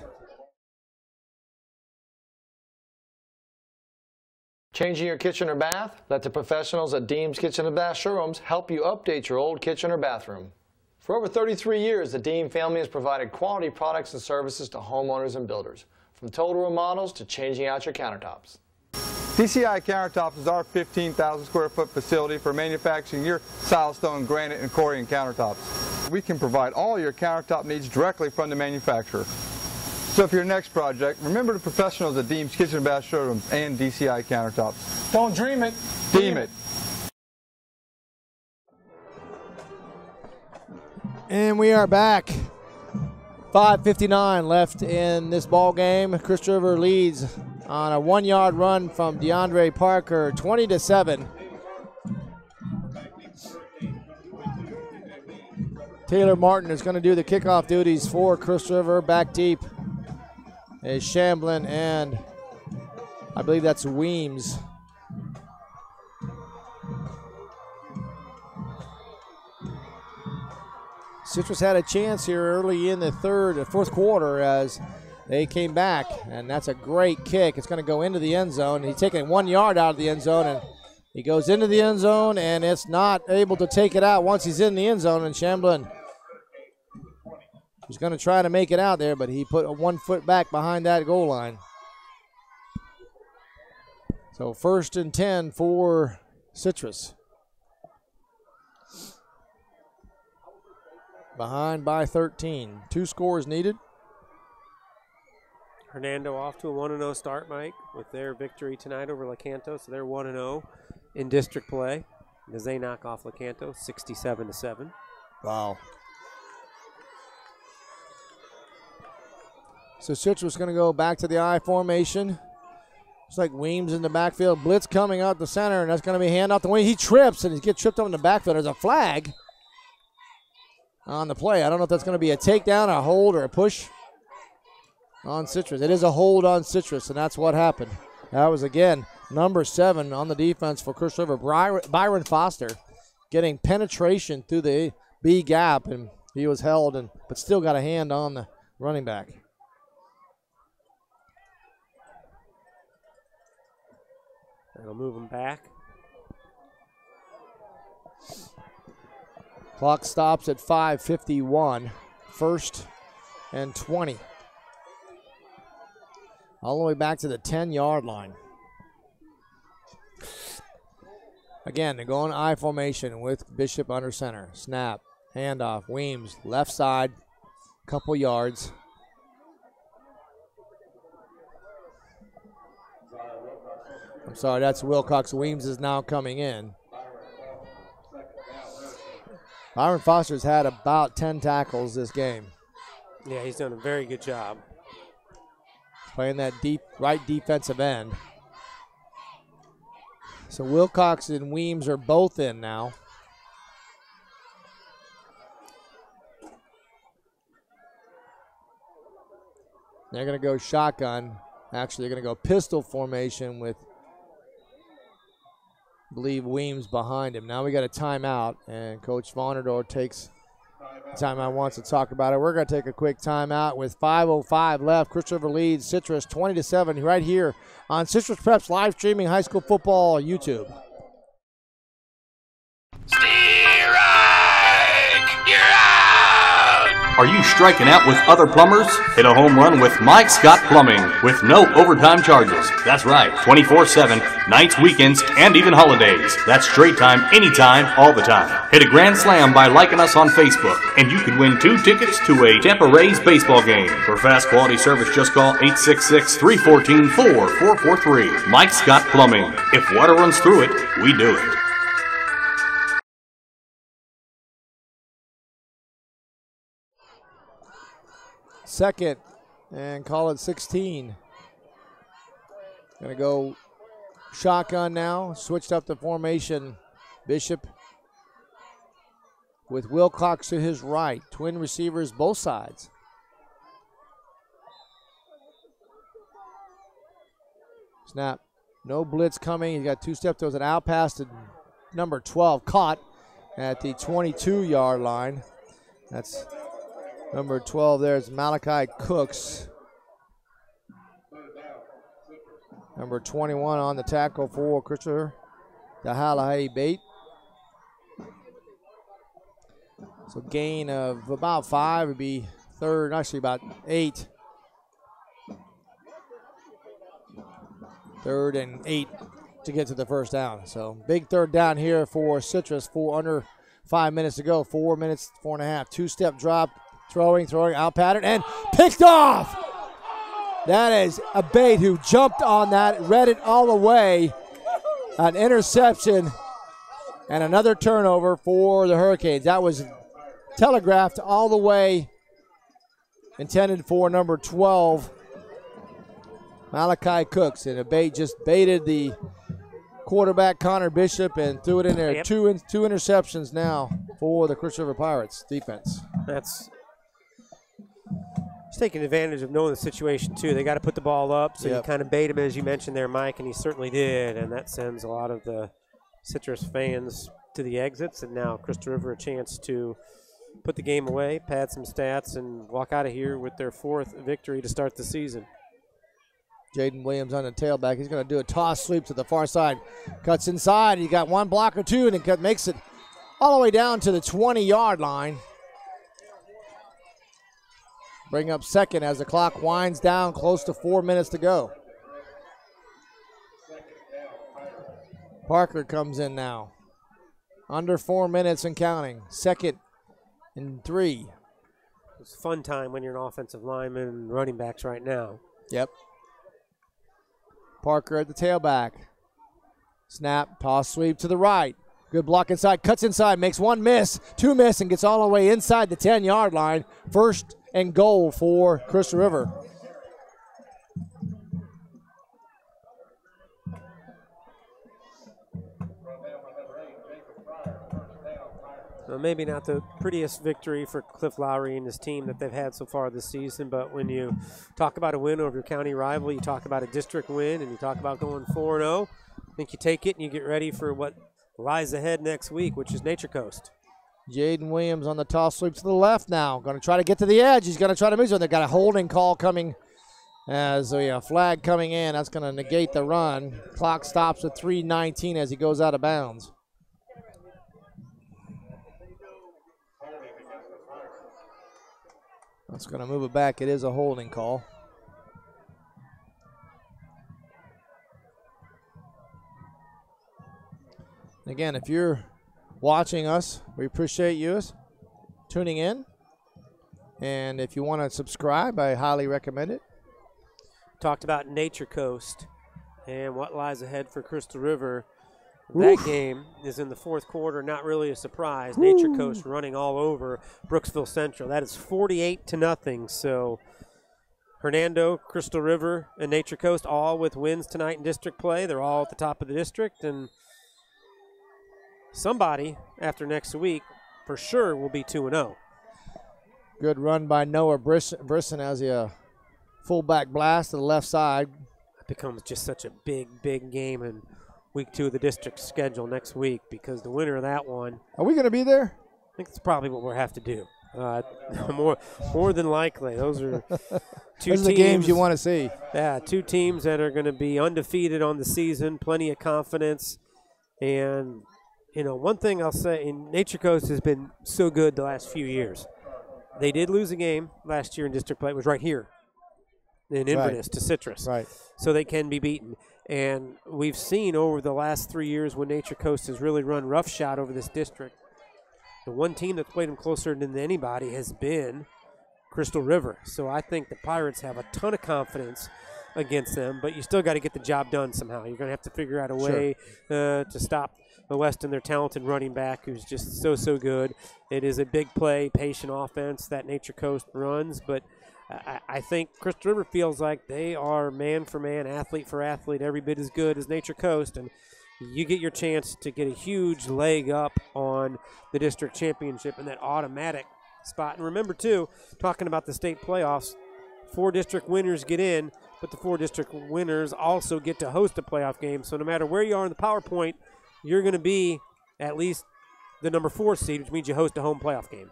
Changing your kitchen or bath? Let the professionals at Deems Kitchen and Bath Showrooms help you update your old kitchen or bathroom. For over 33 years, the Deem family has provided quality products and services to homeowners and builders, from total remodels to changing out your countertops.
DCI Countertops is our 15,000 square foot facility for manufacturing your silestone, granite, and corian countertops. We can provide all your countertop needs directly from the manufacturer. So for your next project, remember the professionals at Deems Kitchen and Bath Showrooms and DCI Countertops.
Don't dream it.
Deem it.
And we are back. 5:59 left in this ball game. Crystal River leads on a 1-yard run from DeAndre Parker, 20-7. Taylor Martin is going to do the kickoff duties for Crystal River. Back deep is Shamblin, and I believe that's Weems. Citrus had a chance here early in the fourth quarter as they came back, and that's a great kick. It's going to go into the end zone. He's taking 1 yard out of the end zone, and he goes into the end zone, and it's not able to take it out once he's in the end zone. And Shamblin was going to try to make it out there, but he put 1 foot back behind that goal line. So 1st and 10 for Citrus. Behind by 13. 2 scores needed.
Hernando off to a 1-0 start, Mike, with their victory tonight over Lecanto. So they're 1-0 in district play as they knock off Lecanto 67-7.
Wow. So Citrus going to go back to the I formation. It's like Weems in the backfield. Blitz coming out the center, and that's going to be hand off the wing. He trips, and he gets tripped up in the backfield. There's a flag on the play. I don't know if that's going to be a takedown, a hold, or a push on Citrus. It is a hold on Citrus, and that's what happened. That was, again, number 7 on the defense for Crystal River. Byron Foster getting penetration through the B gap, and he was held, but still got a hand on the running back.
That'll move him back.
Clock stops at 5:51. 1st and 20. All the way back to the 10-yard line. Again, they're going I formation with Bishop under center. Snap, handoff, Weems, left side, couple yards. I'm sorry, that's Wilcox. Weems is now coming in. Byron Foster's had about 10 tackles this game.
Yeah, he's done a very good job.
Playing that deep right defensive end. So Wilcox and Weems are both in now. They're going to go shotgun. Actually, they're going to go pistol formation with, I believe, Weems behind him. Now we got a timeout, and Coach Vonador takes the timeout, wants to talk about it. We're going to take a quick timeout with 5:05 left. Crystal River leads Citrus 20-7 right here on Citrus Preps live streaming high school football YouTube.
Are you striking out with other plumbers? Hit a home run with Mike Scott Plumbing with no overtime charges. That's right, 24/7, nights, weekends, and even holidays. That's straight time, anytime, all the time. Hit a grand slam by liking us on Facebook, and you could win 2 tickets to a Tampa Rays baseball game. For fast quality service, just call 866-314-4443. Mike Scott Plumbing. If water runs through it, we do it.
Second, and call it 16. Going to go shotgun now. Switched up the formation. Bishop with Wilcox to his right. Twin receivers both sides. Snap. No blitz coming. He's got 2 steps. There was an out pass to number 12. Caught at the 22-yard line. That's number 12 there is Malachi Cooks. Number 21 on the tackle for Christopher Dahalahe Bate. So gain of about 5 would be third, actually about 8. 3rd and 8 to get to the first down. So big third down here for Citrus. Under 5 minutes to go. 4 minutes, 4.5. 2-step drop. Throwing out pattern, and picked off. That is a Bate who jumped on that, read it all the way. An interception and another turnover for the Hurricanes. That was telegraphed all the way, intended for number 12, Malachi Cooks. And a Bate just baited the quarterback, Connor Bishop, and threw it in there. Yep. Two interceptions now for the Crystal River Pirates defense.
That's taking advantage of knowing the situation, too. They got to put the ball up, so you kind of bait him, as you mentioned there, Mike, and he certainly did, and that sends a lot of the Citrus fans to the exits, and now Crystal River a chance to put the game away, pad some stats, and walk out of here with their 4th victory to start the season.
Jaden Williams on the tailback. He's going to do a toss sweep to the far side. Cuts inside. He got one block or two, and it makes it all the way down to the 20-yard line. Bring up second as the clock winds down, close to 4 minutes to go. Parker comes in now. Under 4 minutes and counting. 2nd and 3.
It's a fun time when you're an offensive lineman and running backs right now.
Yep. Parker at the tailback. Snap, toss sweep to the right. Good block inside, cuts inside, makes one miss, two miss, and gets all the way inside the 10-yard line. 1st and goal for Crystal River.
Well, maybe not the prettiest victory for Cliff Lowry and his team that they've had so far this season, but when you talk about a win over your county rival, you talk about a district win, and you talk about going 4-0, I think you take it and you get ready for what lies ahead next week, which is Nature Coast.
Jaden Williams on the toss sweep to the left now. Going to try to get to the edge. He's going to try to move. They've got a holding call coming as a flag coming in. That's going to negate the run. Clock stops at 3:19 as he goes out of bounds. That's going to move it back. It is a holding call. Again, if you're watching us, we appreciate you tuning in. And if you want to subscribe, I highly recommend it.
Talked about Nature Coast and what lies ahead for Crystal River. That game is in the 4th quarter, not really a surprise. Nature Coast running all over Brooksville Central. That is 48-0. So Hernando, Crystal River, and Nature Coast all with wins tonight in district play. They're all at the top of the district, and somebody after next week for sure will be 2-0.
Good run by Noah Brisson as a fullback blast to the left side.
It becomes just such a big game in week 2 of the district schedule next week, because the winner of that one.
Are we going to be there?
I think that's probably what we'll have to do. More than likely. Those are two
Those are the games you want to see.
Yeah, 2 teams that are going to be undefeated on the season, plenty of confidence. And, one thing I'll say, Nature Coast has been so good the last few years. They did lose a game last year in district play. It was right here in Inverness to Citrus.
Right.
So they can be beaten. And we've seen over the last 3 years when Nature Coast has really run roughshod over this district, the one team that's played them closer than anybody has been Crystal River. So I think the Pirates have a ton of confidence against them, but you still got to get the job done somehow. You're going to have to figure out a way to stop the Weston, their talented running back, who's just so good. It is a big play, patient offense that Nature Coast runs, but I think Crystal River feels like they are man for man, athlete for athlete, every bit as good as Nature Coast, and you get your chance to get a huge leg up on the district championship in that automatic spot. And remember, too, talking about the state playoffs, 4 district winners get in, but the 4 district winners also get to host a playoff game. So no matter where you are in the PowerPoint, you're going to be at least the number 4 seed, which means you host a home playoff game.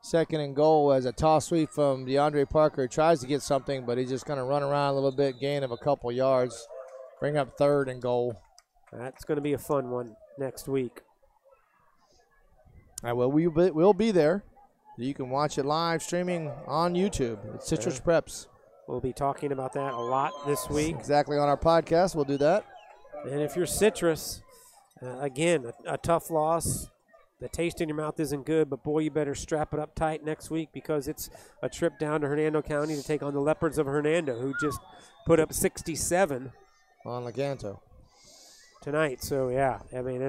2nd and goal as a toss sweep from DeAndre Parker. He tries to get something, but he's just going to run around a little bit, gain of a couple yards, bring up 3rd and goal.
That's going to be a fun one next week.
All right, well, we'll be there. You can watch it live streaming on YouTube. It's Citrus Preps.
We'll be talking about that a lot this week.
Exactly, on our podcast. We'll do that.
And if you're Citrus, again, a tough loss. The taste in your mouth isn't good, but, boy, you better strap it up tight next week, because it's a trip down to Hernando County to take on the Leopards of Hernando, who just put up 67
on Leganto
tonight. So, yeah, I mean,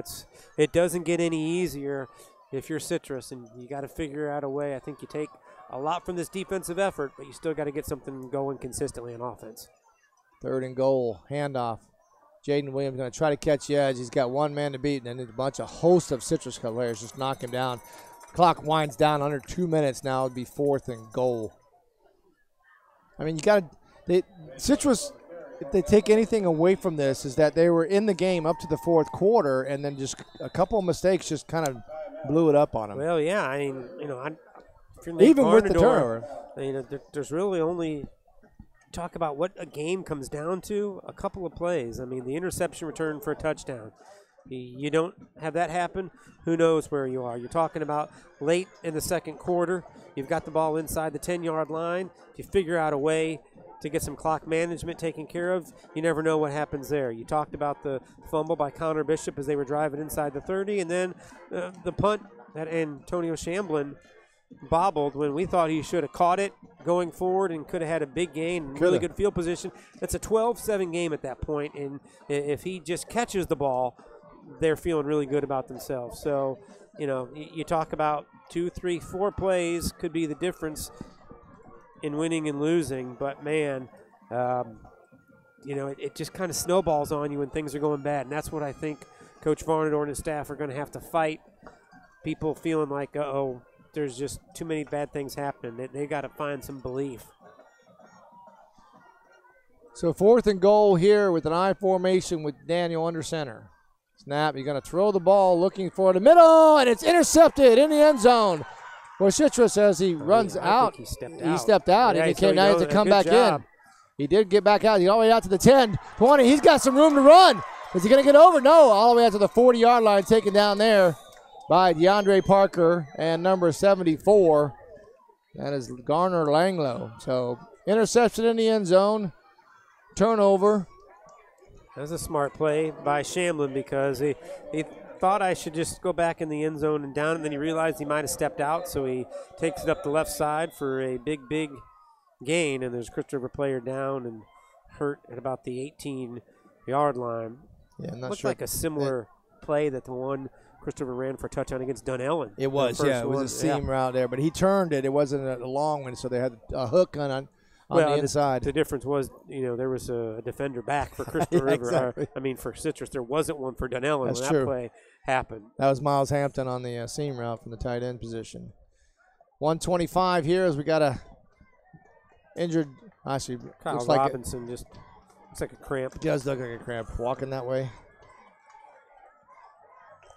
it doesn't get any easier if you're Citrus, and you got to figure out a way. I think you take a lot from this defensive effort, but you still got to get something going consistently on offense.
3rd and goal, handoff. Jaden Williams going to try to catch the edge. He's got one man to beat, and then a host of Citrus players just knock him down. Clock winds down under 2 minutes now. It would be 4th and goal. I mean, Citrus, if they take anything away from this, is that they were in the game up to the 4th quarter, and then just a couple of mistakes just kind of blew it up on them.
Well, yeah, I mean, if you're Nate
Even with the
Varnador,
turnover.
there's really only talk about what a game comes down to, a couple of plays. I mean, the interception return for a touchdown. You don't have that happen, who knows where you are. You're talking about late in the second quarter. You've got the ball inside the 10-yard line. If you figure out a way to get some clock management taken care of, you never know what happens there. You talked about the fumble by Connor Bishop as they were driving inside the 30, and then the punt that Antonio Shamblin bobbled when we thought he should have caught it going forward and could have had a big gain and really good field position. That's a 12-7 game at that point, and if he just catches the ball, they're feeling really good about themselves. So, you talk about 2, 3, 4 plays could be the difference in winning and losing, but man, it just kind of snowballs on you when things are going bad, and that's what I think Coach Varnador and his staff are going to have to fight. People feeling like, there's just too many bad things happening. They got to find some belief.
So 4th and goal here with an I formation with Daniel under center. Snap, you're going to throw the ball looking for the middle, and it's intercepted in the end zone. For Citrus as he runs out.
He stepped
out,
yeah,
and he
so
now has to come back
job.
in. He did get back out. He's all the way out to the 10, 20. He's got some room to run. Is he going to get over? No, all the way out to the 40-yard line, taken down there by DeAndre Parker and number 74. That is Garner Langlow. So interception in the end zone, turnover.
That was a smart play by Shamblin because he thought I should just go back in the end zone and down, and then he realized he might have stepped out, so he takes it up the left side for a big gain, and there's a Crystal River player down and hurt at about the 18-yard line.
Yeah, I'm not
Looked
sure.
like a similar play that the one Crystal River ran for a touchdown against Dunellen.
It was, yeah. It was a seam route there, but he turned it. It wasn't a long one, so they had a hook on the inside.
The difference was, there was a defender back for Crystal River.
Exactly.
For Citrus, there wasn't one for Dunellen
That's
when
true.
that play happened.
That was Miles Hampton on the seam route from the tight end position. 125 here as we got a injured. Actually,
Kyle
looks like
Robinson just looks like a cramp.
It does look like a cramp walking that way.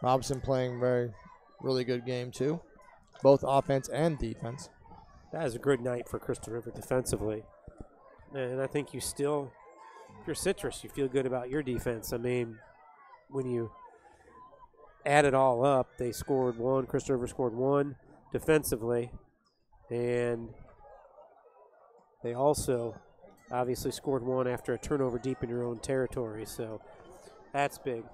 Robinson playing really good game too, both offense and defense.
That is a good night for Crystal River defensively. And I think if you're Citrus, you feel good about your defense. I mean, when you add it all up, they scored 1, Crystal River scored 1 defensively, and they also obviously scored 1 after a turnover deep in your own territory, so that's big.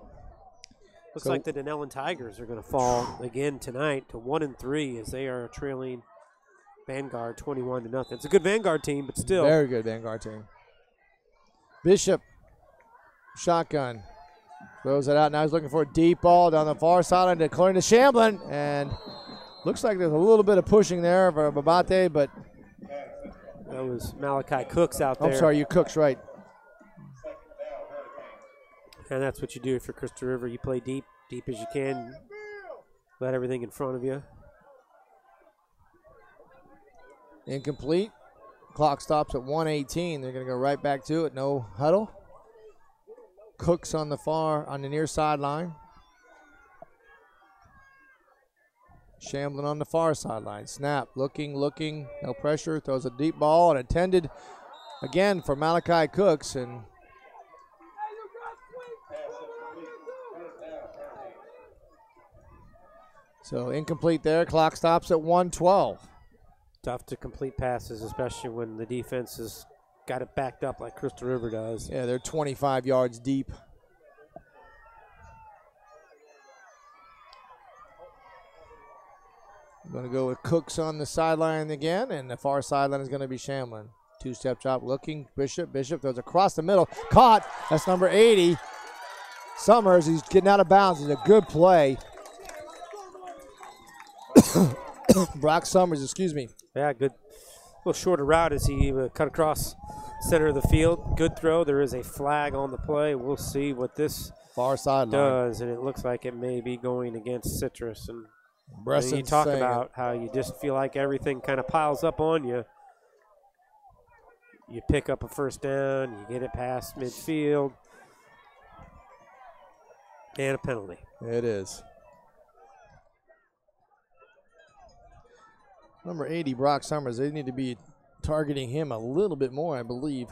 Looks like the Dunellen Tigers are going to fall again tonight to 1-3 as they are trailing Vanguard 21-0. It's a good Vanguard team, but still.
Very good Vanguard team. Bishop, shotgun. Throws it out. Now he's looking for a deep ball down the far sideline, according to Shamblin. And looks like there's a little bit of pushing there for Babate, but.
That was Malachi Cooks out there.
I'm sorry, you Cooks, right.
And that's what you do if you're Crystal River. You play deep as you can. Let everything in front of you.
Incomplete. Clock stops at 1:18. They're going to go right back to it. No huddle. Cooks on the near sideline. Shamblin on the far sideline. Snap. Looking. No pressure. Throws a deep ball and intended again for Malachi Cooks. And so incomplete there. Clock stops at 1:12.
Tough to complete passes, especially when the defense has got it backed up like Crystal River does.
Yeah, they're 25 yards deep. I'm going to go with Cooks on the sideline again, and the far sideline is going to be Shamblin. Two-step drop looking. Bishop throws across the middle. Caught. That's number 80. Summers, he's getting out of bounds. It's a good play. Brock Summers, excuse me.
Yeah, good. A little shorter route as he cut across center of the field. Good throw. There is a flag on the play. We'll see what this
far sideline
does, and it looks like it may be going against Citrus. And you talk about how you just feel like everything kind of piles up on you. You pick up a first down, you get it past midfield, and a penalty.
It is. Number 80, Brock Summers. They need to be targeting him a little bit more, I believe.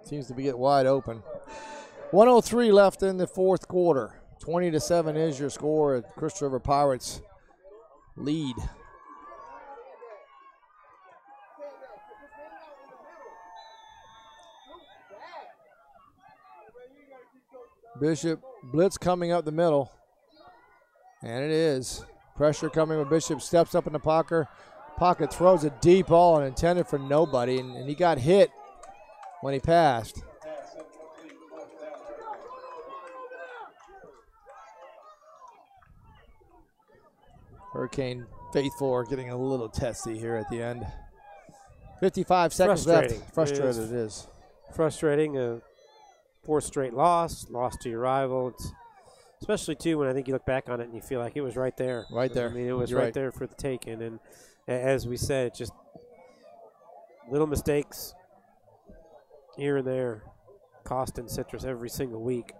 Seems to be get wide open. 1:03 left in the fourth quarter. 20-7 is your score. Crystal River Pirates lead. Bishop blitz coming up the middle. And it is. Pressure coming with Bishop. Steps up in the pocket. Throws a deep ball and intended for nobody. And he got hit when he passed. Hurricane faithful are getting a little testy here at the end. 55 seconds left. Frustrated it is.
Frustrating. Fourth straight loss to your rival. It's especially, too, when I think you look back on it and you feel like it was right there.
Right there.
I mean, it was right there for the taking. And as we said, it's just little mistakes here and there costing Citrus every single week.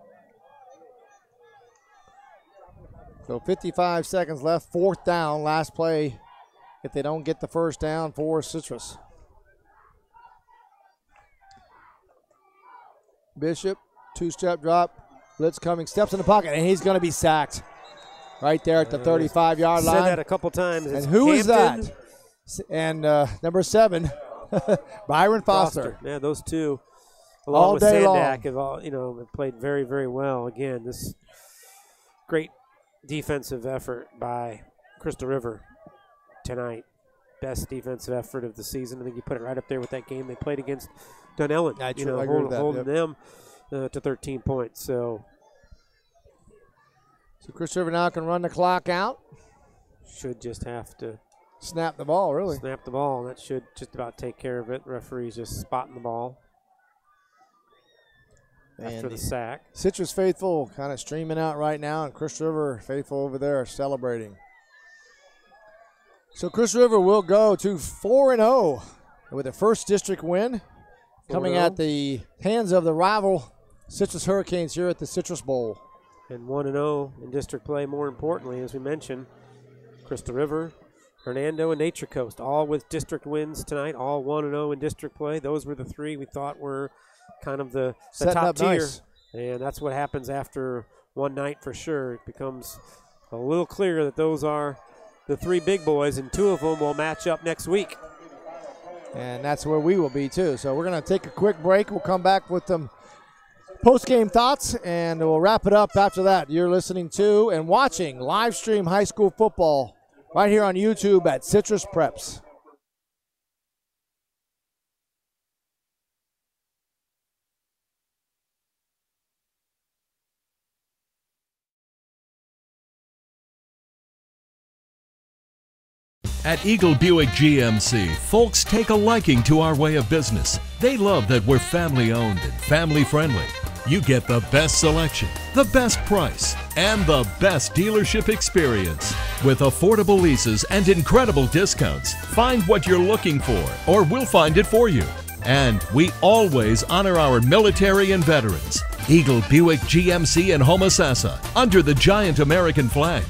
So 55 seconds left, fourth down, last play. If they don't get the first down for Citrus. Bishop, two-step drop, blitz coming, steps in the pocket, and he's going to be sacked right there at the 35-yard line.
Said that a couple times.
And who is that? And number 7, Byron Foster.
Yeah, those two, along
all
with
day
Sandak,
long.
have played very, very well. Again, this great defensive effort by Crystal River tonight. Best defensive effort of the season. I think you put it right up there with that game they played against Dunellen. Holding them to 13 points. So
Crystal River now can run the clock out.
Should just have to
snap the ball, really.
Snap the ball. That should just about take care of it. The referee's just spotting the ball after the sack.
Citrus faithful kind of streaming out right now, and Crystal River faithful over there celebrating. So Crystal River will go to 4-0 with a first district win, coming at the hands of the rival Citrus Hurricanes here at the Citrus Bowl.
And 1-0 in district play, more importantly, as we mentioned, Crystal River, Hernando, and Nature Coast, all with district wins tonight, all 1-0 in district play. Those were the three we thought were kind of the top tier. Nice. And that's what happens after one night for sure. It becomes a little clearer that those are the three big boys, and two of them will match up next week.
And that's where we will be, too. So we're going to take a quick break. We'll come back with some post-game thoughts, and we'll wrap it up after that. You're listening to and watching live stream high school football right here on YouTube at Citrus Preps.
At Eagle Buick GMC, folks take a liking to our way of business. They love that we're family-owned and family-friendly. You get the best selection, the best price, and the best dealership experience. With affordable leases and incredible discounts, find what you're looking for, or we'll find it for you. And we always honor our military and veterans. Eagle Buick GMC in Homosassa, under the giant American flag.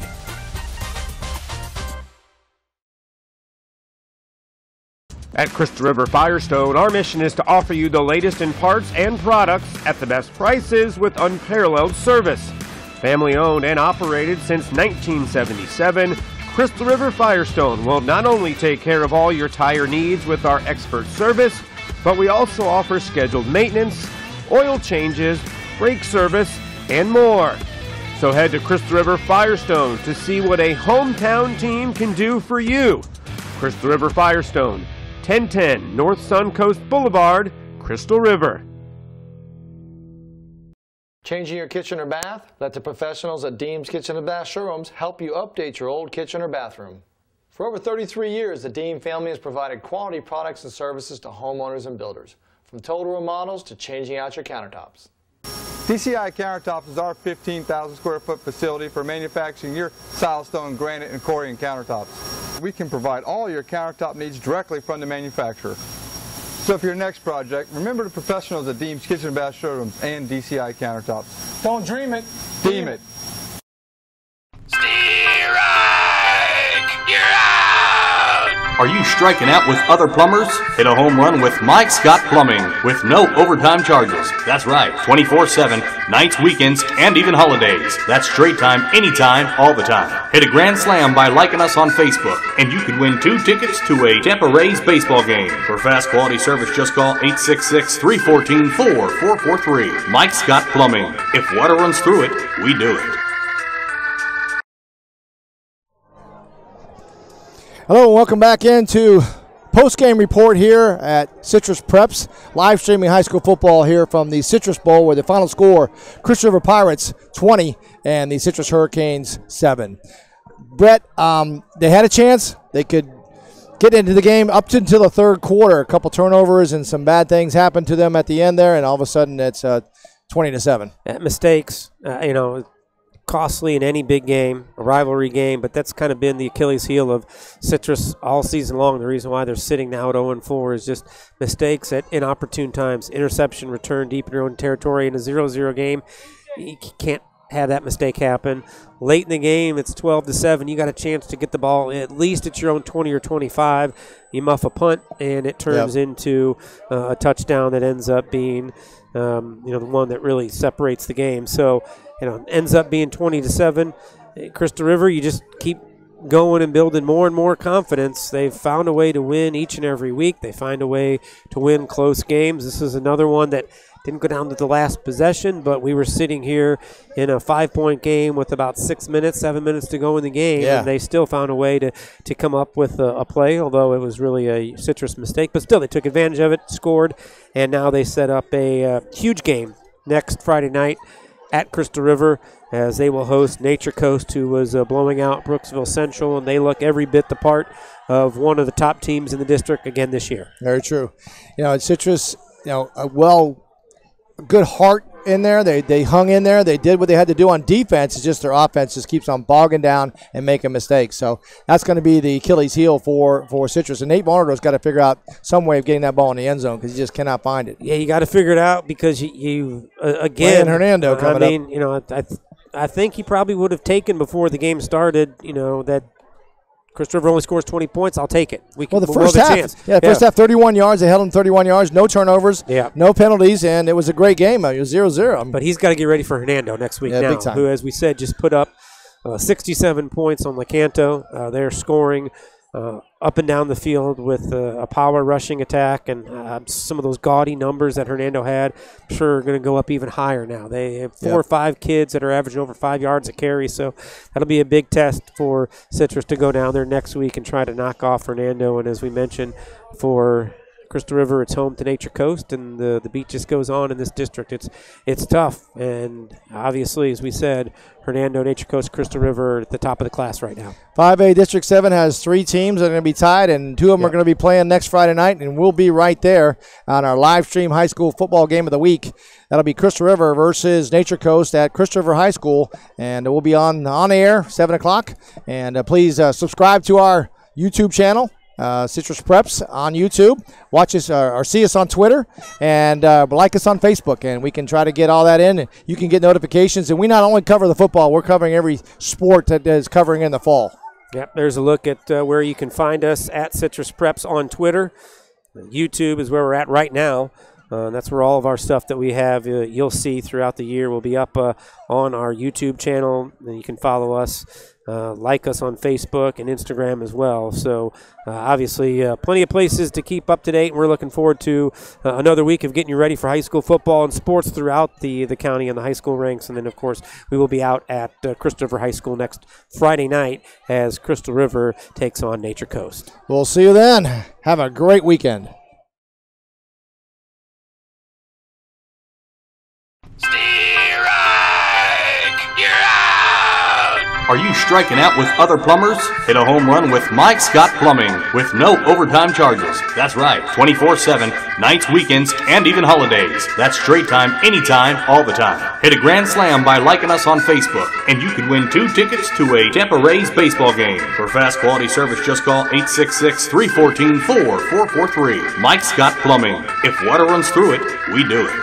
At Crystal River Firestone, our mission is to offer you the latest in parts and products at the best prices with unparalleled service. Family owned and operated since 1977, Crystal River Firestone will not only take care of all your tire needs with our expert service, but we also offer scheduled maintenance, oil changes, brake service, and more. So head to Crystal River Firestone to see what a hometown team can do for you. Crystal River Firestone, 1010 North Suncoast Boulevard, Crystal River.
Changing your kitchen or bath? Let the professionals at Deems Kitchen and Bath Showrooms help you update your old kitchen or bathroom. For over 33 years, the Deem family has provided quality products and services to homeowners and builders, from total remodels to changing out your countertops.
DCI Countertops is our 15,000 square foot facility for manufacturing your silestone, granite, and Corian countertops. We can provide all your countertop needs directly from the manufacturer. So for your next project, remember the professionals at Deems Kitchen and Bath Showrooms and DCI Countertops.
Don't dream it.
Deem it.
You're out!
Are you striking out with other plumbers? Hit a home run with Mike Scott Plumbing with no overtime charges. That's right, 24/7, nights, weekends, and even holidays. That's straight time, anytime, all the time. Hit a grand slam by liking us on Facebook, and you could win 2 tickets to a Tampa Rays baseball game. For fast quality service, just call 866-314-4443. Mike Scott Plumbing. If water runs through it, we do it.
Hello and welcome back into post-game report here at Citrus Preps, live streaming high school football here from the Citrus Bowl, where the final score, Crystal River Pirates 20 and the Citrus Hurricanes 7. Brett, they had a chance. They could get into the game up until the third quarter. A couple turnovers and some bad things happened to them at the end there, and all of a sudden it's 20-7.
Mistakes, costly in any big game, a rivalry game, but that's kind of been the Achilles heel of Citrus all season long. The reason why they're sitting now at 0-4 is just mistakes at inopportune times. Interception, return deep in your own territory in a 0-0 game. You can't have that mistake happen. Late in the game, it's 12-7. You got a chance to get the ball at least at your own 20 or 25. You muff a punt, and it turns into a touchdown that ends up being the one that really separates the game. So, ends up being 20-7. Crystal River, you just keep going and building more and more confidence. They've found a way to win each and every week. They find a way to win close games. This is another one that didn't go down to the last possession, but we were sitting here in a 5-point game with about 7 minutes to go in the game, and they still found a way to come up with a play, although it was really a Citrus mistake. But still, they took advantage of it, scored, and now they set up a huge game next Friday night at Crystal River, as they will host Nature Coast, who was blowing out Brooksville Central, and they look every bit the part of one of the top teams in the district again this year.
Very true. Citrus, a good heart in there. They hung in there. They did what they had to do on defense. It's just their offense just keeps on bogging down and making mistakes. So that's going to be the Achilles heel for Citrus. And Nate Barnard's got to figure out some way of getting that ball in the end zone, because he just cannot find it.
Yeah, you got to figure it out, because you again,
Hernando coming up.
I think he probably would have taken before the game started, that Crystal River only scores 20 points. I'll take it.
The first half, first half, 31 yards. They held him 31 yards, no turnovers, no penalties, and it was a great game. It was 0-0.
But he's got to get ready for Hernando next week now,
big time.
Who, as we said, just put up 67 points on Lecanto. They're scoring up and down the field with a power rushing attack, and some of those gaudy numbers that Hernando had, I'm sure are going to go up even higher now. They have 4 or 5 kids that are averaging over 5 yards a carry, so that'll be a big test for Citrus to go down there next week and try to knock off Hernando. And as we mentioned, for Crystal River, it's home to Nature Coast, and the beat just goes on in this district. It's tough, and obviously, as we said, Hernando, Nature Coast, Crystal River at the top of the class right now.
5A District 7 has 3 teams that are going to be tied, and 2 of them are going to be playing next Friday night, and we'll be right there on our live stream high school football game of the week. That'll be Crystal River versus Nature Coast at Crystal River High School, and we'll be on air 7 o'clock. And please subscribe to our YouTube channel, Citrus Preps on YouTube. Watch us or see us on Twitter, and like us on Facebook, and we can try to get all that in. You can get notifications, and we not only cover the football, we're covering every sport that is covering in the fall.
Yep, there's a look at where you can find us at Citrus Preps on Twitter. YouTube is where we're at right now. That's where all of our stuff that we have you'll see throughout the year will be up on our YouTube channel. And you can follow us, like us on Facebook and Instagram as well. So obviously plenty of places to keep up to date. We're looking forward to another week of getting you ready for high school football and sports throughout the county and the high school ranks. And then, of course, we will be out at Crystal River High School next Friday night as Crystal River takes on Nature Coast.
We'll see you then. Have a great weekend.
Are you striking out with other plumbers? Hit a home run with Mike Scott Plumbing with no overtime charges. That's right, 24/7, nights, weekends, and even holidays. That's straight time, anytime, all the time. Hit a grand slam by liking us on Facebook, and you could win 2 tickets to a Tampa Rays baseball game. For fast quality service, just call 866-314-4443. Mike Scott Plumbing. If water runs through it, we do it.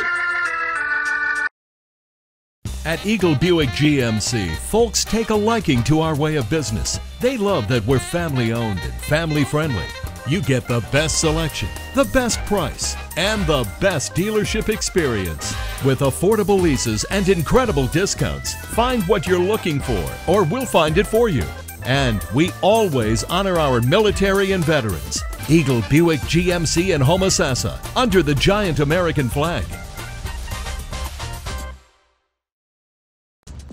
At Eagle Buick GMC, folks take a liking to our way of business. They love that we're family owned and family friendly. You get the best selection, the best price, and the best dealership experience. With affordable leases and incredible discounts, find what you're looking for, or we'll find it for you. And we always honor our military and veterans. Eagle Buick GMC in Homosassa, under the giant American flag.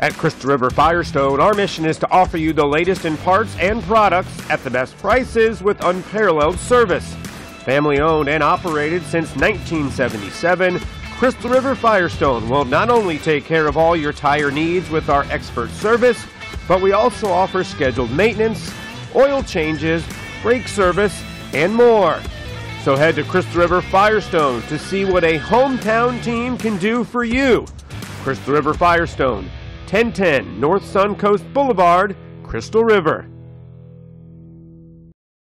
At Crystal River Firestone, our mission is to offer you the latest in parts and products at the best prices with unparalleled service. Family owned and operated since 1977, Crystal River Firestone will not only take care of all your tire needs with our expert service, but we also offer scheduled maintenance, oil changes, brake service, and more. So head to Crystal River Firestone to see what a hometown team can do for you. Crystal River Firestone, 1010 North Suncoast Boulevard, Crystal River.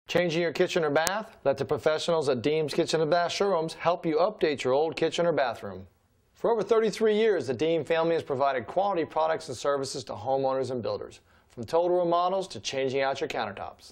Changing your kitchen or bath? Let the professionals at Deems Kitchen and Bath Showrooms help you update your old kitchen or bathroom. For over 33 years, the Deem family has provided quality products and services to homeowners and builders, from total remodels to changing out your countertops.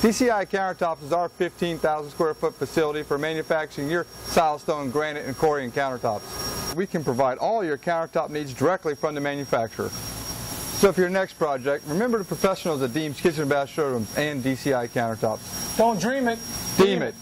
DCI Countertops is our 15,000 square foot facility for manufacturing your Firestone, granite, and Corian countertops. We can provide all your countertop needs directly from the manufacturer. So for your next project, remember the professionals at Deems Kitchen and Bath Showrooms and DCI Countertops.
Don't dream it.
Deem it.